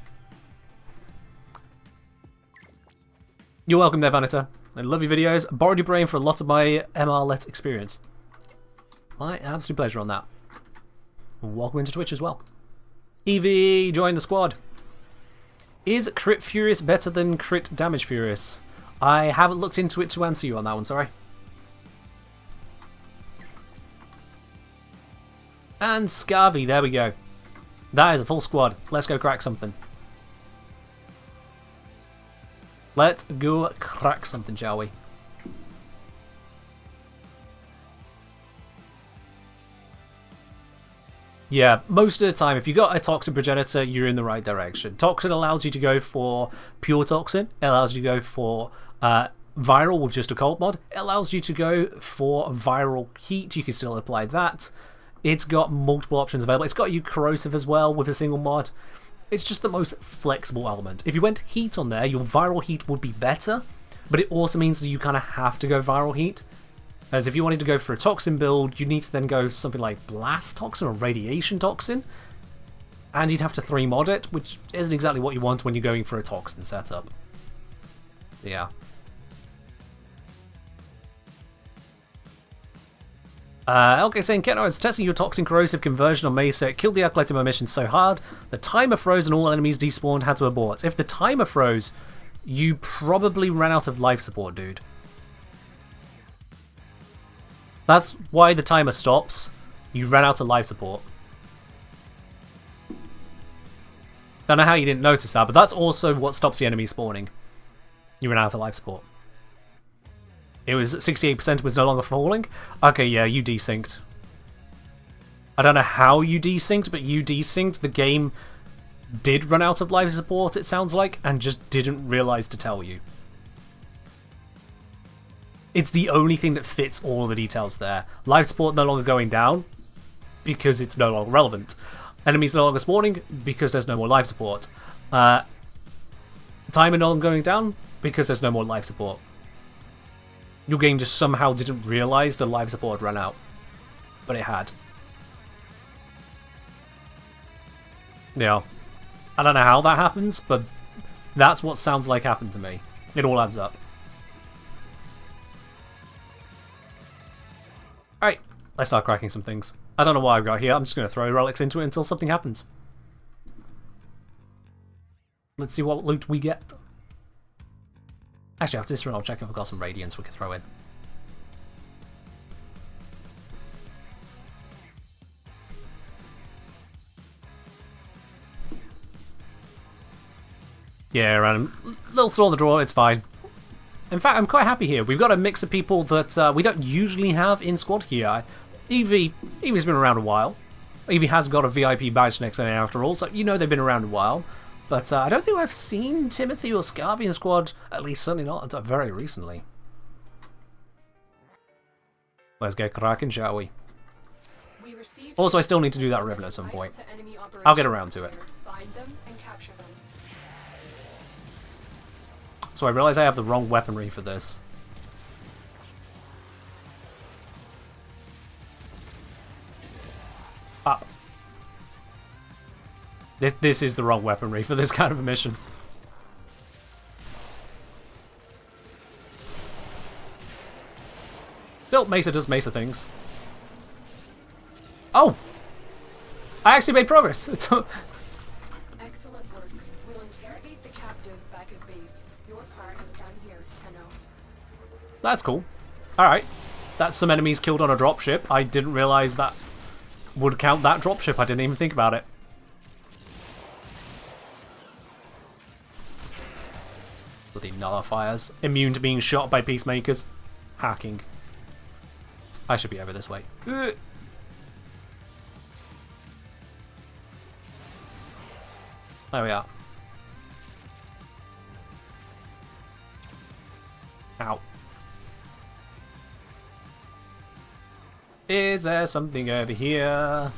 You're welcome there, Vanita. I love your videos. Borrowed your brain for a lot of my MR-let experience. My absolute pleasure on that. Welcome into Twitch as well. Evie, join the squad. Is Crit Furious better than Crit Damage Furious? I haven't looked into it to answer you on that one, sorry. And Scarvy, there we go. That is a full squad. Let's go crack something. Let's go crack something, shall we? Yeah, most of the time, if you got a Toxin Progenitor, you're in the right direction. Toxin allows you to go for pure Toxin. It allows you to go for Viral with just a cold mod. It allows you to go for Viral Heat. You can still apply that. It's got multiple options available. It's got you Corrosive as well with a single mod. It's just the most flexible element. If you went Heat on there, your Viral Heat would be better, but it also means that you kind of have to go Viral Heat. As if you wanted to go for a Toxin build, you need to then go something like Blast Toxin or Radiation Toxin. And you'd have to 3-mod it, which isn't exactly what you want when you're going for a Toxin setup. Yeah. Okay, saying, Ken, I was testing your Toxin Corrosive conversion on Mesa. It killed the Acolyte in my mission so hard. The timer froze and all enemies despawned, had to abort. If the timer froze, you probably ran out of life support, dude. That's why the timer stops. You ran out of life support. Don't know how you didn't notice that, but that's also what stops the enemy spawning. You ran out of life support. It was 68%, was no longer falling. Okay, yeah, you desynced. I don't know how you desynced, but you desynced. The game did run out of life support, it sounds like, and just didn't realise to tell you. It's the only thing that fits all the details there. Life support no longer going down because it's no longer relevant. Enemies no longer spawning because there's no more life support. Timer no longer going down because there's no more life support. Your game just somehow didn't realise the life support ran out. But it had. Yeah. I don't know how that happens, but that's what sounds like happened to me. It all adds up. Alright, let's start cracking some things. I don't know what I've got here, I'm just going to throw relics into it until something happens. Let's see what loot we get. Actually, after this run I'll check if I've got some Radiance we can throw in. Yeah, random. Little slow on the draw, it's fine. In fact, I'm quite happy here. We've got a mix of people that we don't usually have in squad here. Evie's been around a while. Evie has got a VIP badge next to it after all, so you know they've been around a while. But I don't think I've seen Timothy or Scarvy in squad, at least certainly not until very recently. Let's get cracking, shall we? Also, I still need to do that ribbon at some point. I'll get around to it. Find them and capture them. So I realise I have the wrong weaponry for this. Ah. This is the wrong weaponry for this kind of a mission. Still, Mesa does Mesa things. Oh! I actually made progress! Excellent work. We'll interrogate the captive back at base. Your part is done here, Tenno. That's cool. Alright. That's some enemies killed on a dropship. I didn't realise that would count that dropship. I didn't even think about it. Bloody nullifiers. Immune to being shot by peacemakers. Hacking. I should be over this way. There we are. Ow. Is there something over here?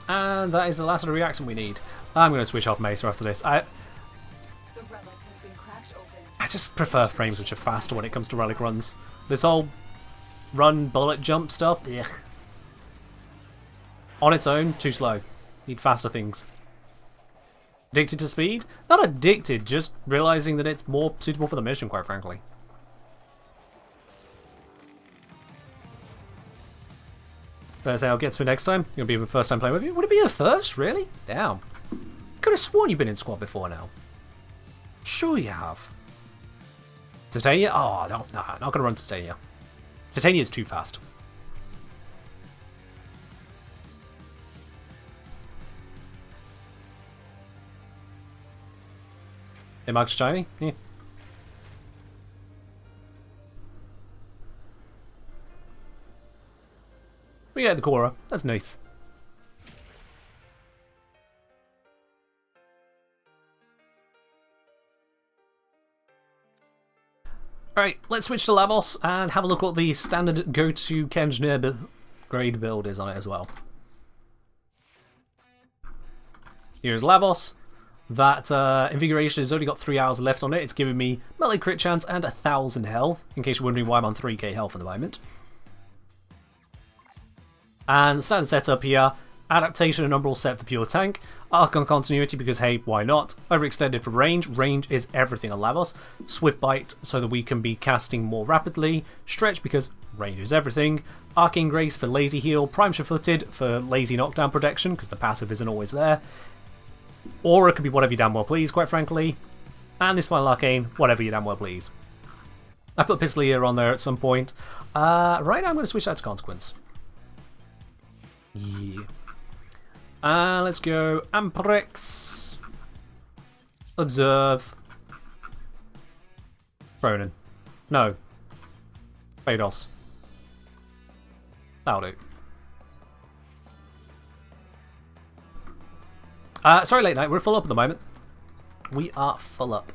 And that is the last of the reaction we need. I'm going to switch off Mesa after this. The relic has been cracked open. I just prefer frames which are faster when it comes to relic runs. This whole run, bullet, jump stuff, ugh. On its own, too slow. Need faster things. Addicted to speed? Not addicted, just realising that it's more suitable for the mission, quite frankly. But as I'll get to it next time. It'll be the first time playing with you. Would it be the first, really? Damn. Could have sworn you've been in squad before now. Sure you have. Titania? Oh, no, not gonna run Titania. Titania is too fast. Hey, Mark's shiny? Yeah. We get the Cora. That's nice. Alright, let's switch to Lavos and have a look what the standard go-to Kenjnir grade build is on it as well. Here's Lavos. That Invigoration has only got 3 hours left on it. It's giving me melee crit chance and 1,000 health, in case you're wondering why I'm on 3k health at the moment. And standard setup here. Adaptation and Umbral set for pure tank. Archon continuity because hey, why not? Overextended for range. Range is everything on Lavos. Swift bite so that we can be casting more rapidly. Stretch because range is everything. Arcane Grace for lazy heal. Prime Footed for lazy knockdown protection because the passive isn't always there. Or it could be whatever you damn well please, quite frankly. And this final arcane, whatever you damn well please. I put Pistolier on there at some point. Right now I'm going to switch that to Consequence. Yeah. Let's go Amprex. Observe. Ronin. No. Phaedos. That'll do. Sorry, late night. We're full up at the moment. We are full up.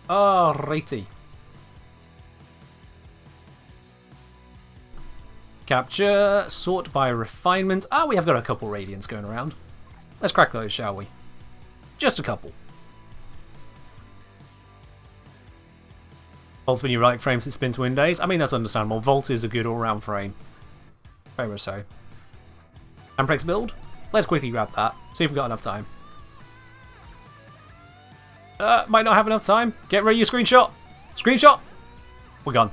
Alrighty. Capture, sort by refinement. Ah, we have got a couple radiants going around. Let's crack those, shall we? Just a couple. Volt's been your right frame since Spin Twin days. I mean, that's understandable. Volt is a good all-round frame. Very much so. Amprex build? Let's quickly grab that. See if we've got enough time. Might not have enough time. Get ready your screenshot. Screenshot! We're gone.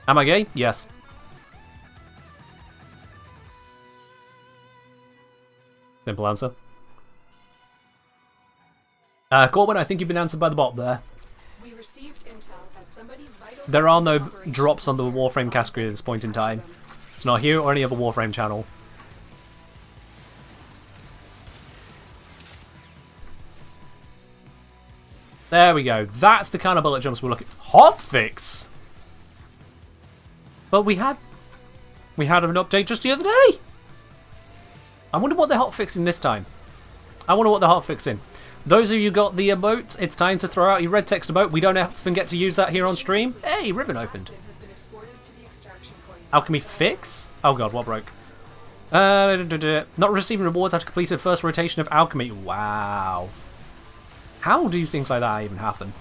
Am I gay? Yes. Simple answer. Corbin, I think you've been answered by the bot there. We received intel that somebody vital There are no drops on the Warframe category at this point in time. It's not here or any other Warframe channel. There we go. That's the kind of bullet jumps we're looking. Hotfix. But we had an update just the other day. I wonder what they're hotfixing this time. I wonder what they're hotfixing. Those of you who got the emote, it's time to throw out your red text emote. We don't often get to use that here on stream. Hey, Ribbon opened. Alchemy fix? Oh god, what broke? Not receiving rewards after completed first rotation of alchemy. Wow. How do things like that even happen?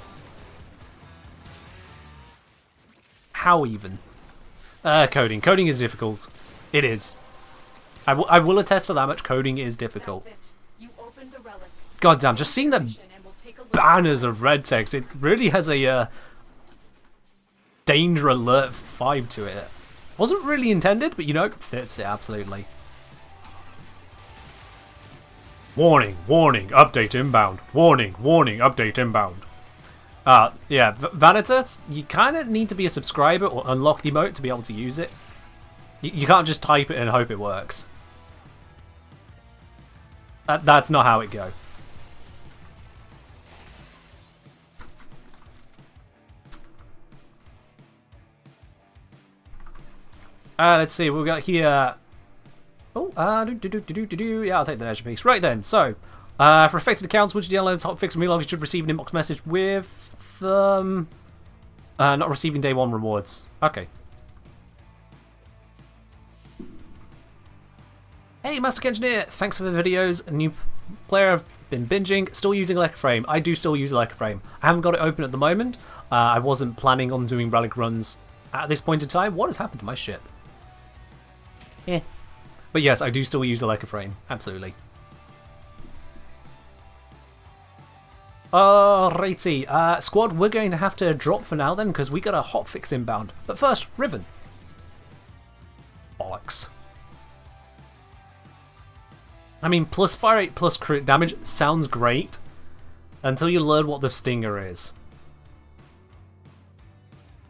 How even? Coding. Coding is difficult. It is. I will attest to that much. Coding is difficult. God damn, just seeing the banners of red text, it really has a danger alert vibe to it. Wasn't really intended, but you know, it fits it absolutely. Warning, warning, update inbound. Warning, warning, update inbound. Yeah, Vanitas, you kind of need to be a subscriber or unlock the emote to be able to use it. You can't just type it and hope it works. That's not how it goes. Let's see, we've got here. Oh, yeah, I'll take the leisure piece. Right then, so for affected accounts, which download the hotfix and relog should receive an inbox message with not receiving day one rewards. Okay. Hey, Master Engineer, thanks for the videos. A new player, I've been binging, still using Electroframe. I do still use Electroframe. I haven't got it open at the moment. I wasn't planning on doing relic runs at this point in time. What has happened to my ship? Eh. But yes, I do still use Electroframe. Absolutely. Alrighty, squad, we're going to have to drop for now then, because we got a hotfix inbound. But first, Riven. Bollocks. I mean, plus fire rate, plus crit damage sounds great, until you learn what the stinger is.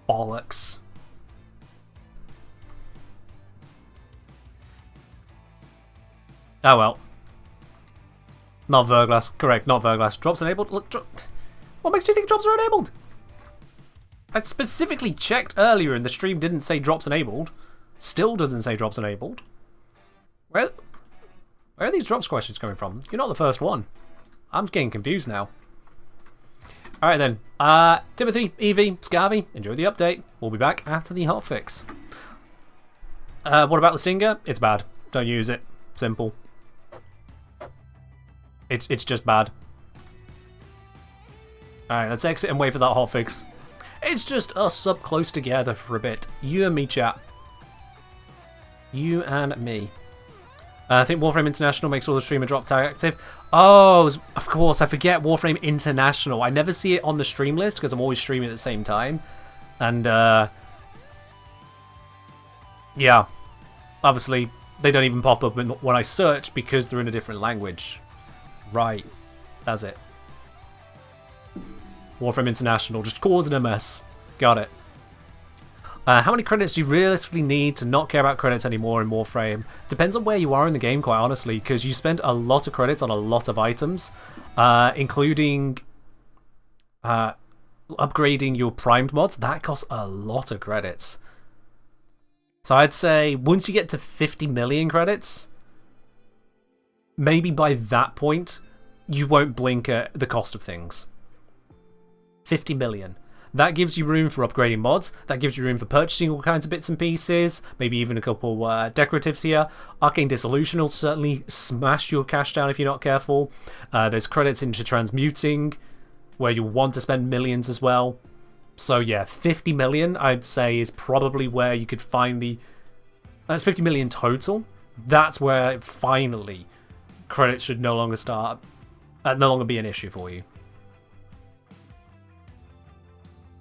Bollocks. Oh well. Not Verglass. Correct, not Verglass. Drops enabled. Look, what makes you think drops are enabled? I specifically checked earlier and the stream didn't say drops enabled. Still doesn't say drops enabled. Where are these drops questions coming from? You're not the first one. I'm getting confused now. Alright then. Timothy, Evie, Scarvy, enjoy the update. We'll be back after the hotfix. What about the stinger? It's bad. Don't use it. Simple. It's just bad. Alright, let's exit and wait for that hotfix. It's just us up close together for a bit. You and me, chat. You and me. I think Warframe International makes all the streamer drop tag active. Oh, of course, I forget Warframe International. I never see it on the stream list because I'm always streaming at the same time. And, yeah. Obviously, they don't even pop up when I search because they're in a different language. Right. That's it. Warframe International, just causing a mess. Got it. How many credits do you realistically need to not care about credits anymore in Warframe? Depends on where you are in the game, quite honestly, because you spend a lot of credits on a lot of items, including upgrading your primed mods. That costs a lot of credits. So I'd say once you get to 50 million credits, maybe by that point, you won't blink at the cost of things. 50 million. That gives you room for upgrading mods. That gives you room for purchasing all kinds of bits and pieces. Maybe even a couple decoratives here. Arcane Dissolution will certainly smash your cash down if you're not careful. There's credits into transmuting, where you'll want to spend millions as well. So yeah, 50 million I'd say is probably where you could finally... That's 50 million total. That's where finally credits should no longer no longer be an issue for you.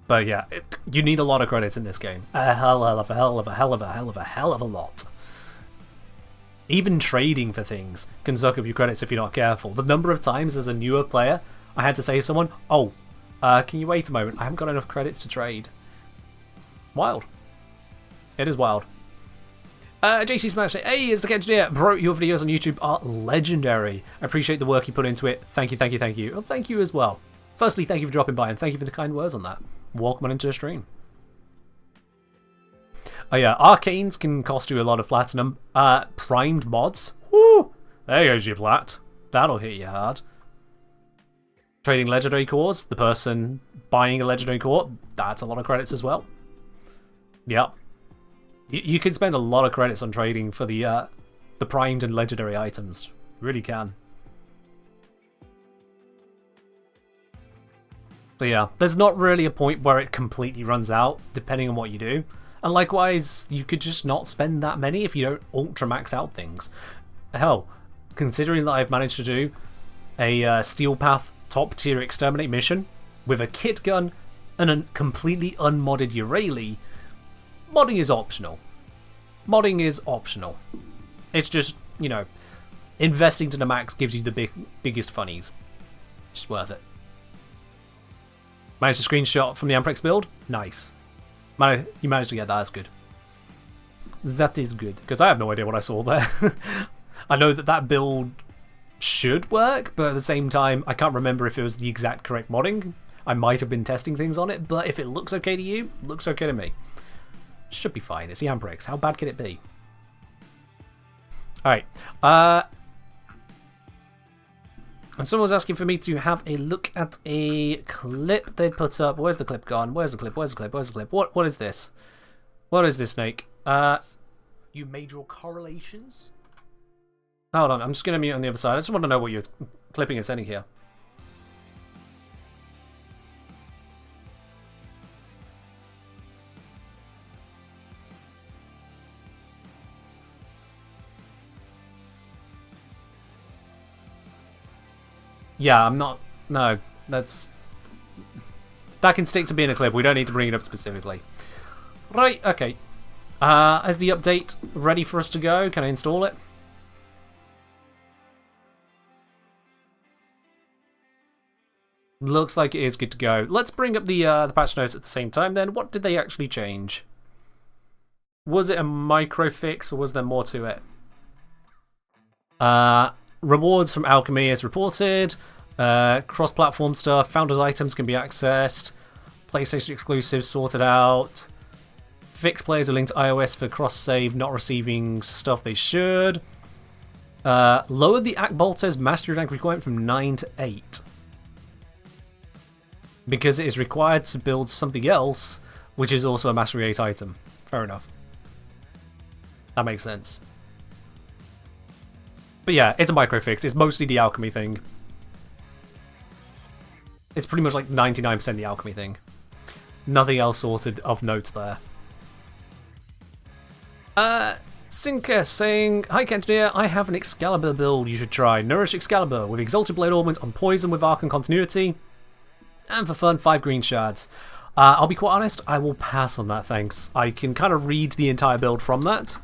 But yeah, you need a lot of credits in this game. A hell of a lot. Even trading for things can suck up your credits if you're not careful. The number of times as a newer player, I had to say to someone, oh, can you wait a moment? I haven't got enough credits to trade. Wild. It is wild. JC Smash, hey, it's the engineer. Bro, your videos on YouTube are legendary. I appreciate the work you put into it. Thank you, thank you, thank you. Oh, thank you as well. Firstly, thank you for dropping by and thank you for the kind words on that. Welcome on into the stream. Oh yeah, arcanes can cost you a lot of platinum. Primed mods. Woo! There goes your plat. That'll hit you hard. Trading legendary cores. The person buying a legendary core. That's a lot of credits as well. Yep. You can spend a lot of credits on trading for the primed and legendary items. Really can. So yeah, there's not really a point where it completely runs out, depending on what you do. And likewise, you could just not spend that many if you don't ultra max out things. Hell, considering that I've managed to do a Steel Path top tier exterminate mission with a kit gun and a completely unmodded Eurali, modding is optional. Modding is optional. It's just, you know, investing to the max gives you the biggest funnies. Just worth it. Managed to screenshot from the Amprex build? Nice. You managed to get that, that's good. That is good, because I have no idea what I saw there. I know that build should work, but at the same time, I can't remember if it was the exact correct modding. I might have been testing things on it, but if it looks okay to you, looks okay to me. Should be fine, it's the Amprex. How bad can it be? Alright, and someone was asking for me to have a look at a clip they put up. Where's the clip gone? Where's the clip? Where's the clip? Where's the clip? What is this? What is this, Snake? You made your correlations? Hold on, I'm just going to mute on the other side. I just want to know what you're clipping and sending here. Yeah, I'm not... No, That can stick to being a clip. We don't need to bring it up specifically. Right, okay. Is the update ready for us to go? Can I install it? Looks like it is good to go. Let's bring up the patch notes at the same time then. What did they actually change? Was it a micro fix or was there more to it? Rewards from Alchemy is reported. Cross-platform stuff. Founders items can be accessed. PlayStation exclusives sorted out. Fixed players are linked to iOS for cross-save, not receiving stuff they should. Lowered the Akbolto's mastery rank requirement from 9 to 8. Because it is required to build something else, which is also a mastery 8 item. Fair enough. That makes sense. But yeah, it's a micro fix. It's mostly the alchemy thing. It's pretty much like 99% the alchemy thing. Nothing else sorted of note there. Sinker saying, "Hi Kentonir, I have an Excalibur build you should try. Nourish Excalibur with Exalted Blade Augment on Poison with Arc and Continuity. And for fun, 5 green shards." I'll be quite honest, I will pass on that, thanks. I can kind of read the entire build from that.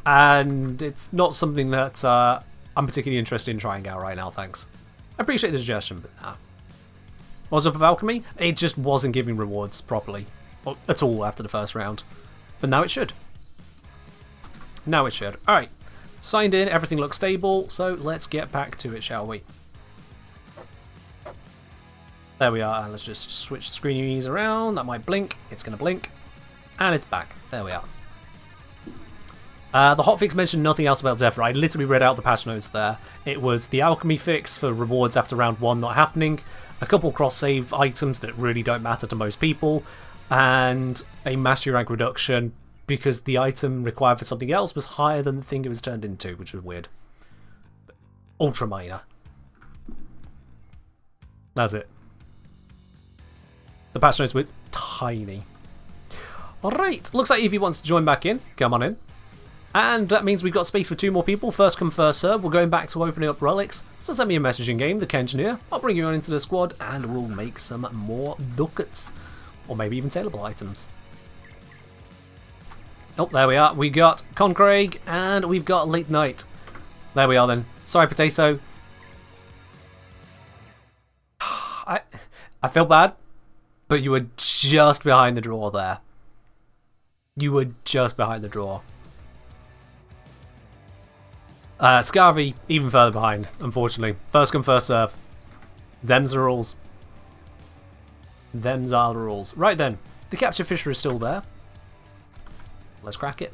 And it's not something that I'm particularly interested in trying out right now, thanks. I appreciate the suggestion, but nah. What's up with Alchemy? It just wasn't giving rewards properly. Or at all after the first round. But now it should. Now it should. Alright. Signed in, everything looks stable, so let's get back to it, shall we? There we are, and let's just switch screenies around. That might blink. It's going to blink. And it's back. There we are. The hotfix mentioned nothing else about Zephyr. I literally read out the patch notes there. It was the alchemy fix for rewards after round 1 not happening, a couple cross-save items that really don't matter to most people, and a mastery rank reduction because the item required for something else was higher than the thing it was turned into, which was weird. Ultra minor. That's it. The patch notes were tiny. Alright, looks like Evie wants to join back in. Come on in. And that means we've got space for 2 more people. First come, first serve. We're going back to opening up relics. So send me a message in game, the Kentonir. I'll bring you on into the squad and we'll make some more ducats. Or maybe even saleable items. Oh, there we are. We got Concraig and we've got Late Night. There we are then. Sorry, Potato. I feel bad, but you were just behind the draw there. You were just behind the draw. Scarvy, even further behind, unfortunately. First come, first serve. Them's the rules. Them's are the rules. Right then, the capture fisher is still there. Let's crack it.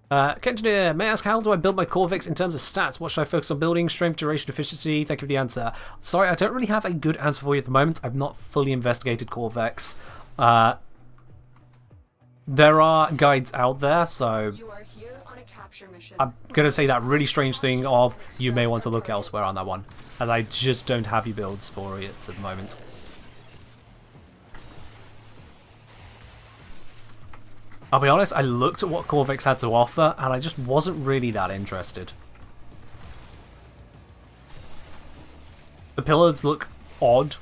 Kentonir, may I ask, how do I build my Corvix in terms of stats? What should I focus on building? Strength, duration, efficiency? Thank you for the answer. Sorry, I don't really have a good answer for you at the moment. I've not fully investigated Corvex. There are guides out there, so You are here on a capture mission. I'm going to say that really strange thing of you may want to look elsewhere on that one. And I just don't have your builds for it at the moment. I'll be honest, I looked at what Corvix had to offer and I just wasn't really that interested. The pillars look odd.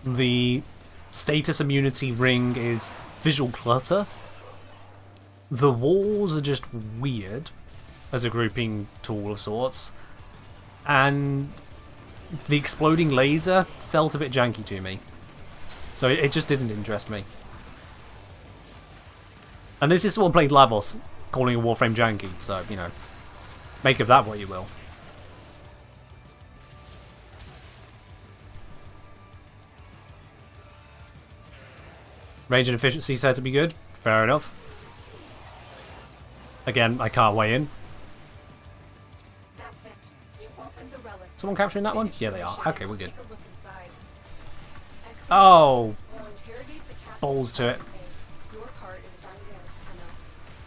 The status immunity ring is visual clutter. The walls are just weird as a grouping tool of sorts. And the exploding laser felt a bit janky to me. So it just didn't interest me. And this is someone playing Lavos, calling a Warframe janky, so, you know, make of that what you will. Range and efficiency said to be good. Fair enough. Again, I can't weigh in. That's it. You opened the relic. Someone capturing that one? Yeah, they are. Okay, we're good. Take a look inside. Excellent. Oh, We'll interrogate the captive balls to it. base. Your part is done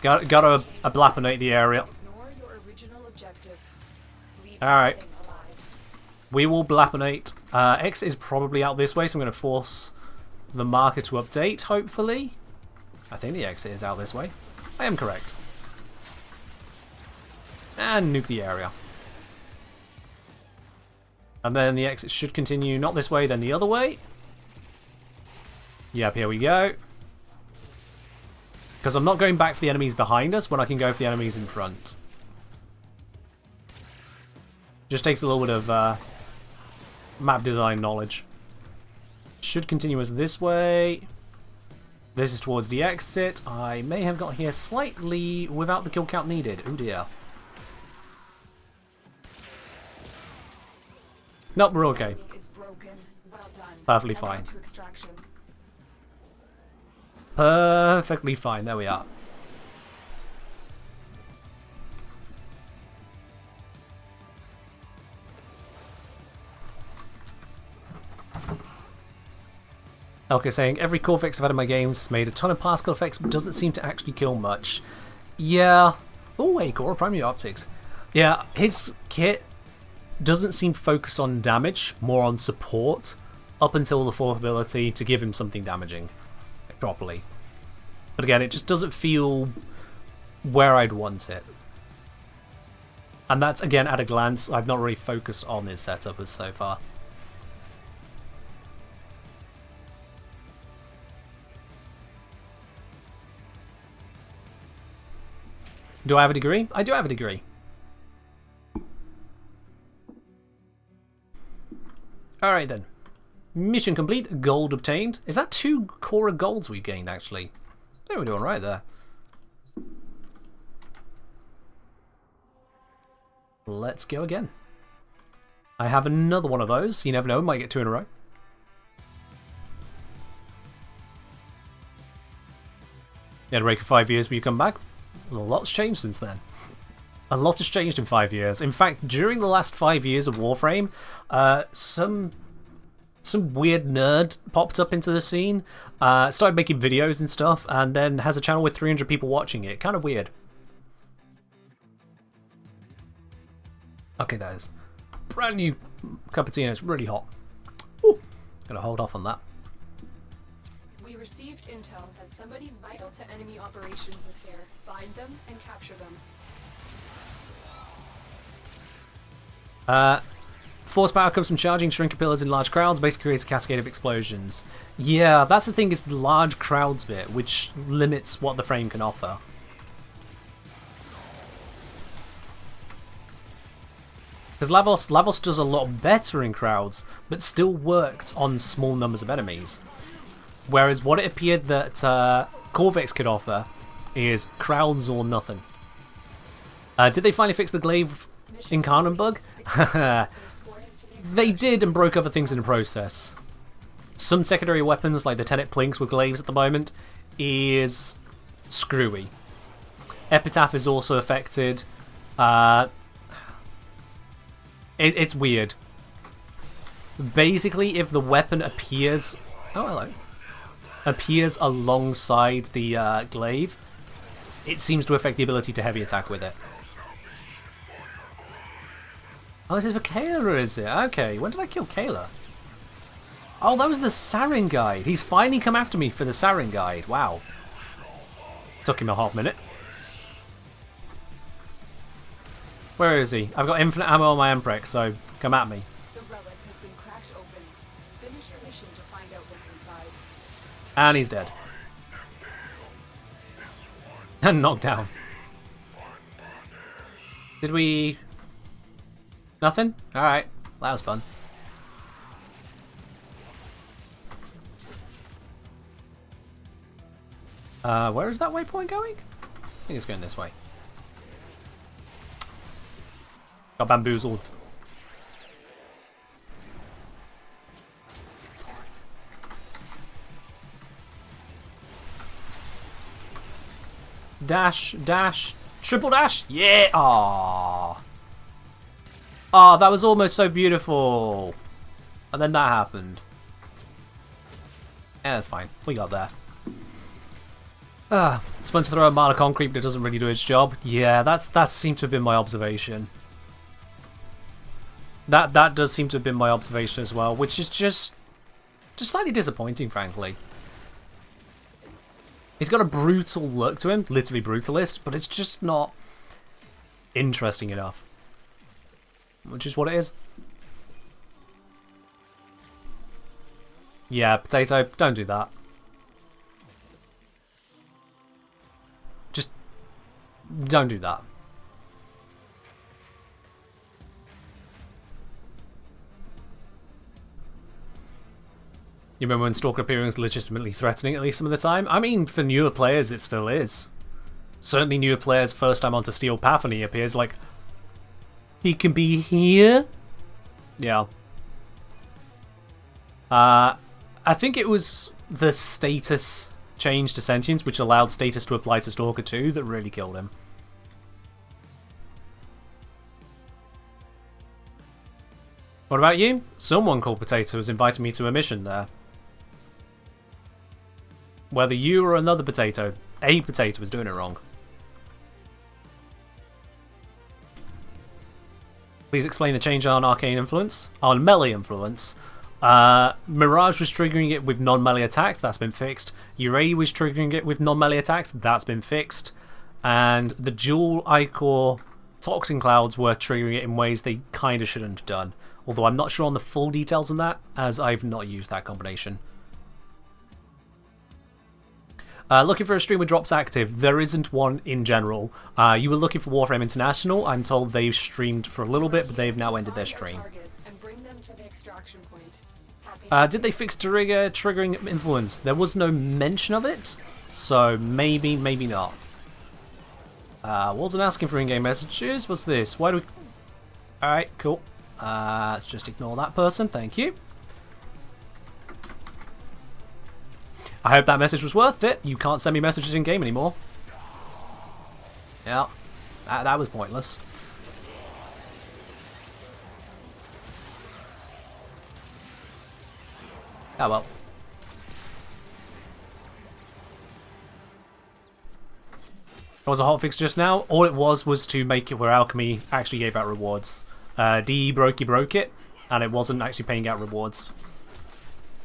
here, Anna. Gotta ablapinate the area. Ignore your original objective. Leave Alright. nothing alive. We will blapinate. X is probably out this way, so I'm going to force the marker to update, hopefully. I think the exit is out this way. I am correct. And nuke the area. And then the exit should continue not this way, then the other way. Yep, here we go. Because I'm not going back for the enemies behind us when I can go for the enemies in front. Just takes a little bit of map design knowledge. Should continue us this way. This is towards the exit. I may have got here slightly without the kill count needed. Oh dear. Nope, we're okay. Perfectly fine. Perfectly fine. There we are. Okay, saying every core fix I've had in my games has made a ton of particle effects but doesn't seem to actually kill much. Yeah. Oh wait, core primary optics. Yeah, his kit doesn't seem focused on damage, more on support, up until the fourth ability to give him something damaging properly. But again, it just doesn't feel where I'd want it. And that's, again, at a glance. I've not really focused on his setup as so far. Do I have a degree? I do have a degree. Alright then. Mission complete. Gold obtained. Is that 2 core golds we gained, actually? I think we're doing right there. Let's go again. I have another one of those. You never know. Might get 2 in a row. You had a break of 5 years, but you come back. A lot's changed since then. A lot has changed in 5 years. In fact, during the last 5 years of Warframe, some weird nerd popped up into the scene, started making videos and stuff, and then has a channel with 300 people watching it. Kind of weird. Okay, that is brand new cup of tea and it's really hot. Ooh, gonna hold off on that. We received intel that somebody vital to enemy operations is here. Find them and capture them. Force power comes from charging shrinker pillars in large crowds, basically creates a cascade of explosions. Yeah, that's the thing, is the large crowds bit, which limits what the frame can offer. Because Lavos does a lot better in crowds, but still works on small numbers of enemies. Whereas what it appeared that Corvex could offer is crowds or nothing. Did they finally fix the glaive incarnate bug? They did, and broke other things in the process. Some secondary weapons, like the Tenet Plinks with glaives at the moment, is screwy. Epitaph is also affected. It's weird. Basically, if the weapon appears... Oh, hello. Appears alongside the glaive, it seems to affect the ability to heavy attack with it. Oh, this is for Kayla, is it? Okay, when did I kill Kayla? Oh, that was the Sarin guide. He's finally come after me for the Sarin guide. Wow. Took him a half minute. Where is he? I've got infinite ammo on my Emprex, so come at me. The relic has been cracked open. Finish your mission to find out what's inside. And he's dead. And knocked down. Did we... Nothing? Alright. That was fun. Where is that waypoint going? I think it's going this way. Got bamboozled. Dash, dash, triple dash. Yeah. Aww. Oh, that was almost so beautiful. And then that happened. Yeah, that's fine. We got there. It's fun to throw a mile of concrete, but it doesn't really do its job. Yeah, that seemed to have been my observation. That does seem to have been my observation as well, which is just slightly disappointing, frankly. He's got a brutal look to him, literally brutalist, but it's just not interesting enough. Which is what it is. Yeah, Potato, don't do that. Just don't do that. You remember when Stalker appearing was legitimately threatening at least some of the time? I mean, for newer players, it still is. Certainly newer players, first time onto Steel Path, and he appears like, he can be here? Yeah. I think it was the status change to Sentience, which allowed status to apply to Stalker 2, that really killed him. What about you? Someone called Potato has invited me to a mission there. Whether you or another potato, a potato was doing it wrong. Please explain the change on Arcane Influence. On Melee Influence. Mirage was triggering it with non-melee attacks, that's been fixed. Urei was triggering it with non-melee attacks, that's been fixed. And the dual Ichor Toxin Clouds were triggering it in ways they kind of shouldn't have done. Although I'm not sure on the full details on that, as I've not used that combination. Looking for a stream with drops active. There isn't one in general. You were looking for Warframe International. I'm told they've streamed for a little bit, but they've now ended their stream. Did they fix triggering influence? There was no mention of it, so maybe, maybe not. Wasn't asking for in-game messages. What's this? Why do we... Alright, cool. Let's just ignore that person. Thank you. I hope that message was worth it. You can't send me messages in-game anymore. Yeah, that was pointless. Oh well. It was a hotfix just now. All it was to make it where Alchemy actually gave out rewards. DE broke it, and it wasn't actually paying out rewards.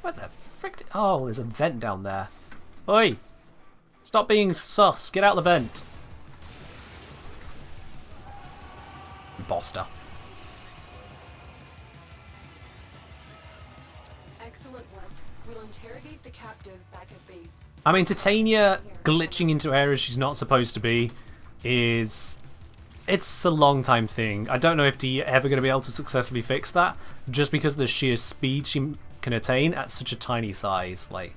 What the frick? Oh, there's a vent down there. Oi! Stop being sus. Get out the vent. Boster. Excellent work. We'll interrogate the captive back at base. I mean, Titania glitching into areas she's not supposed to be is... It's a long time thing. I don't know if Dee ever going to be able to successfully fix that, just because of the sheer speed she can attain at such a tiny size. Like,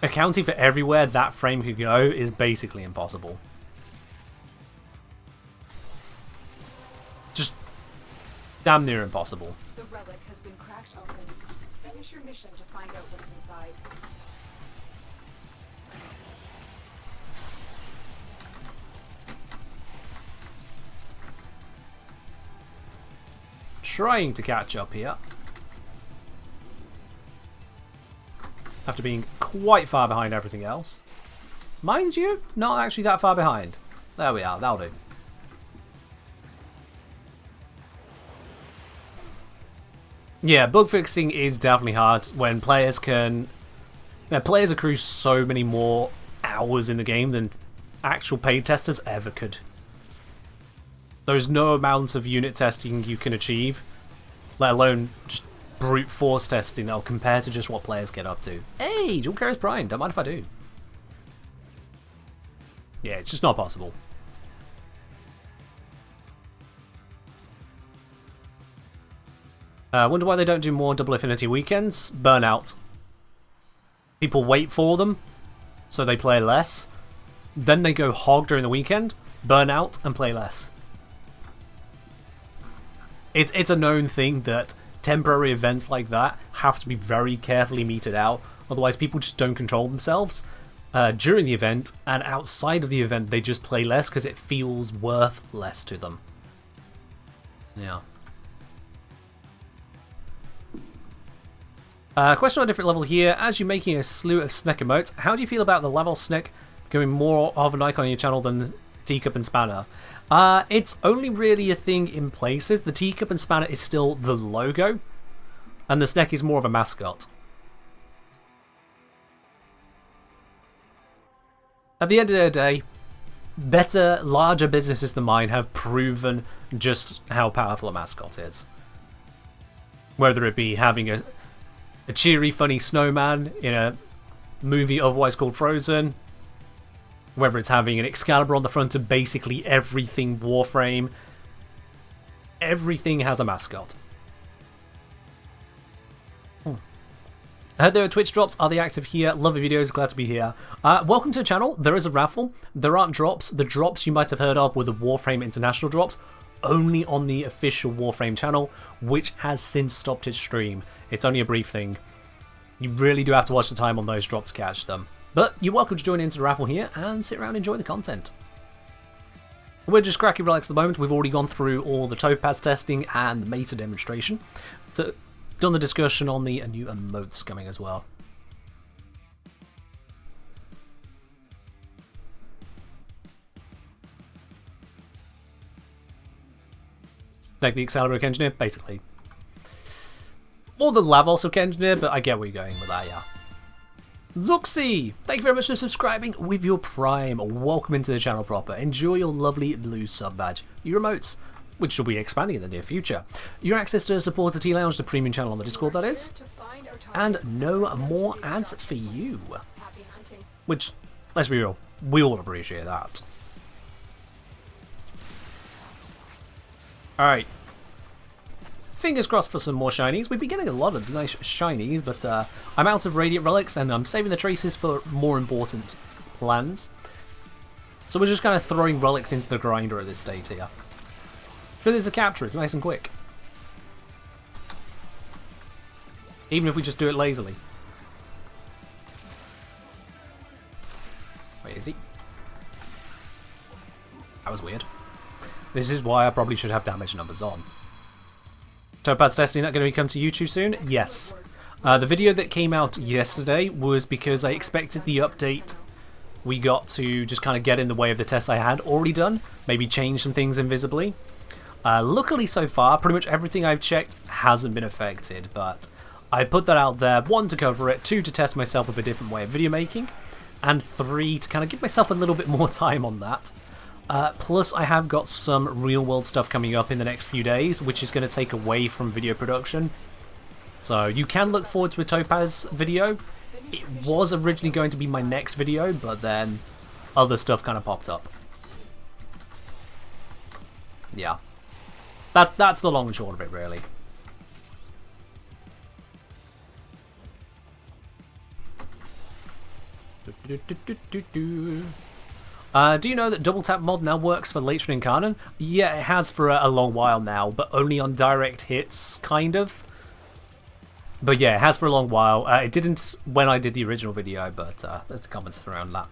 accounting for everywhere that frame could go is basically impossible. Just damn near impossible. The relic has been cracked open. Finish your mission to find out what's inside. Trying to catch up here. After being quite far behind everything else. Mind you, not actually that far behind. There we are, that'll do. Yeah, bug fixing is definitely hard when players can... players accrue so many more hours in the game than actual paid testers ever could. There's no amount of unit testing you can achieve, let alone just brute force testing that'll compare to just what players get up to. Hey, Dual Carriers Prime, don't mind if I do. Yeah, it's just not possible. Wonder why they don't do more Double Affinity weekends. Burnout. People wait for them, so they play less. Then they go hog during the weekend, burn out, and play less. It's a known thing that temporary events like that have to be very carefully meted out, otherwise people just don't control themselves during the event, and outside of the event they just play less because it feels worth less to them. Yeah. Question on a different level here. As you're making a slew of Sneck emotes, how do you feel about the level Sneck becoming more of an icon on your channel than teacup and spanner. It's only really a thing in places. The teacup and spanner is still the logo, and the snake is more of a mascot. At the end of the day, better, larger businesses than mine have proven just how powerful a mascot is. Whether it be having a cheery, funny snowman in a movie otherwise called Frozen, whether it's having an Excalibur on the front of basically everything Warframe, everything has a mascot. I heard there are Twitch drops. Are they active here? Love the videos. Glad to be here. Welcome to the channel. There is a raffle. There aren't drops. The drops you might have heard of were the Warframe International drops, only on the official Warframe channel, which has since stopped its stream. It's only a brief thing. You really do have to watch the time on those drops to catch them. But you're welcome to join into the raffle here and sit around and enjoy the content. We're just cracking relax at the moment. We've already gone through all the Topaz testing and the Mesa demonstration. Done the discussion on the new emotes coming as well. Like the Excalibur engineer, basically. Or the Lavos engineer, but I get where you're going with that, yeah. Zuxi, thank you very much for subscribing with your Prime. Welcome into the channel proper. Enjoy your lovely blue sub badge. Your emotes, which shall be expanding in the near future. Your access to support the T-Lounge, the premium channel on the Discord, that is. And no more ads for you. Which, let's be real, we all appreciate that. Alright. Fingers crossed for some more shinies. We've been getting a lot of nice shinies, but I'm out of Radiant Relics and I'm saving the traces for more important plans. So we're just kind of throwing relics into the grinder at this stage here. But there's a capture, it's nice and quick. Even if we just do it lazily. Wait, is he? That was weird. This is why I probably should have damage numbers on. Topaz testing, not going to come to YouTube soon? Yes. The video that came out yesterday was because I expected the update we got to just kind of get in the way of the tests I had already done. Maybe change some things invisibly. Luckily so far, pretty much everything I've checked hasn't been affected, but I put that out there, 1 to cover it, 2 to test myself with a different way of video making, and 3 to kind of give myself a little bit more time on that. Plus I have got some real world stuff coming up in the next few days, which is going to take away from video production. So you can look forward to a Topaz video. It was originally going to be my next video, but then other stuff kind of popped up. Yeah. That's the long and short of it, really. Do you know that double tap mod now works for late stream Incarnon? Yeah, it has for a long while now, but only on direct hits, kind of. But yeah, it has for a long while. It didn't when I did the original video, but there's the comments around that.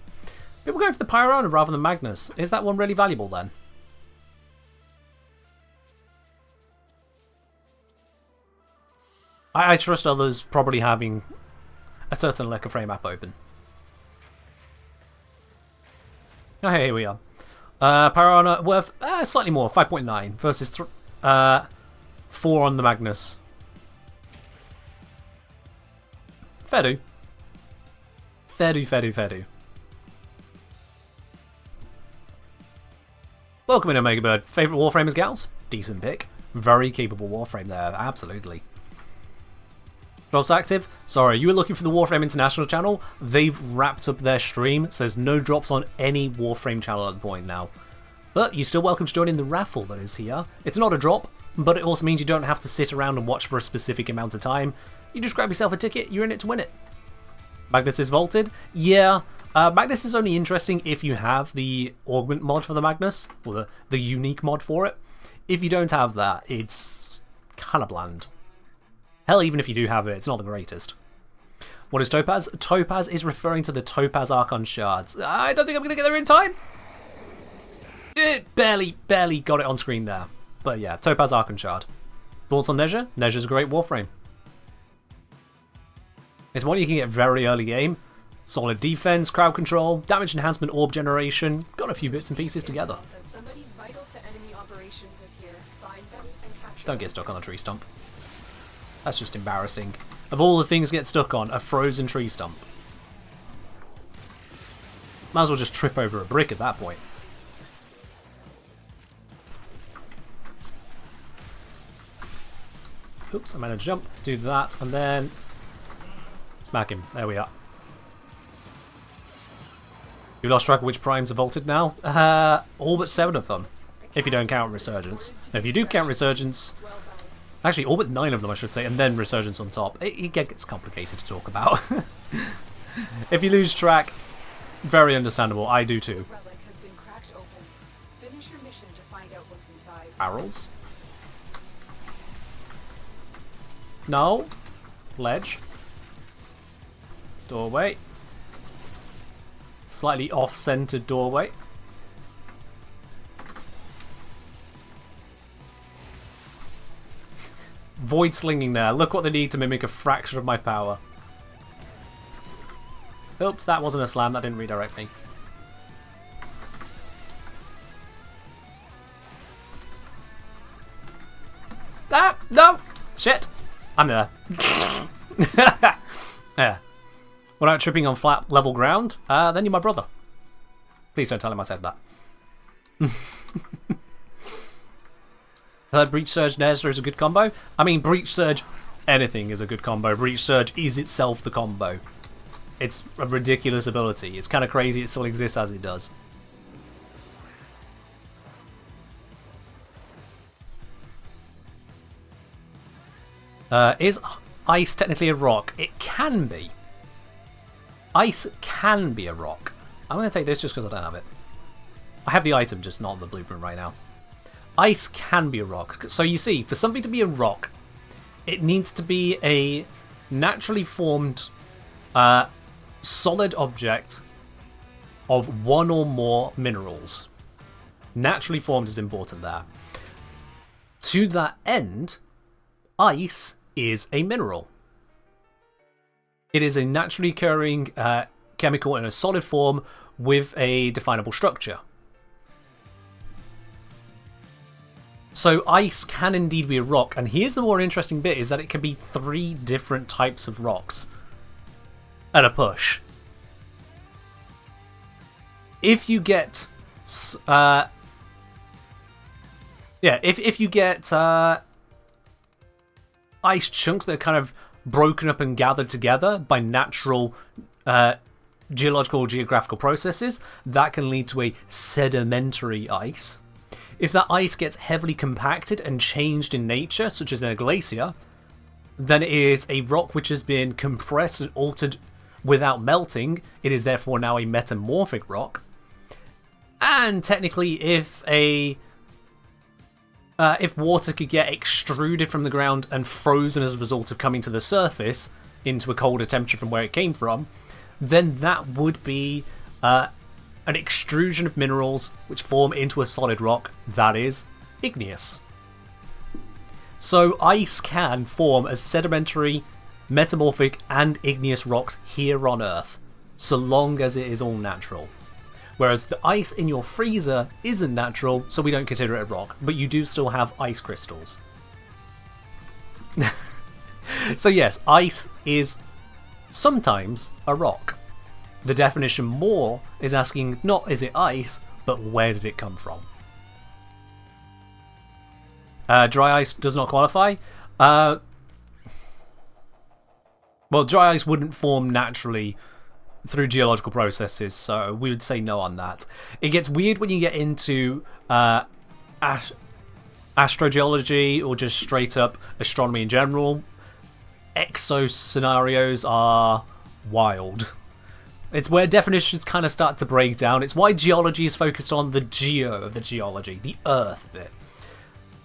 People going for the Pyrona rather than Magnus. Is that one really valuable then? I trust others probably having a certain Lecker frame app open. Oh, hey, here we are. Pyrona worth slightly more, 5.9 versus 4 on the Magnus. Fair do. Fair do, fair do, fair do. Welcome in, Omega Bird. Favourite Warframers, gals? Decent pick. Very capable Warframe there, absolutely. Drops active? Sorry, you were looking for the Warframe International channel. They've wrapped up their stream, so there's no drops on any Warframe channel at the point now. But you're still welcome to join in the raffle that is here. It's not a drop, but it also means you don't have to sit around and watch for a specific amount of time. You just grab yourself a ticket, you're in it to win it. Magnus is vaulted? Yeah. Magnus is only interesting if you have the augment mod for the Magnus, or the unique mod for it. If you don't have that, it's kind of bland. Hell, even if you do have it, it's not the greatest. What is Topaz? Topaz is referring to the Topaz Archon shards. I don't think I'm going to get there in time. It barely got it on screen there. But yeah, Topaz Archon shard. Thoughts on Neja? Neja's a great Warframe. It's one you can get very early game. Solid defense, crowd control, damage enhancement, orb generation. Got a few bits and pieces together. That somebody vital to enemy operations is here. Find them and capture Don't them. get stuck on a tree stump. That's just embarrassing. Of all the things to get stuck on, a frozen tree stump. Might as well just trip over a brick at that point. Oops, I managed to jump, do that, and then smack him. There we are. You lost track of which primes are vaulted now? All but 7 of them, if you don't count Resurgence. Now, if you do count Resurgence, actually all but 9 of them I should say, and then Resurgence on top. It gets complicated to talk about. If you lose track, very understandable, I do too. Relic has been cracked open. Finish your mission to find out what's inside. Barrels? No. Ledge. Doorway. Slightly off-centered doorway. Void slinging there. Look what they need to mimic a fraction of my power. Oops, that wasn't a slam. That didn't redirect me. Ah, no! Shit! I'm there. Yeah. Without tripping on flat, level ground, then you're my brother. Please don't tell him I said that. Heard Breach Surge Nezra is a good combo. I mean, Breach Surge, anything is a good combo. Breach Surge is itself the combo. It's a ridiculous ability. It's kind of crazy it still exists as it does. Is ice technically a rock? It can be. Ice can be a rock. I'm going to take this just because I don't have it. I have the item, just not the blueprint right now. Ice can be a rock. So you see, for something to be a rock, it needs to be a naturally formed solid object of one or more minerals. Naturally formed is important there. To that end, ice is a mineral. It is a naturally occurring chemical in a solid form with a definable structure. So ice can indeed be a rock, and here's the more interesting bit, is that it can be 3 different types of rocks at a push. If you get if you get ice chunks that are kind of broken up and gathered together by natural geological or geographical processes, that can lead to a sedimentary ice. If that ice gets heavily compacted and changed in nature, such as in a glacier, then it is a rock which has been compressed and altered without melting. It is therefore now a metamorphic rock. And technically, if water could get extruded from the ground and frozen as a result of coming to the surface into a colder temperature from where it came from, then that would be an extrusion of minerals which form into a solid rock that is igneous. So ice can form as sedimentary, metamorphic and igneous rocks here on Earth, so long as it is all natural. Whereas the ice in your freezer isn't natural, so we don't consider it a rock, but you do still have ice crystals. So yes, ice is sometimes a rock. The definition more is asking not is it ice, but where did it come from? Dry ice does not qualify. Well, dry ice wouldn't form naturally through geological processes, so we would say no on that. It gets weird when you get into astrogeology or just straight up astronomy in general. Exo scenarios are wild. It's where definitions kind of start to break down. It's why geology is focused on the geo of the geology, the earth bit.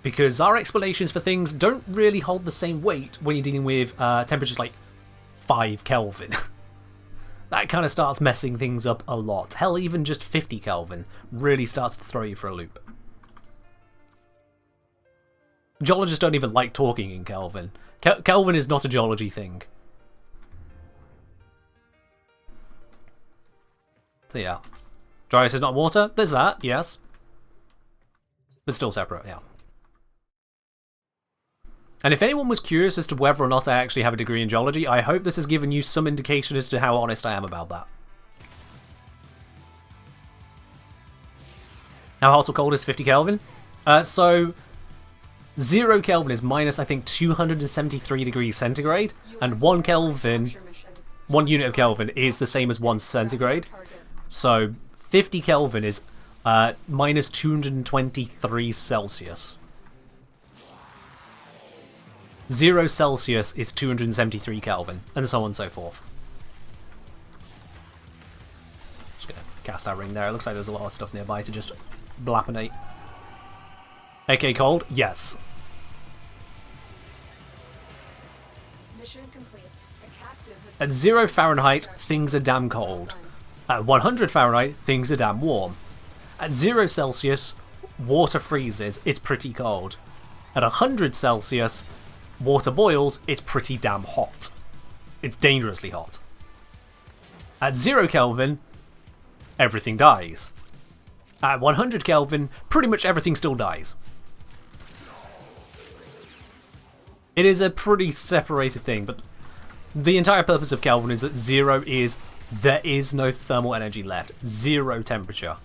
Because our explanations for things don't really hold the same weight when you're dealing with temperatures like 5 Kelvin. That kind of starts messing things up a lot. Hell, even just 50 Kelvin really starts to throw you for a loop. Geologists don't even like talking in Kelvin. Kelvin is not a geology thing. So yeah. Dry ice is not water. There's that, yes. But still separate, yeah. And if anyone was curious as to whether or not I actually have a degree in geology, I hope this has given you some indication as to how honest I am about that. How hot or cold is 50 Kelvin? So 0 Kelvin is minus, I think, 273 degrees centigrade, and 1 Kelvin, 1 unit of Kelvin is the same as 1 centigrade. So 50 Kelvin is minus 223 Celsius. 0 Celsius is 273 Kelvin, and so on and so forth. Just gonna cast that ring there. It looks like there's a lot of stuff nearby to just blapinate. AK cold? Yes. Mission complete. The captive has At 0 Fahrenheit, things are damn cold. At 100 Fahrenheit, things are damn warm. At 0 Celsius, water freezes, it's pretty cold. At 100 Celsius, water boils, it's pretty damn hot. It's dangerously hot. At 0 Kelvin, everything dies. At 100 Kelvin, pretty much everything still dies. It is a pretty separated thing, but the entire purpose of Kelvin is that 0 is, there is no thermal energy left. 0 temperature.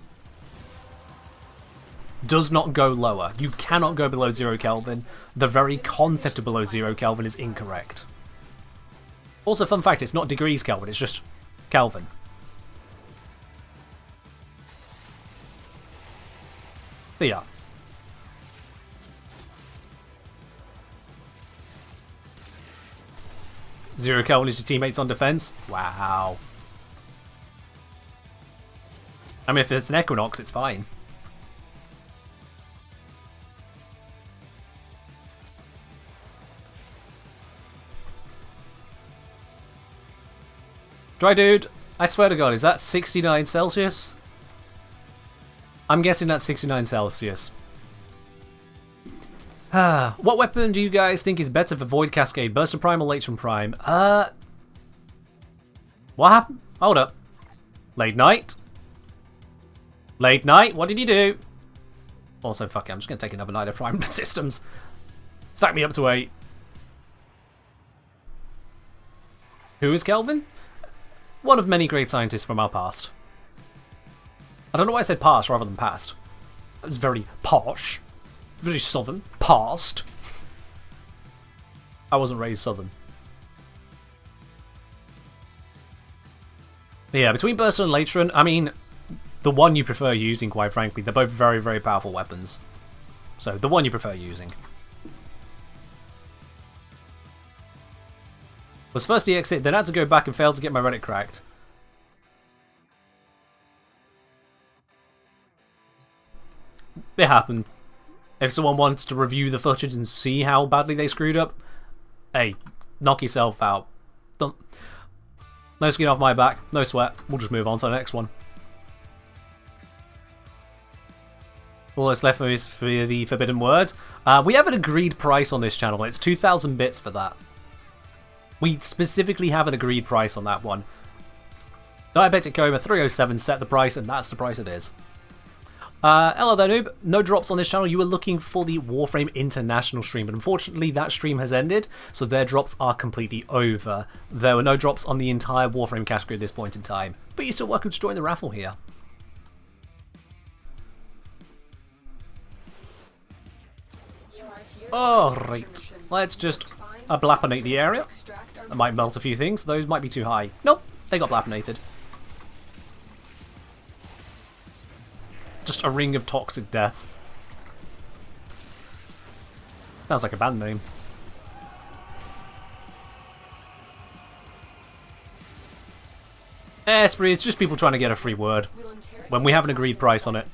Does not go lower. You cannot go below 0 Kelvin. The very concept of below 0 Kelvin is incorrect. Also, fun fact, it's not degrees Kelvin, it's just Kelvin. So yeah. Zero Kelvin is your teammates on defense? Wow. I mean, if it's an Equinox, it's fine. Dry dude, I swear to God, is that 69 Celsius? I'm guessing that's 69 Celsius. What weapon do you guys think is better for Void Cascade? Burst of Prime or Late from Prime? What happened? Hold up. Late night? Late night? What did you do? Also, fuck it, I'm just going to take another night of Prime systems. Stack me up to 8. Who is Kelvin? One of many great scientists from our past. I don't know why I said past rather than past. It was very posh. Very southern. Past. I wasn't raised southern. But yeah, between Burster and Latron, I mean, the one you prefer using, quite frankly, they're both very, very powerful weapons. So, the one you prefer using. Was first the exit, then had to go back and failed to get my Reddit cracked. It happened. If someone wants to review the footage and see how badly they screwed up, hey, knock yourself out. Don't. No skin off my back, no sweat. We'll just move on to the next one. All that's left is for the forbidden word. We have an agreed price on this channel. It's 2,000 bits for that. We specifically have an agreed price on that one. Diabetic Coma 307 set the price, and that's the price it is. Hello there, noob. No drops on this channel. You were looking for the Warframe International stream, but unfortunately that stream has ended, so their drops are completely over. There were no drops on the entire Warframe category at this point in time, but you're still welcome to join the raffle here. Alright, let's just blapinate the area. I might melt a few things. Those might be too high. Nope, they got blapinated. Just a ring of toxic death. Sounds like a band name. Esprit, it's just people trying to get a free word. When we have an agreed price on it.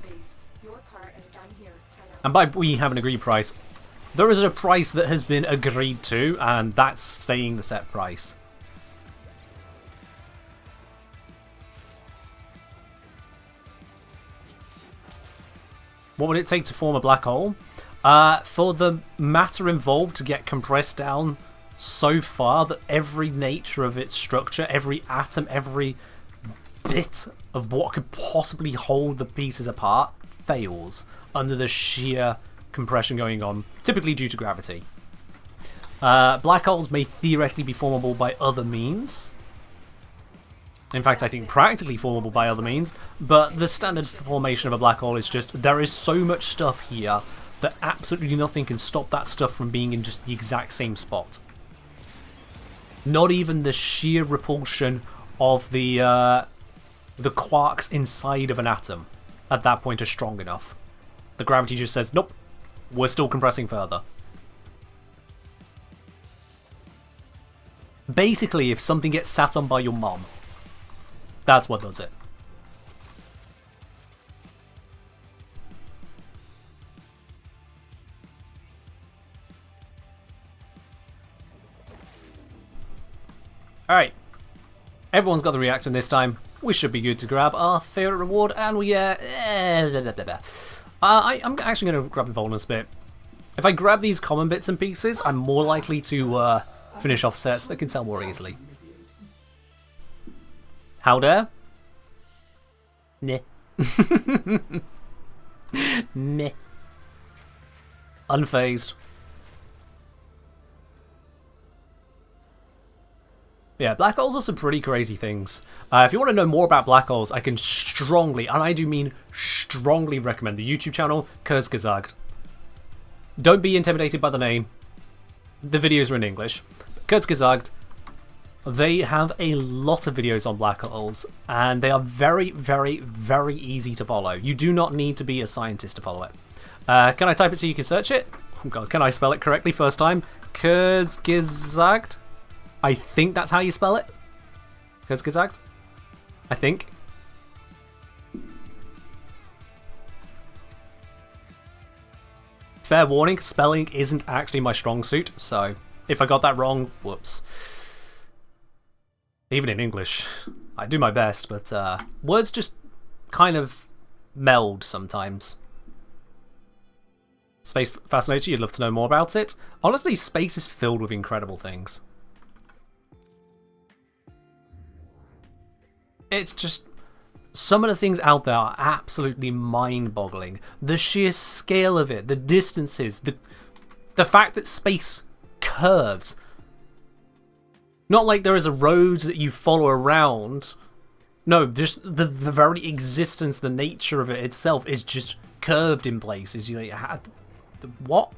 And by we have an agreed price, there is a price that has been agreed to, and that's staying the set price. What would it take to form a black hole? For the matter involved to get compressed down so far that every nature of its structure, every atom, every bit of what could possibly hold the pieces apart fails under the sheer compression going on, typically due to gravity. Black holes may theoretically be formable by other means. In fact, I think practically formable by other means, but the standard formation of a black hole is just, there is so much stuff here that absolutely nothing can stop that stuff from being in just the exact same spot. Not even the sheer repulsion of the quarks inside of an atom at that point are strong enough. The gravity just says, nope, we're still compressing further. Basically, if something gets sat on by your mom, that's what does it. Alright. Everyone's got the reaction this time. We should be good to grab our favourite reward, and we, I'm actually going to grab the Volnus bit. If I grab these common bits and pieces, I'm more likely to finish off sets that can sell more easily. How dare? Meh. Meh. Unfazed. Yeah, black holes are some pretty crazy things. If you want to know more about black holes, I can strongly, and I do mean strongly, recommend the YouTube channel, Kurzgesagt. Don't be intimidated by the name. The videos are in English. Kurzgesagt, they have a lot of videos on black holes, and they are very, very, very easy to follow. You do not need to be a scientist to follow it. Can I type it so you can search it? Oh god, can I spell it correctly first time? Kurzgesagt? I think that's how you spell it. Kurzgesagt? I think. Fair warning, spelling isn't actually my strong suit, so if I got that wrong, whoops. Even in English, I do my best, but words just kind of meld sometimes. Space fascinates you, you'd love to know more about it. Honestly, space is filled with incredible things. It's just, some of the things out there are absolutely mind-boggling. The sheer scale of it, the distances, the fact that space curves. Not like there is a road that you follow around. No, just the very existence, the nature of it itself is just curved in places. You like, what?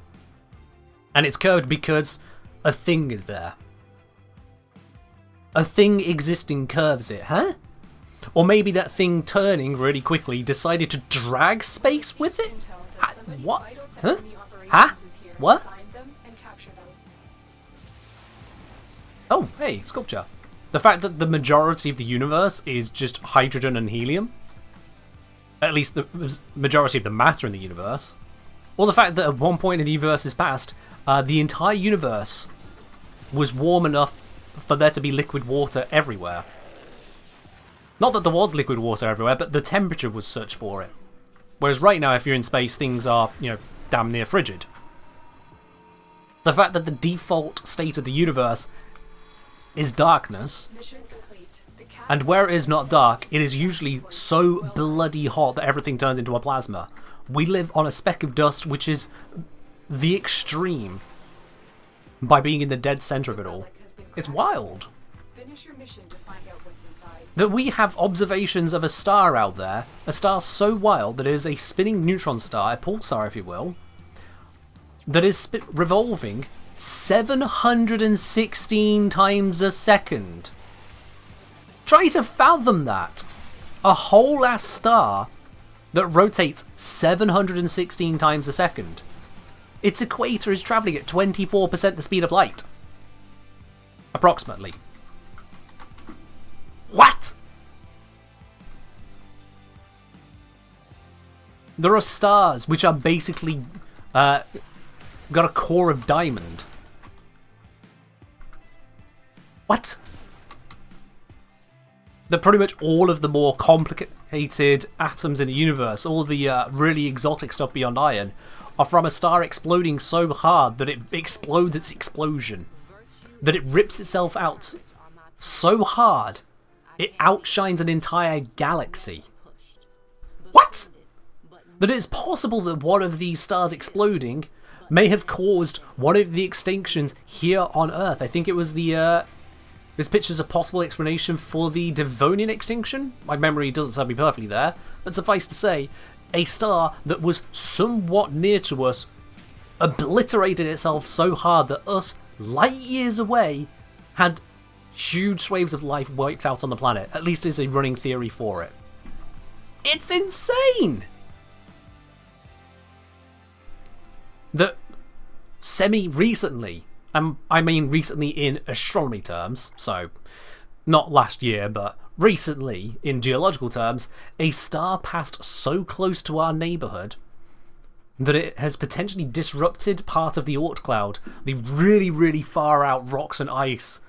And it's curved because a thing is there. A thing existing curves it, huh? Or maybe that thing turning really quickly decided to drag space with it? What? Huh? Huh? What? Oh, hey, sculpture. The fact that the majority of the universe is just hydrogen and helium. At least the majority of the matter in the universe. Or the fact that at one point in the universe's past, the entire universe was warm enough for there to be liquid water everywhere. Not that there was liquid water everywhere, but the temperature was such for it. Whereas right now, if you're in space, things are, you know, damn near frigid. The fact that the default state of the universe is darkness, and where it is not dark, it is usually so bloody hot that everything turns into a plasma. We live on a speck of dust, which is the extreme, by being in the dead center of it all. It's wild. Finish your mission to find out what's inside. That we have observations of a star out there, a star so wild that it is a spinning neutron star, a pulsar if you will, that is revolving 716 times a second. Try to fathom that. A whole ass star that rotates 716 times a second. Its equator is travelling at 24% the speed of light. Approximately. What? There are stars which are basically got a core of diamond. What? That pretty much all of the more complicated atoms in the universe, all the really exotic stuff beyond iron, are from a star exploding so hard that it explodes its explosion. That it rips itself out so hard, it outshines an entire galaxy. What? That it's possible that one of these stars exploding may have caused one of the extinctions here on Earth. I think it was this picture's a possible explanation for the Devonian extinction. My memory doesn't serve me perfectly there, but suffice to say, a star that was somewhat near to us obliterated itself so hard that us, light years away, had huge swathes of life wiped out on the planet. At least is a running theory for it. It's insane! That semi-recently, I mean recently in astronomy terms, so not last year, but recently in geological terms, a star passed so close to our neighbourhood that it has potentially disrupted part of the Oort cloud, the really, really far out rocks and ice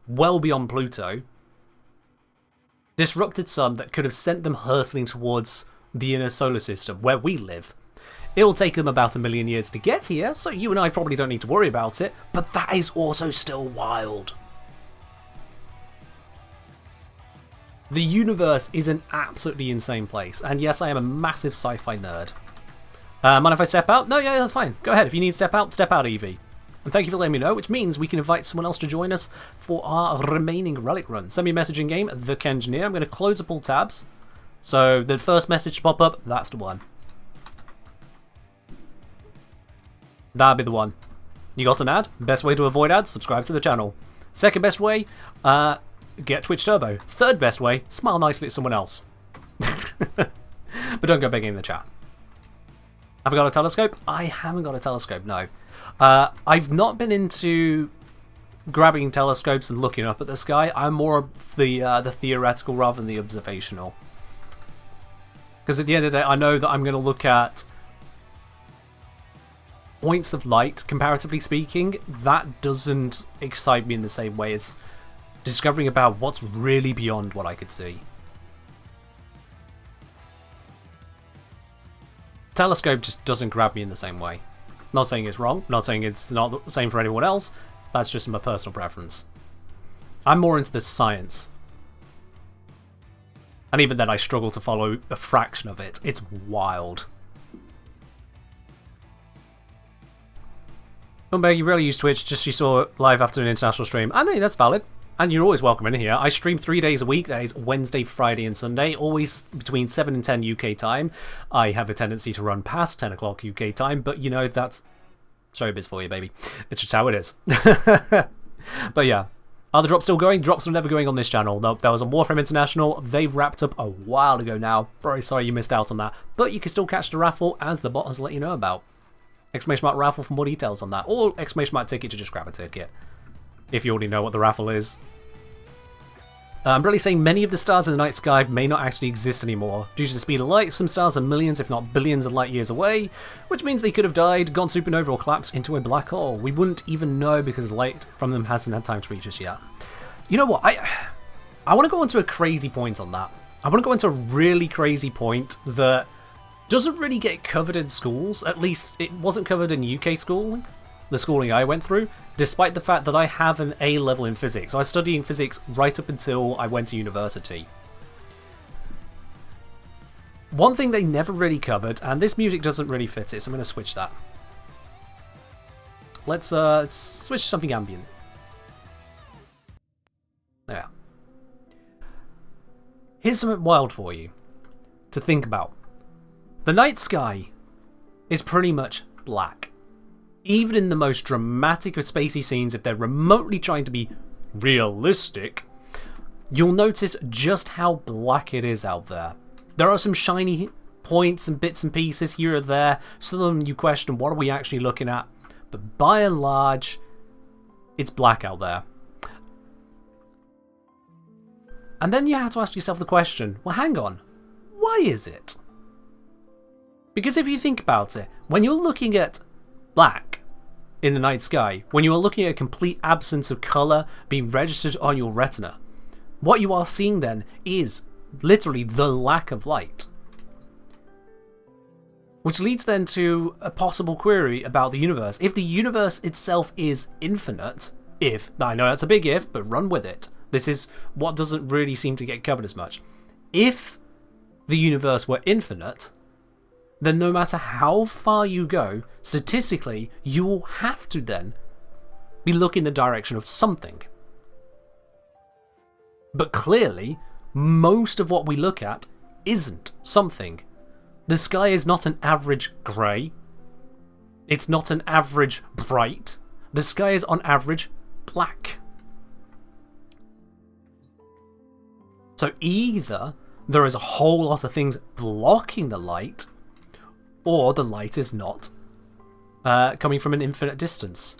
well beyond Pluto, disrupted some that could have sent them hurtling towards the inner solar system where we live. It'll take them about 1 million years to get here, so you and I probably don't need to worry about it, but that is also still wild. The universe is an absolutely insane place, and yes, I am a massive sci-fi nerd. Mind if I step out? No, yeah, that's fine. Go ahead. If you need to step out, Evie. And thank you for letting me know, which means we can invite someone else to join us for our remaining relic run. Send me a message in game, the Kengineer. I'm going to close up all tabs. So the first message to pop up, that's the one. That'd be the one. You got an ad? Best way to avoid ads, subscribe to the channel. Second best way, get Twitch Turbo. Third best way, smile nicely at someone else. But don't go begging in the chat. Have I got a telescope? I haven't got a telescope, no. I've not been into grabbing telescopes and looking up at the sky. I'm more of the theoretical rather than the observational. Because at the end of the day, I know that I'm going to look at points of light, comparatively speaking. That doesn't excite me in the same way as discovering about what's really beyond what I could see. Telescope just doesn't grab me in the same way. Not saying it's wrong, not saying it's not the same for anyone else, that's just my personal preference. I'm more into the science. And even then I struggle to follow a fraction of it. It's wild. Humbug, you really use Twitch, just you saw live after an international stream. I mean, that's valid. And you're always welcome in here. I stream 3 days a week. That is Wednesday, Friday, and Sunday. Always between 7 and 10 UK time. I have a tendency to run past 10 o'clock UK time, but you know, that's showbiz for you, baby. It's just how it is. But yeah. Are the drops still going? Drops are never going on this channel. No, that was on Warframe International. They wrapped up a while ago now. Very sorry you missed out on that. But you can still catch the raffle, as the bot has let you know about. Exclamation mark raffle for more details on that. Or exclamation mark ticket to just grab a ticket, if you already know what the raffle is. I'm really saying many of the stars in the night sky may not actually exist anymore. Due to the speed of light, some stars are millions if not billions of light years away, which means they could have died, gone supernova or collapsed into a black hole. We wouldn't even know because light from them hasn't had time to reach us yet. You know what, I want to go into a crazy point on that. I want to go into a really crazy point that doesn't really get covered in schools. At least it wasn't covered in UK schooling, the schooling I went through, despite the fact that I have an A level in physics. I was studying physics right up until I went to university. One thing they never really covered, and this music doesn't really fit it, so I'm going to switch that. Let's switch to something ambient. There. Here's something wild for you to think about. The night sky is pretty much black. Even in the most dramatic of spacey scenes, if they're remotely trying to be realistic, you'll notice just how black it is out there. There are some shiny points and bits and pieces here or there. Some of them you question, what are we actually looking at? But by and large, it's black out there. And then you have to ask yourself the question, well, hang on, why is it? Because if you think about it, when you're looking at black in the night sky, when you are looking at a complete absence of colour being registered on your retina, what you are seeing then is literally the lack of light. Which leads then to a possible query about the universe. If the universe itself is infinite, I know that's a big if, but run with it. This is what doesn't really seem to get covered as much. If the universe were infinite, then no matter how far you go, statistically, you will have to then be looking in the direction of something. But clearly, most of what we look at isn't something. The sky is not an average grey. It's not an average bright. The sky is on average black. So either there is a whole lot of things blocking the light, or the light is not coming from an infinite distance.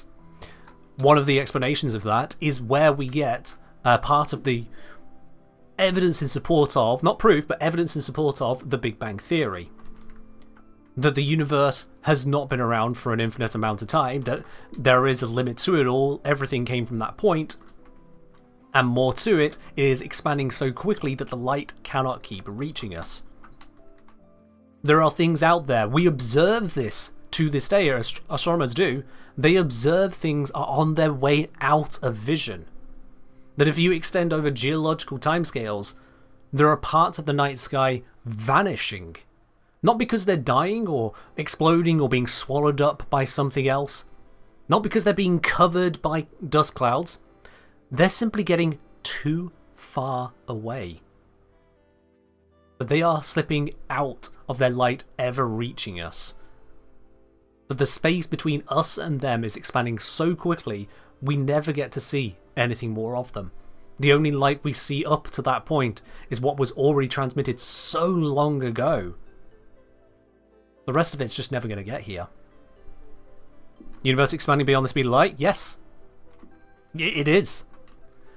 One of the explanations of that is where we get part of the evidence in support of, not proof, but evidence in support of the Big Bang Theory. That the universe has not been around for an infinite amount of time, that there is a limit to it all, everything came from that point, and more to it is expanding so quickly that the light cannot keep reaching us. There are things out there, we observe this to this day, astronomers do, they observe things are on their way out of vision. That if you extend over geological timescales, there are parts of the night sky vanishing. Not because they're dying or exploding or being swallowed up by something else. Not because they're being covered by dust clouds. They're simply getting too far away. But they are slipping out of their light ever reaching us. That the space between us and them is expanding so quickly, we never get to see anything more of them. The only light we see up to that point is what was already transmitted so long ago. The rest of it's just never going to get here. Universe expanding beyond the speed of light? Yes. It is.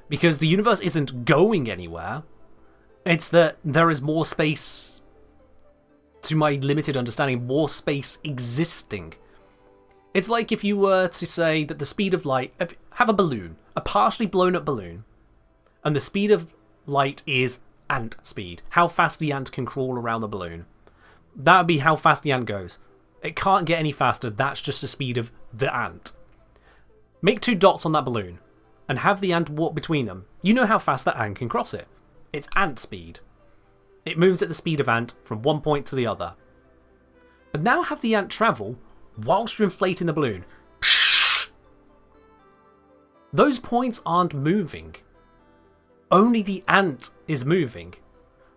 Because the universe isn't going anywhere. It's that there is more space, to my limited understanding, more space existing. It's like if you were to say that the speed of light, have a balloon, a partially blown up balloon, and the speed of light is ant speed, how fast the ant can crawl around the balloon. That would be how fast the ant goes. It can't get any faster, that's just the speed of the ant. Make two dots on that balloon, and have the ant walk between them. You know how fast that ant can cross it. It's ant speed. It moves at the speed of ant from one point to the other. But now have the ant travel whilst you're inflating the balloon. Those points aren't moving. Only the ant is moving.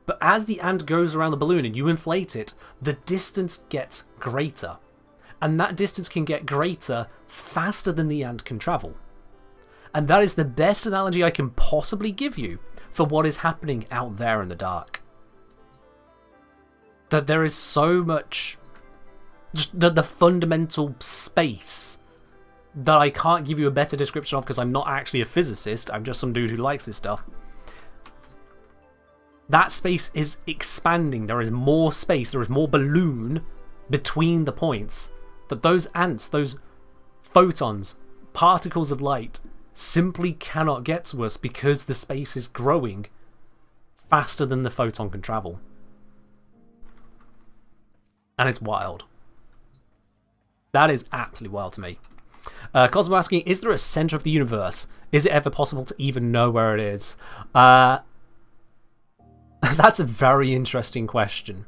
But as the ant goes around the balloon and you inflate it, the distance gets greater. And that distance can get greater faster than the ant can travel. And that is the best analogy I can possibly give you for what is happening out there in the dark. That there is so much, just the fundamental space that I can't give you a better description of because I'm not actually a physicist, I'm just some dude who likes this stuff. That space is expanding, there is more space, there is more balloon between the points. That those ants, those photons, particles of light, simply cannot get to us because the space is growing faster than the photon can travel. And it's wild. That is absolutely wild to me. Cosmo asking, is there a centre of the universe? Is it ever possible to even know where it is? That's a very interesting question.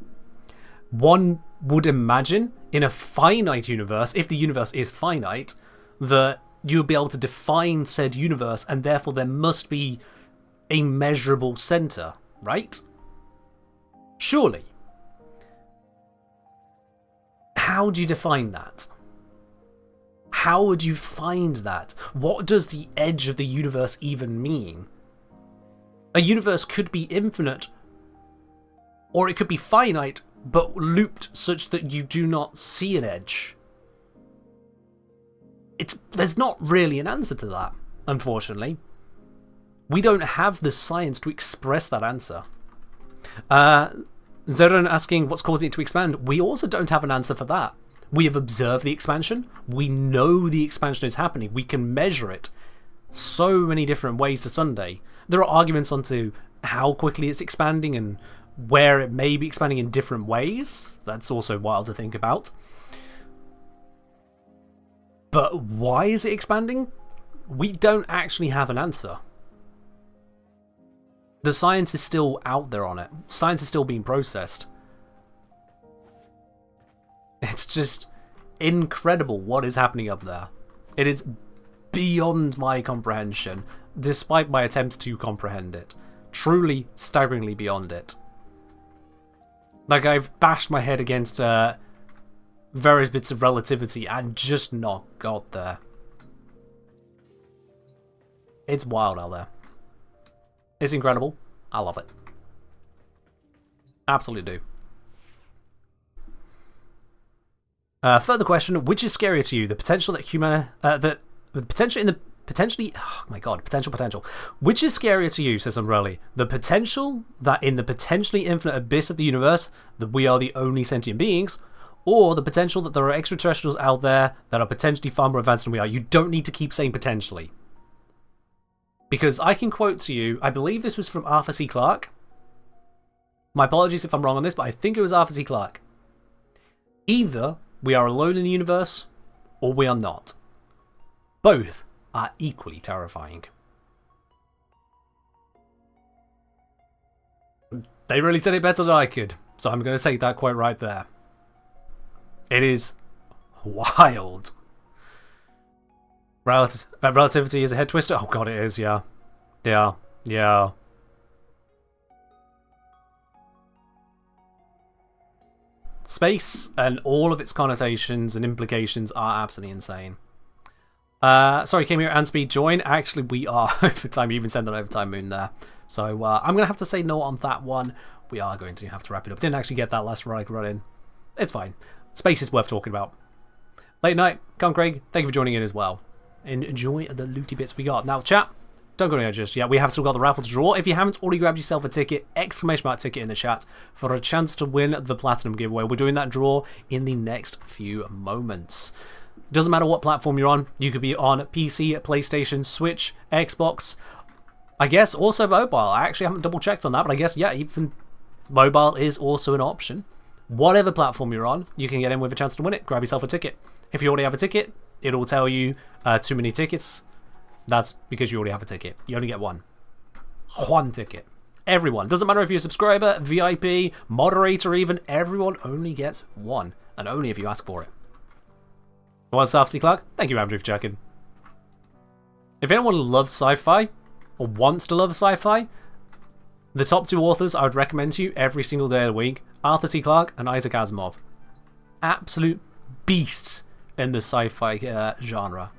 One would imagine in a finite universe, if the universe is finite, that you'll be able to define said universe and therefore there must be a measurable centre, right? Surely. How do you define that? How would you find that? What does the edge of the universe even mean? A universe could be infinite, or it could be finite, but looped such that you do not see an edge. There's not really an answer to that, unfortunately. We don't have the science to express that answer. Zeron asking what's causing it to expand. We also don't have an answer for that. We have observed the expansion. We know the expansion is happening. We can measure it so many different ways to Sunday. There are arguments onto how quickly it's expanding and where it may be expanding in different ways. That's also wild to think about. But why is it expanding? We don't actually have an answer. The science is still out there on it. Science is still being processed. It's just incredible what is happening up there. It is beyond my comprehension, despite my attempts to comprehend it. Truly, staggeringly beyond it. Like, I've bashed my head against various bits of relativity and just not got there. It's wild out there. It's incredible. I love it. Absolutely do. Further question: which is scarier to you, the potential that potential. Which is scarier to you, says Umbrelli? The potential that in the potentially infinite abyss of the universe that we are the only sentient beings, or the potential that there are extraterrestrials out there that are potentially far more advanced than we are? You don't need to keep saying potentially. Because I can quote to you, I believe this was from Arthur C. Clarke. My apologies if I'm wrong on this, but I think it was Arthur C. Clarke. Either we are alone in the universe, or we are not. Both are equally terrifying. They really said it better than I could, so I'm going to take that quote right there. It is wild. Relativity is a head twister? Oh god, it is, yeah. Yeah. Space and all of its connotations and implications are absolutely insane. Sorry, came here and speed join. Actually, we are overtime. You even sent an overtime moon there. So I'm going to have to say no on that one. We are going to have to wrap it up. Didn't actually get that last run in. It's fine. Space is worth talking about. Late night. Come Craig. Thank you for joining in as well. Enjoy the looty bits we got. Now, chat, don't go anywhere just yet. We have still got the raffle to draw. If you haven't already grabbed yourself a ticket, exclamation mark ticket in the chat for a chance to win the Platinum giveaway. We're doing that draw in the next few moments. Doesn't matter what platform you're on. You could be on PC, PlayStation, Switch, Xbox. I guess also mobile. I actually haven't double checked on that, but I guess, yeah, even mobile is also an option. Whatever platform you're on, you can get in with a chance to win it. Grab yourself a ticket. If you already have a ticket, it'll tell you too many tickets. That's because you already have a ticket. You only get one. One ticket. Everyone. Doesn't matter if you're a subscriber, VIP, moderator even. Everyone only gets one. And only if you ask for it. What's up, C. Clark? Thank you, Andrew, for checking. If anyone loves sci-fi, or wants to love sci-fi, the top two authors I would recommend to you every single day of the week, Arthur C. Clarke and Isaac Asimov. Absolute beasts in the sci-fi genre.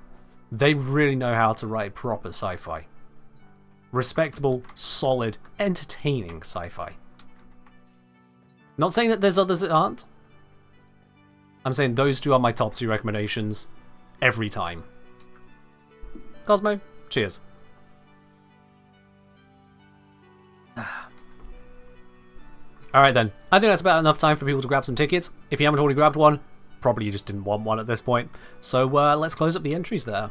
They really know how to write proper sci-fi. Respectable, solid, entertaining sci-fi. Not saying that there's others that aren't. I'm saying those two are my top two recommendations every time. Cosmo, cheers. Alright then, I think that's about enough time for people to grab some tickets. If you haven't already grabbed one, probably you just didn't want one at this point. So let's close up the entries there.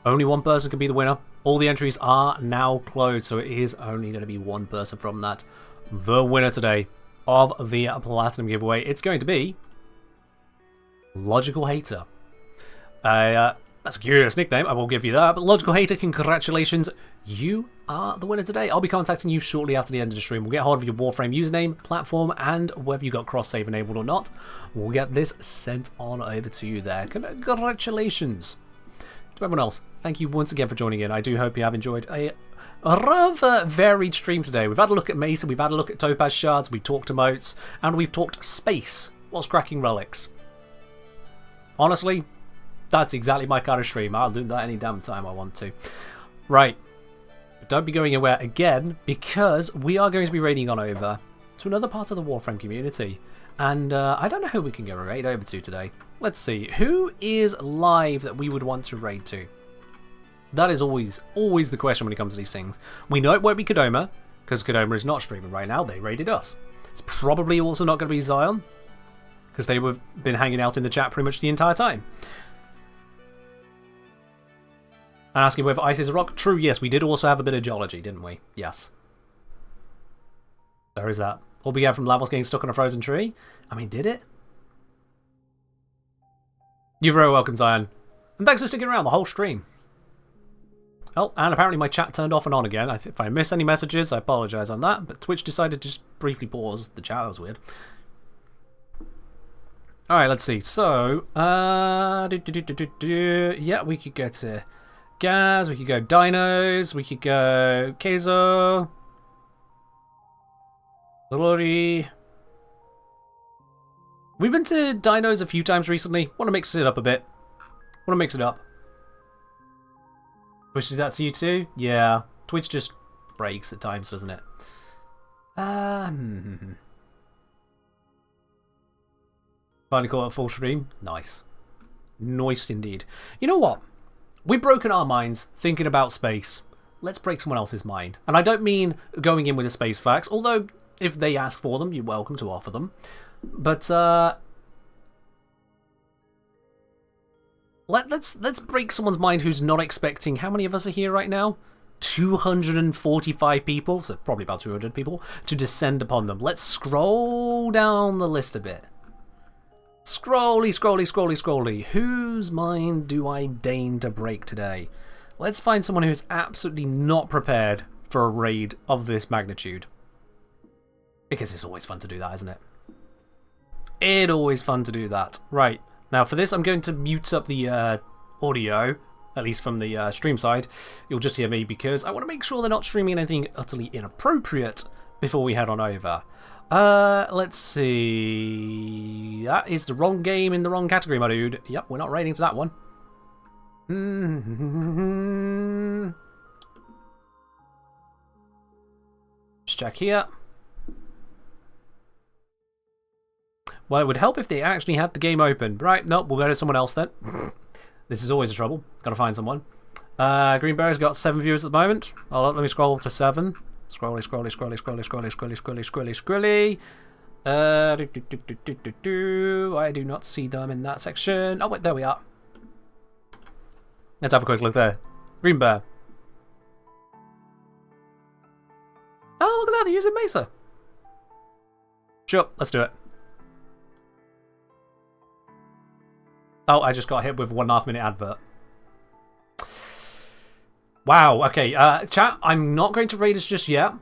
Only one person can be the winner. All the entries are now closed, so it is only going to be one person from that. The winner today of the Platinum giveaway, it's going to be Logical Hater. That's a curious nickname, I will give you that. But Logical Hater, congratulations. You are the winner today. I'll be contacting you shortly after the end of the stream. We'll get hold of your Warframe username, platform, and whether you got cross-save enabled or not. We'll get this sent on over to you there. Congratulations. To everyone else, thank you once again for joining in. I do hope you have enjoyed a rather varied stream today. We've had a look at Mesa, we've had a look at Topaz shards, we've talked emotes, and we've talked space whilst cracking relics. Honestly, that's exactly my kind of stream. I'll do that any damn time I want to. Right. But don't be going anywhere again, because we are going to be raiding on over to another part of the Warframe community. And I don't know who we can go raid over to today. Let's see. Who is live that we would want to raid to? That is always the question when it comes to these things. We know it won't be Kodoma, because Kodoma is not streaming right now. They raided us. It's probably also not going to be Zion, because they have been hanging out in the chat pretty much the entire time. And asking whether ice is a rock. True, yes, we did also have a bit of geology, didn't we? Yes. There is that. All we have from Lavos getting stuck on a frozen tree. I mean, did it? You're very welcome, Zion. And thanks for sticking around the whole stream. Oh, and apparently my chat turned off and on again. If I miss any messages, I apologise on that. But Twitch decided to just briefly pause the chat. That was weird. Alright, let's see. So, yeah, we could go to Gaz, we could go Dinos, we could go Keizo, Rory. We've been to Dinos a few times recently. Want to mix it up a bit. Want to mix it up. Twitch did that to you too? Yeah. Twitch just breaks at times, doesn't it? Finally caught a full stream. Nice. Nice indeed. You know what? We've broken our minds thinking about space. Let's break someone else's mind. And I don't mean going in with the space facts, although if they ask for them, you're welcome to offer them. But let's break someone's mind who's not expecting. How many of us are here right now? 245 people, so probably about 200 people, to descend upon them. Let's scroll down the list a bit. Scrolly, scrolly, scrolly, scrolly. Whose mind do I deign to break today? Let's find someone who is absolutely not prepared for a raid of this magnitude. Because it's always fun to do that, isn't it? It's always fun to do that. Right, now for this I'm going to mute up the audio, at least from the stream side. You'll just hear me because I want to make sure they're not streaming anything utterly inappropriate before we head on over. Let's see. That is the wrong game in the wrong category, my dude. Yep, we're not raiding to that one. Just check here. Well, it would help if they actually had the game open. Right, nope, we'll go to someone else then. This is always a trouble. Gotta find someone. Greenberry's got 7 viewers at the moment. Let me scroll to 7. Scrolly, scrolly, scrolly, scrolly, scrolly, scrolly, scrolly, scrolly. I do not see them in that section. Oh, wait, there we are. Let's have a quick look there. Green Bear. Oh, look at that, they're using Mesa. Sure, let's do it. Oh, I just got hit with a 1.5 minute advert. Wow, okay, chat, I'm not going to raid us just yet,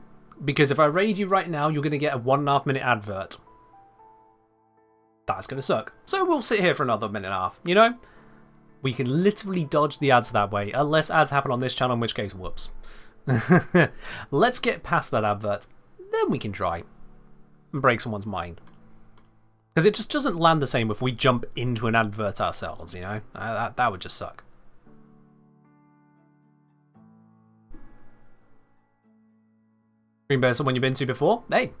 because if I raid you right now, you're going to get a 1.5 minute advert. That's going to suck. So we'll sit here for another minute and a half, you know? We can literally dodge the ads that way, unless ads happen on this channel, in which case, whoops. Let's get past that advert, then we can try and break someone's mind. Because it just doesn't land the same if we jump into an advert ourselves, you know? That would just suck. Green Bear, someone you've been to before? Hey,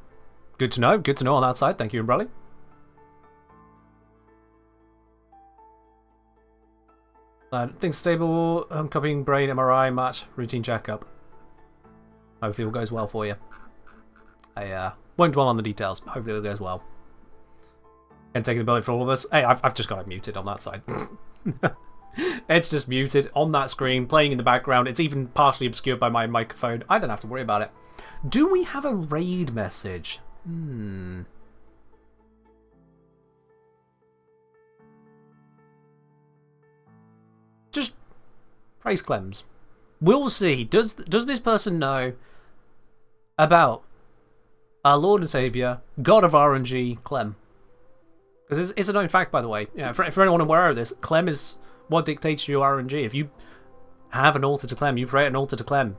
good to know. Good to know on that side. Thank you, Umbrella. Things stable, copying brain, MRI, match, routine checkup. Hopefully all goes well for you. I won't dwell on the details, but hopefully it all goes well. And taking the bullet for all of us. Hey, I've just got it muted on that side. It's just muted on that screen, playing in the background. It's even partially obscured by my microphone. I don't have to worry about it. Do we have a raid message? Just praise Clems. We'll see. Does this person know about our Lord and Saviour, God of RNG, Clem? Because it's a known fact, by the way. Yeah, for anyone aware of this, Clem is what dictates your RNG. If you have an altar to Clem, you pray an altar to Clem,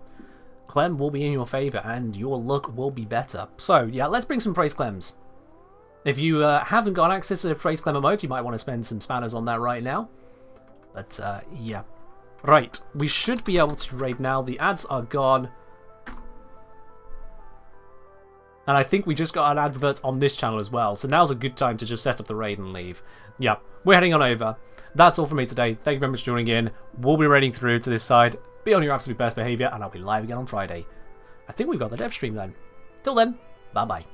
Clem will be in your favour and your luck will be better. So, yeah, let's bring some praise Clems. If you haven't got access to the praise Clem emote, you might want to spend some spanners on that right now. But, yeah. Right, we should be able to raid now. The ads are gone. And I think we just got an advert on this channel as well. So now's a good time to just set up the raid and leave. Yeah, we're heading on over. That's all from me today. Thank you very much for joining in. We'll be raiding through to this side. Be on your absolute best behaviour, and I'll be live again on Friday. I think we've got the dev stream then. Till then, bye-bye.